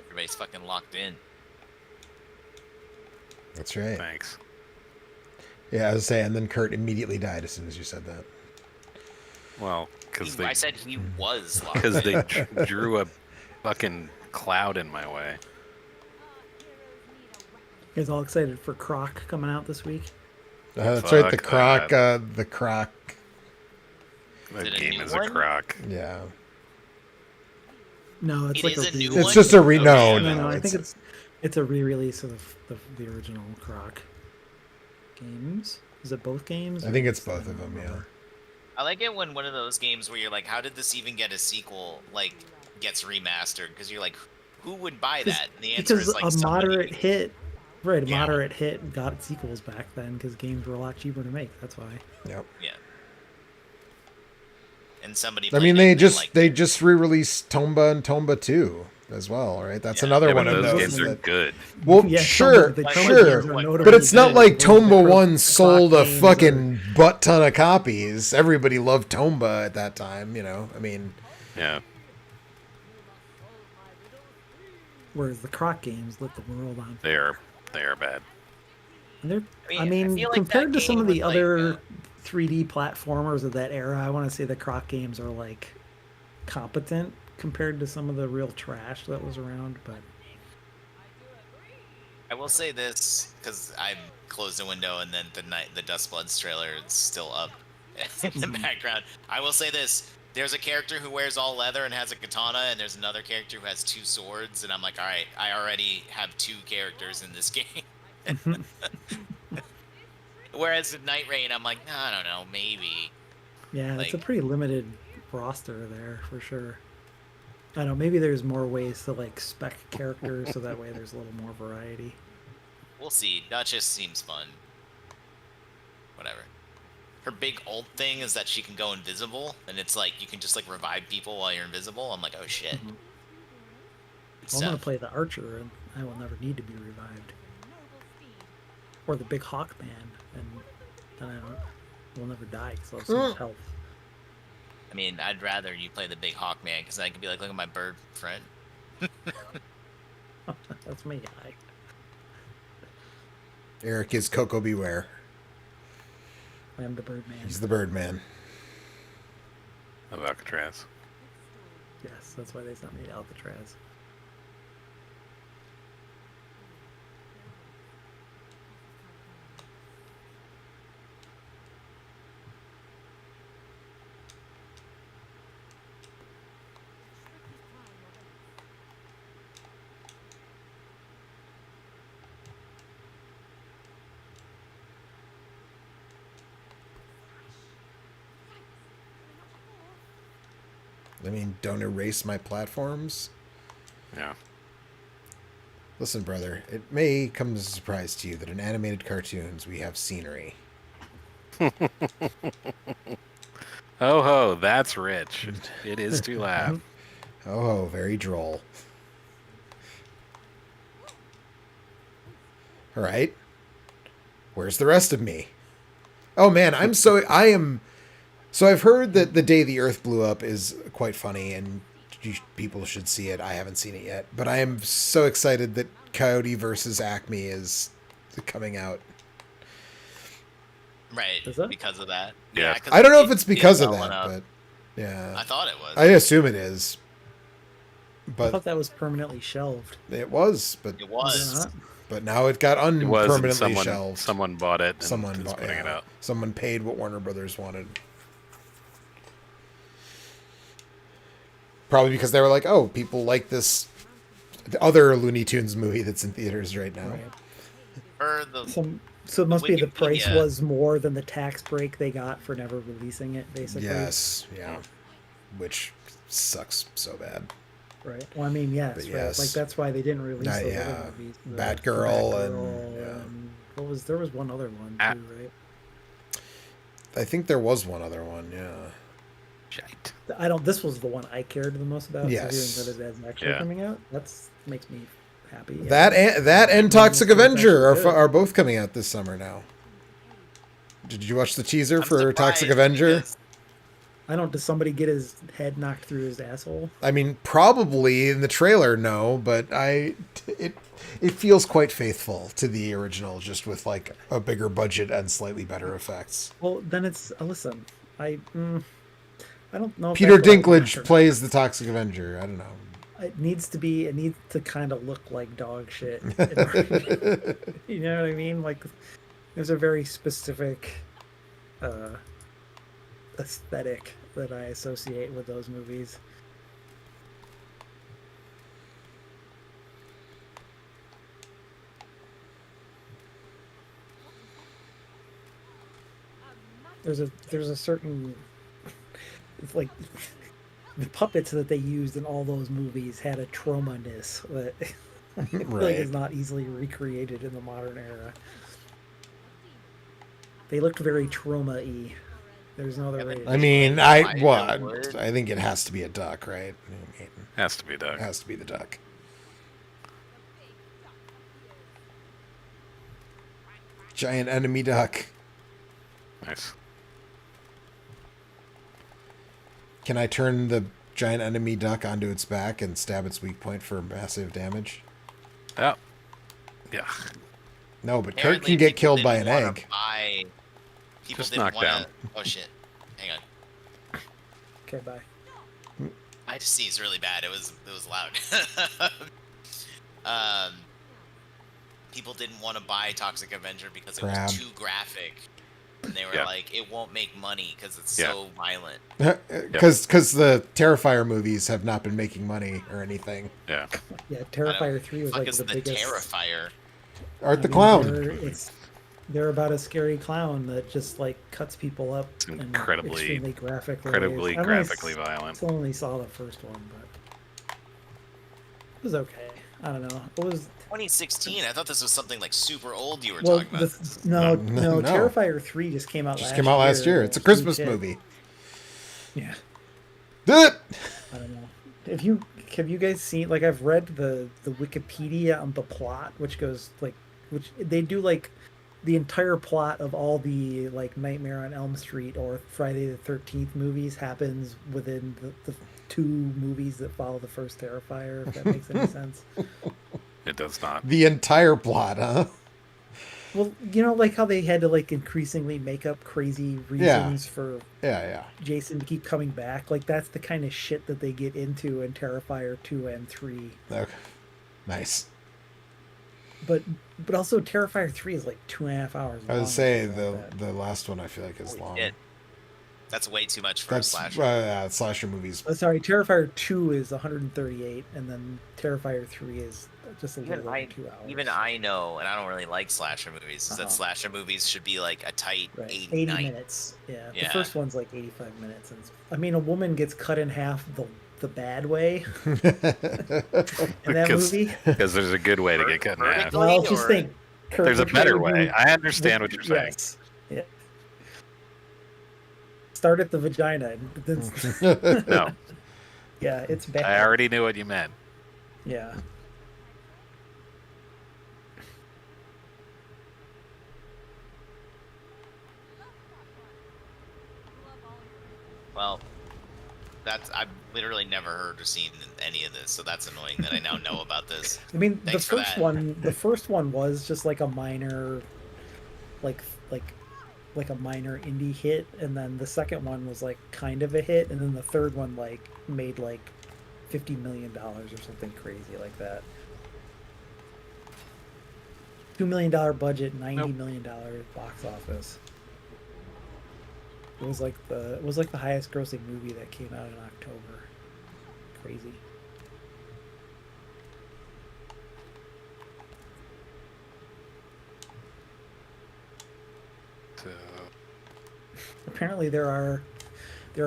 Everybody's fucking locked in. That's right. Thanks. Yeah, I was saying, and then Kurt immediately died as soon as you said that. Well, because they I said he was locked because in. they drew a fucking cloud in my way. You guys all excited for Croc coming out this week? That's right. The Fuck croc. that. The croc. The it a game new is one? a crock. Yeah. No, it's It like is a a new re- It's one? just a Okay. no. No, I it's- think it's a re-release of the original Croc games. Is it both games? I think it's both of them. Yeah. I like it when one of those games where you're like, how did this even get a sequel? Like, gets remastered because you're like, who would buy that? And the answer Because is like a somebody. moderate hit, right? A Yeah. moderate hit got sequels back then because games were a lot cheaper to make. That's why. Yep. Yeah. And somebody. I played mean, it they and just liked they it. just re-released Tomba and Tomba 2 as well, right? That's Yeah. another Yeah, one but of those those. games are that- good. Well, Yeah, sure, the Like, Tomba sure. games are But notably But it's not good, like whereas Tomba the 1 Croc sold a games are- fucking butt ton of copies. Everybody loved Tomba at that time, you know? I mean, Yeah. Whereas the Croc games lit the world on They are bad. And they're, I I mean, I mean, feel like compared that to some of game the was other like, 3D platformers of that era, I want to say the Croc games are like competent compared to some of the real trash that was around. But I will say this because I closed the window and then the Dustbloods trailer is still up in the background. I will say this: there's a character who wears all leather and has a katana, and there's another character who has 2 swords, and I'm like, all right, I already have 2 characters in this game. Whereas in Night Rain, I'm like, I don't know, maybe. yeah, it's a Like- pretty limited roster there for sure. I don't know, maybe there's more ways to like spec characters so that way there's a little more variety. We'll see. Duchess seems fun. Whatever. Her big ult thing is that she can go invisible, and it's like you can just like revive people while you're invisible. I'm like, oh shit. Mhm. Good I'm gonna stuff. play the archer, and I will never need to be revived. Or the big hawk man, and then I will never die because I'll have so much health. I mean, I'd rather you play the big hawk man because I can be like, look at my bird friend. That's my guy. Eric is Coco Beware. I am the Birdman. He's the Birdman. Of Alcatraz. Yes, that's why they sent me to Alcatraz. I mean, don't erase my platforms. Yeah. Listen, brother, it may come as a surprise to you that in animated cartoons we have scenery. Oh ho, that's rich. It is to laugh. Oh, very droll. All right. Where's the rest of me? Oh man, I am. So I've heard that The Day the Earth Blew Up is quite funny, and people should see it. I haven't seen it yet, but I am so excited that Coyote versus Acme is coming out. Right. Is that? Because of that. Yeah. 'cause I don't know if it- it's because it of fell that, up. but yeah, I thought it was. I assume it is. I But thought that was permanently shelved. it was, but It Was was. it not? but now it got It was, and unpermanently shelved. someone bought it and Someone is bought, putting it yeah. out. Someone paid what Warner Brothers wanted. Probably because they were like, oh, people like this other Looney Tunes movie that's in theaters right now. Right. For the So it must be the price Wikipedia. was more than the tax break they got for never releasing it, basically. Yes, yeah. Which sucks so bad. Right. Well, I mean, yes. But Right. yes. Like that's why they didn't release those Yeah. other movies. The Batgirl and- yeah. and what was there was one other one Ah. too, right? I think there was one other one, yeah. Shite. I don't. This was the one I cared the most about. Yes. So hearing that it is actually Yeah. coming out, makes me happy. That and Toxic That's Avenger actually good. are both coming out this summer now. Did you watch the teaser I'm for surprised Toxic Avenger? because I don't. Does somebody get his head knocked through his asshole? I mean, probably in the trailer, no, but it feels quite faithful to the original, just with like a bigger budget and slightly better effects. Well, then it's listen. I don't know. if Peter that's what I want Dinklage or not. plays the Toxic Avenger. I don't know. It needs to kind of look like dog shit. in order- you know what I mean? Like, there's a very specific aesthetic that I associate with those movies. There's a certain, it's like the puppets that they used in all those movies had a trauma-ness that I feel like Right. is not easily recreated in the modern era. They looked very trauma-y. There's no other Yeah, way. they- to- I mean, Why what? would? I think it has to be a duck, right? I mean, Has to be it Doug. has to be the duck. Giant enemy duck. Nice. Can I turn the giant enemy duck onto its back and stab its weak point for massive damage? Oh. Yeah. No, but Kurt Apparently can get people killed by an didn't wanna egg. buy- People Just didn't knock want down. to. Oh shit! Hang on. Okay, bye. I just see it's really bad. It was loud. um, people didn't want to buy Toxic Avenger because it Crab. was too graphic, and they were Yeah. like, it won't make money because it's Yeah. so violent. Because the Terrifier movies have not been making money or anything. Yeah. Yeah, I don't- Terrifier 3 was fuck like is the biggest. Terrifier. Art the I mean, Clown. They're about a scary clown that just like cuts people up It's in incredibly extremely graphic ways. Incredibly I only graphically violent. still only saw the first one, but it was okay. I don't know. It was 2016. I thought this was something like super old you were well. talking about. No, No. Terrifier 3 just came out. Just came out last year. It's a Christmas Huge hit. movie. Yeah, Do I don't know. Have you guys seen, like, I've read the Wikipedia on the plot, which they do like the entire plot of all the like Nightmare on Elm Street or Friday the 13th movies happens within the two movies that follow the first Terrifier, if that makes any sense. It does not. The entire plot, huh? Well, like how they had to like increasingly make up crazy reasons for Yeah. Jason to keep coming back. Like that's the kind of shit that they get into in Terrifier 2 and 3. Okay. Nice. But also Terrifier 3 is like 2.5 hours long. I would say or something like that. the last one I feel like is Holy long. shit. That's way too much for a That's slasher. slasher movies. Sorry, Terrifier 2 is 138, and then Terrifier 3 is just a Even little over 2 hours. Even I know, and I don't really like slasher movies, is Uh-huh. that slasher movies should be like a tight Right, 80 minutes. Yeah, the Yeah. first one's like 85 minutes. And I mean, a woman gets cut in half the bad way in that movie. Because there's a good way to get cut in half. Vertical? Well, just or- think. There's a better would way. be- I understand what you're saying. Yes. Yeah. Start at the vagina. And then, No, yeah, it's bad. I already knew what you meant. Yeah. Well, I've literally never heard or seen any of this, so that's annoying that I now know about this. I mean, Thanks for the first one was just like a minor, like a minor indie hit, and then the second one was like kind of a hit, and then the third one like made like $50 million or something crazy like that. $2 million budget, $90 million box office. It was like the highest grossing movie that came out in October. Crazy. So, Apparently there are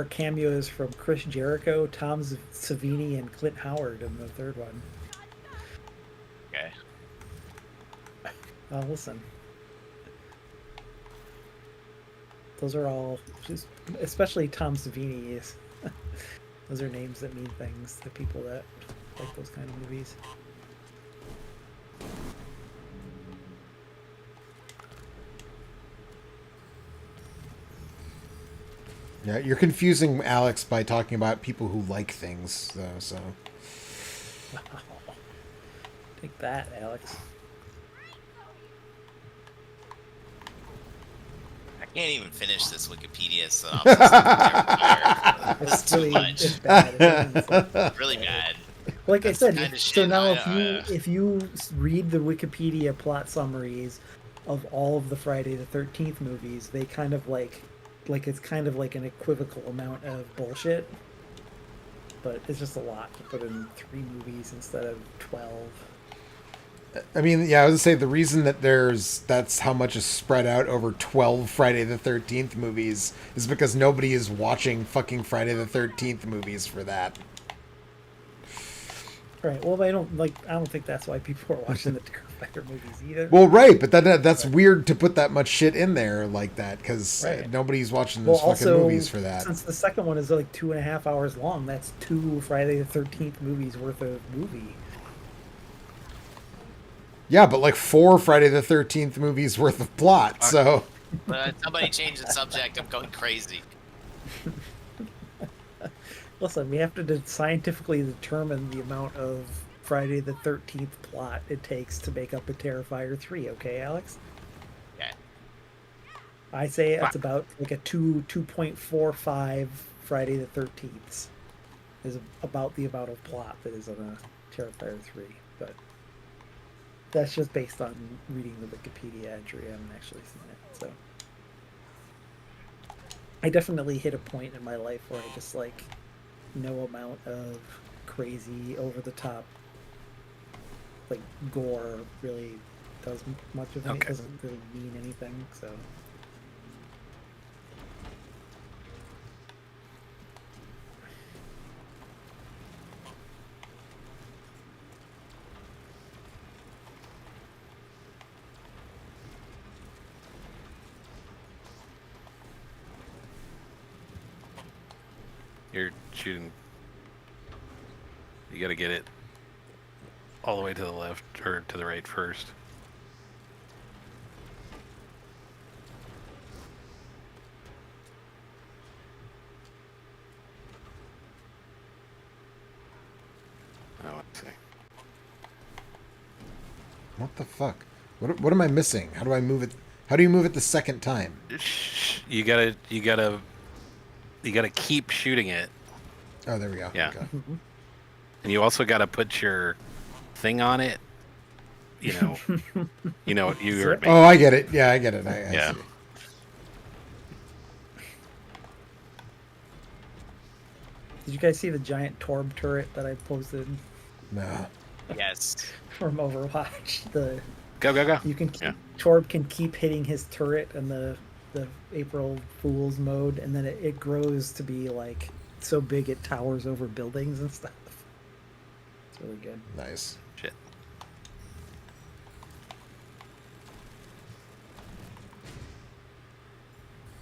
cameos from Chris Jericho, Tom Savini, and Clint Howard in the third one. Okay. Listen. Those are all just, especially Tom Savini is. Those are names that mean things to people that like those kind of movies. Yeah, you're confusing Alex by talking about people who like things, though. So Take that, Alex. I can't even finish this Wikipedia synopsis. This is too much. It's bad. It's Really bad. like That's I the said, kind of so shit now I- if you read the Wikipedia plot summaries of all of the Friday the 13th movies, they kind of like it's kind of like an equivocal amount of bullshit. But it's just a lot to put in 3 movies instead of 12. I mean, yeah, I would say the reason that that's how much is spread out over 12 Friday the 13th movies is because nobody is watching fucking Friday the 13th movies for that. Right. Well, I don't think that's why people are watching the Terrifier movies either. Well, right, but that's weird to put that much shit in there like that because Right. nobody's watching those fucking also, movies for that. since the second one is like 2.5 hours long, that's 2 Friday the 13th movies worth of movie. Yeah, but like 4 Friday the 13th movies worth of plot, so... Somebody change the subject. I'm going crazy. Listen, we have to scientifically determine the amount of Friday the 13th plot it takes to make up a Terrifier 3, okay, Alex? Okay. I say it's about like a 2.45 Friday the 13th is about the amount of plot that is on a Terrifier 3. But that's just based on reading the Wikipedia entry. I haven't actually seen it. So I definitely hit a point in my life where I just like no amount of crazy over the top like gore really does much of anything. Okay. Doesn't really mean anything. So You're shooting. You got to get it all the way to the left or to the right first. Oh, let's see. What the fuck? What am I missing? How do I move it? How do you move it the second time? You gotta keep shooting it. Oh, there we go. Yeah. Okay. And you also got to put your thing on it. You know what you heard me. Oh, I get it. Yeah, I get it. I Yeah. see. did you guys see the giant Torb turret that I posted No. Yes. from Overwatch? The Go. you can Yeah. Torb can keep hitting his turret in the April Fool's mode, and then it grows to be like so big it towers over buildings and stuff. It's really good. Nice. Shit.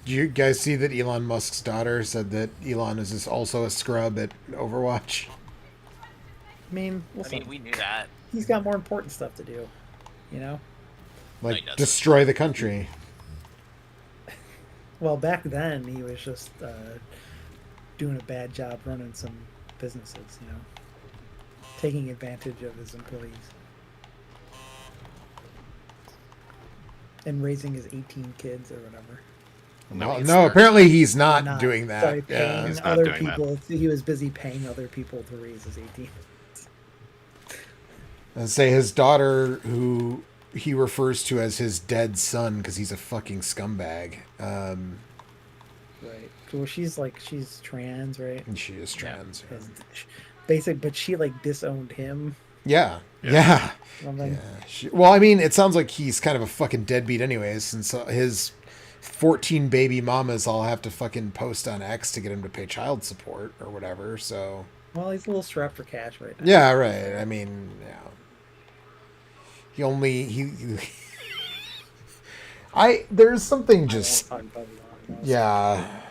Do you guys see that Elon Musk's daughter said that Elon is also a scrub at Overwatch? I mean, I listen, mean, we knew that. he's got more important stuff to do, you know. Like he doesn't. destroy the country. Well, back then he was just doing a bad job running some businesses, you know, taking advantage of his employees and raising his 18 kids or whatever. No, he's no, smart. apparently he's not, Not- doing that. Sorry, Yeah. paying he's not other doing that. people. He was busy paying other people to raise his 18. And say his daughter, who he refers to as his dead son because he's a fucking scumbag. Right. Well, she's trans, right? And she is trans. Yeah. But she like disowned him. Yeah. Yeah. Something. Well, I mean, it sounds like he's kind of a fucking deadbeat anyways, since his 14 baby mamas all have to fucking post on X to get him to pay child support or whatever, so... Well, he's a little strapped for cash right now. Yeah, right. I mean, yeah. There's something just... I won't talk about it. Yeah.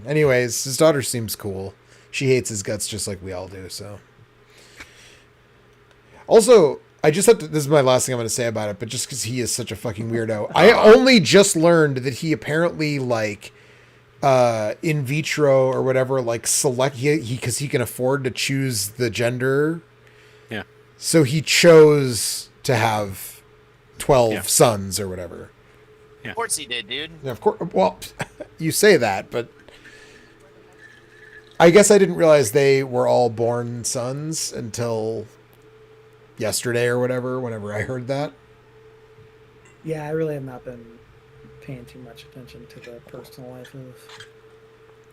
Anyways, his daughter seems cool. She hates his guts just like we all do, so... Also, I just have to... This is my last thing I'm going to say about it, but just because he is such a fucking weirdo. I only just learned that he apparently, like, in vitro or whatever, like, select... Because he can afford to choose the gender. Yeah. So he chose to have 12 Yeah. sons or whatever. Of course he did, dude. Yeah, of course. Well, you say that, but I guess I didn't realize they were all born sons until yesterday or whatever, whenever I heard that. Yeah, I really have not been paying too much attention to the personal life of...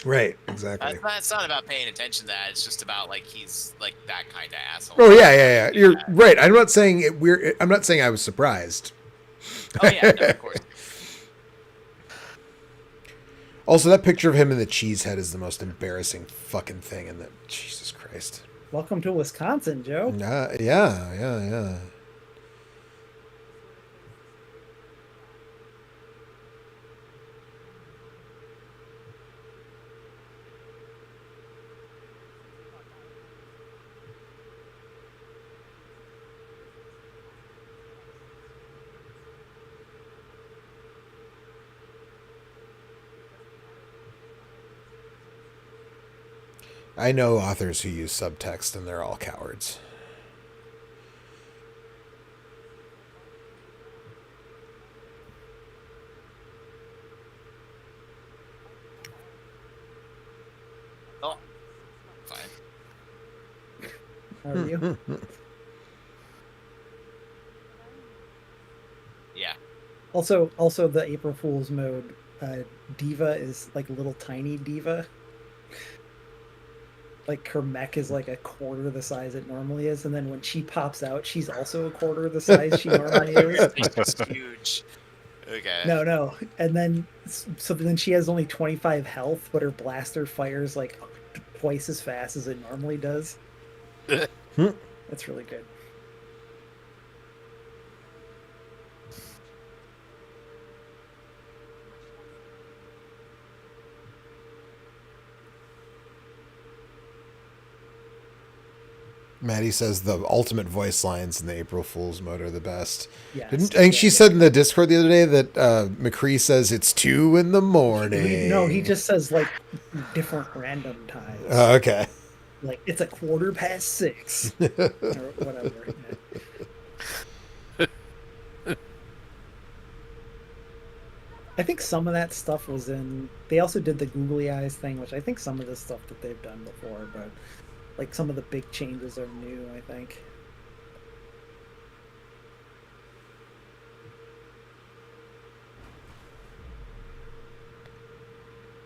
Right, exactly. It's not about paying attention to that. It's just about like he's like that kind of asshole. Oh yeah. You're right. I'm not saying it weird. I'm not saying I was surprised. Oh yeah, no, of course. Also, that picture of him in the cheese head is the most embarrassing fucking thing in the... Jesus Christ. Welcome to Wisconsin, Joe. Yeah. I know authors who use subtext, and they're all cowards. How are you? Yeah. Also, the April Fool's mode, Diva is like a little tiny Diva. Like her mech is like a quarter the size it normally is, and then when she pops out, she's also a quarter the size she normally is. It's just huge. Okay. No. And then so then she has only 25 health, but her blaster fires like twice as fast as it normally does. That's really good. Maddie says the ultimate voice lines in the April Fool's mode are the best. Yes. I think she said in the Discord the other day that McCree says it's 2 in the morning. No, he just says like different random times. Okay. Like it's 6:15 or whatever. I think some of that stuff was in. They also did the googly eyes thing, which I think some of the stuff that they've done before, but like some of the big changes are new, I think.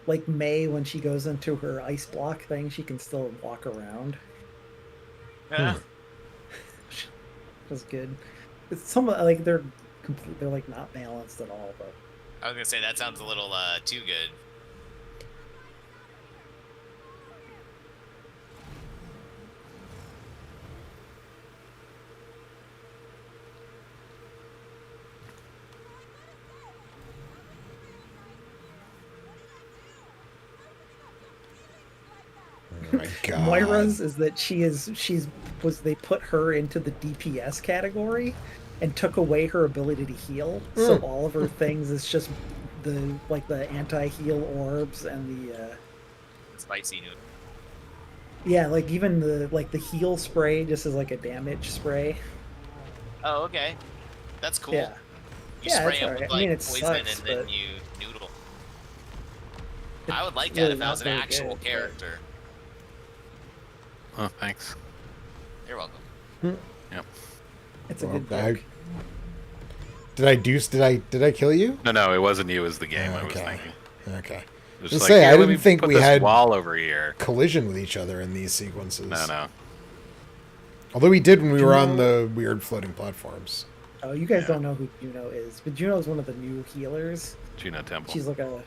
Like May, when she goes into her ice block thing, she can still walk around. Yeah. That's good. It's some like they're like not balanced at all, but I was gonna say that sounds a little too good. Oh my god. Moira's is that they put her into the DPS category and took away her ability to heal. So all of her things is just the anti-heal orbs and the Spicy noodle. yeah, like even the heal spray just is like a damage spray. Oh, okay. That's cool. Yeah. You Yeah, spray it's it alright. with I like mean, it poison sucks, and then but you noodle. I would like it's that really if that was not an very actual good, but- character. Oh, thanks. You're welcome. Yep. It's a Well, good book. Did I kill you? No, it wasn't you. It was the game. I was Okay. thinking. Okay. It was Just like, say, I "Here, let didn't me think put we this had wall over here." collision with each other in these sequences. No. Although we did when we were on Juno- the weird floating platforms. Oh, you guys Yeah. don't know who Juno is, but Juno is one of the new healers. Juno Temple. She's like a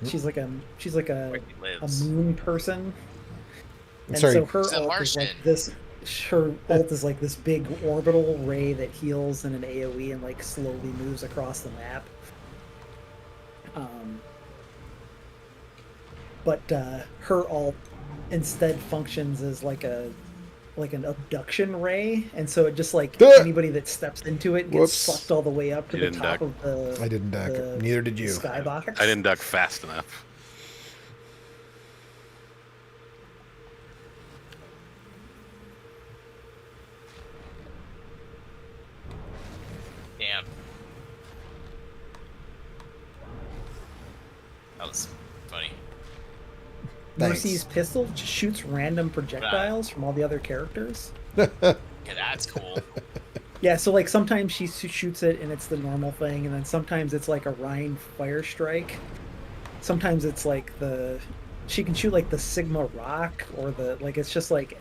Where he a lives. moon person. I'm And sorry. so her She's a ult is like Martian. this. Her ult is like this big orbital ray that heals in an AOE and like slowly moves across the map. But her ult instead functions as like an abduction ray, and so it just like Duh! anybody that steps into it gets Whoops. sucked all the way up to You the didn't top duck. of the. I didn't duck. the Neither did you. Skybox. I didn't duck fast enough. Damn. That was funny. Thanks. Mercy's pistol just shoots random projectiles from all the other characters. Okay, that's cool. Yeah, so like sometimes she shoots it and it's the normal thing, and then sometimes it's like a Rhine fire strike. Sometimes it's like she can shoot like the Sigma rock or the like. It's just like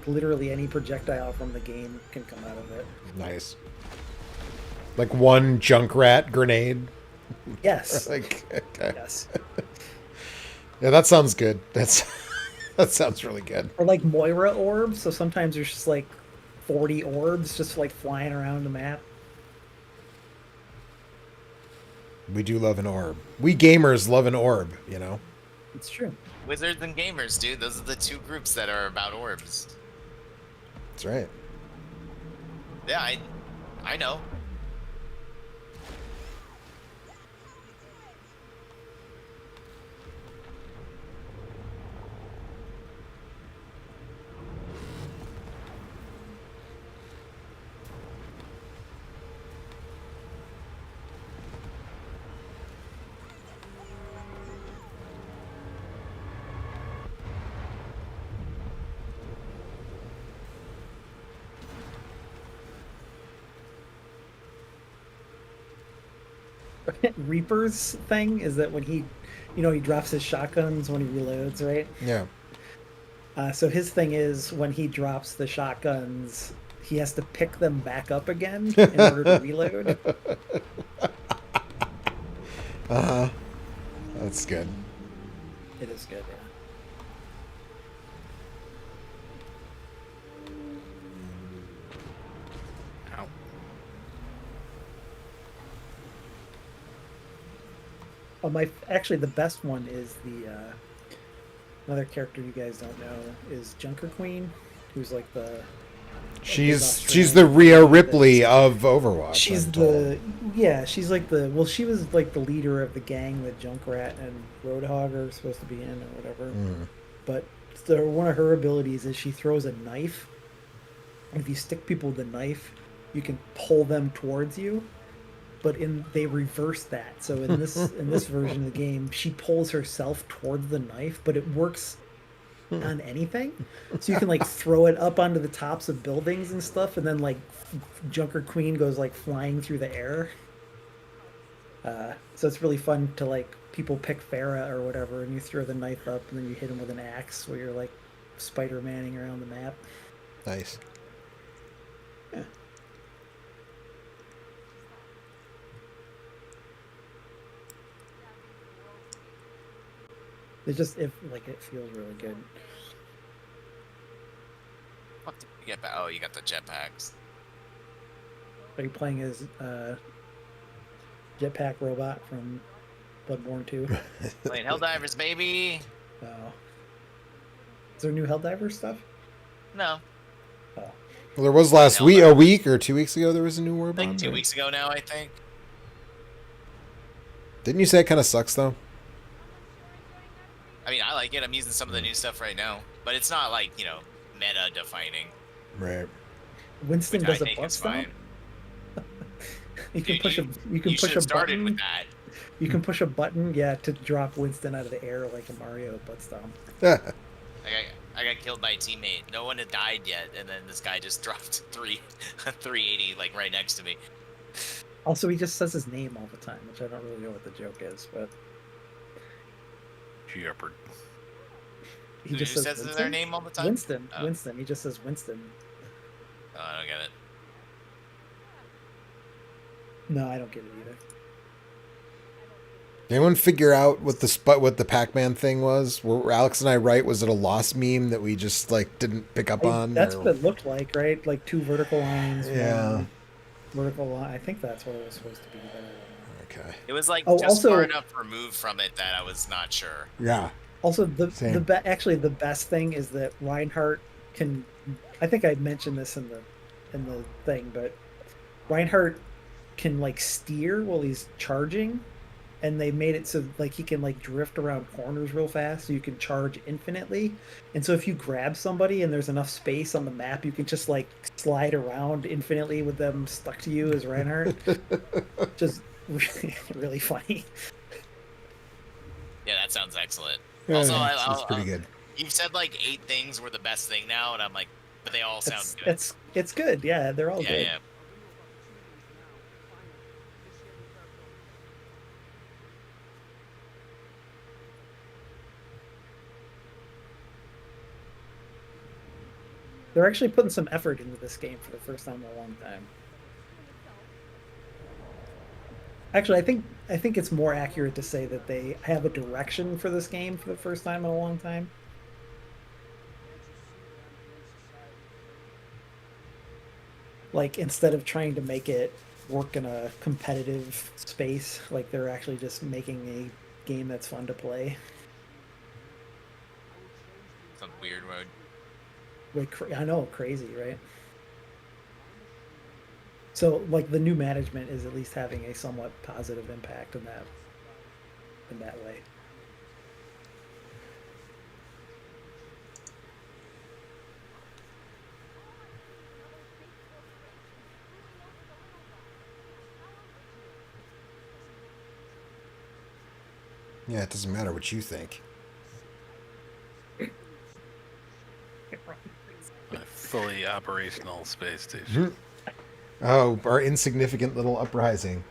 literally any projectile from the game can come out of it. Nice. Like one Junkrat grenade. Yes. Like, okay. Yes. Yeah, that sounds good. That sounds really good. Or like Moira orbs. So sometimes there's just like 40 orbs just like flying around the map. We do love an orb. We gamers love an orb, you know? It's true. Wizards and gamers, dude. Those are the two groups that are about orbs. That's right. Yeah, I know. Reaper's thing is that when he, he drops his shotguns when he reloads, right? Yeah. So his thing is when he drops the shotguns, he has to pick them back up again in order to reload. That's good. It is good, yeah. Ow. Oh, actually the best one is the another character you guys don't know is Junker Queen, who's like the She's the Rhea Ripley of Overwatch. she's I'm told. she's like she was like the leader of the gang that Junkrat and Roadhog are supposed to be in or whatever. But one of her abilities is she throws a knife. If you stick people with the knife, you can pull them towards you. But they reverse that. So in this version of the game, she pulls herself towards the knife, but it works on anything. So you can like throw it up onto the tops of buildings and stuff, and then like Junker Queen goes like flying through the air. So it's really fun to like people pick Farah or whatever, and you throw the knife up, and then you hit him with an axe, where you're like Spider-Manning around the map. Nice. Yeah. It feels really good. What did you get back? Oh, you got the jetpacks. Are you playing as Jetpack Robot from Bloodborne 2? Playing Helldivers, baby. Oh. Is there new Helldivers stuff? No, Well, there was last week, a week or 2 weeks ago. There was a new war like bomb. 2 weeks ago now, I think. Didn't you say it kind of sucks though? I mean, I like it. I'm using some of the new stuff right now, but it's not like meta defining. Right. Winston Which does I a think butt is stomp. fine. You can Dude, push a You push should a have started button. with that. You can push a button, to drop Winston out of the air like a Mario butt stomp. I got killed by a teammate. No one had died yet, and then this guy just dropped 380 like right next to me. Also, he just says his name all the time, which I don't really know what the joke is, but Jeopard. he Who just says Winston? their name all the time? Winston. Oh. Winston. He just says Winston. Oh, I don't get it. No, I don't get it either. Did anyone figure out what the Pac-Man thing was? Were Alex and I right? Was it a lost meme that we just like didn't pick up on? That's or- what it looked like, right? Like two vertical lines. Yeah. one vertical line. I think that's what it was supposed to be. But I don't know. Okay. It was like Oh, just also- far enough removed from it that I was not sure. Yeah. Also, the Same. actually the best thing is that Reinhardt can. I think I mentioned this in the thing, but Reinhardt can like steer while he's charging, and they made it so like he can like drift around corners real fast, so you can charge infinitely. And so if you grab somebody and there's enough space on the map, you can just like slide around infinitely with them stuck to you as Reinhardt. Just really funny. Yeah, that sounds excellent. Yeah, Also, it's pretty good. You've said like 8 things were the best thing now, and I'm like, but they all sound good. It's good. Yeah, they're all yeah, good. yeah. They're actually putting some effort into this game for the first time in a long time. Actually, I think it's more accurate to say that they have a direction for this game for the first time in a long time. Like instead of trying to make it work in a competitive space, like they're actually just making a game that's fun to play. Some weird mode. Like, I know, crazy, right? So, like, the new management is at least having a somewhat positive impact in that way. Yeah, it doesn't matter what you think. A fully operational space station. Oh, our insignificant little uprising.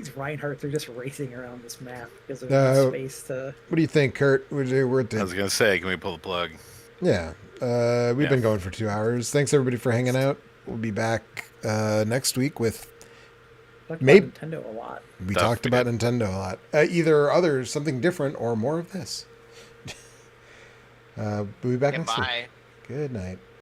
These Reinhardts are just racing around this map because there's No. no space to. What do you think, Kurt? We're at I was the, gonna say, can we pull the plug? yeah. We've Yeah. been going for 2 hours. Thanks everybody for hanging out. We'll be back next week with. Talked Maybe- about Nintendo a lot. We Stuff talked we about did. Nintendo a lot. Either other something different or more of this. We'll be back next week. Goodbye. Good night.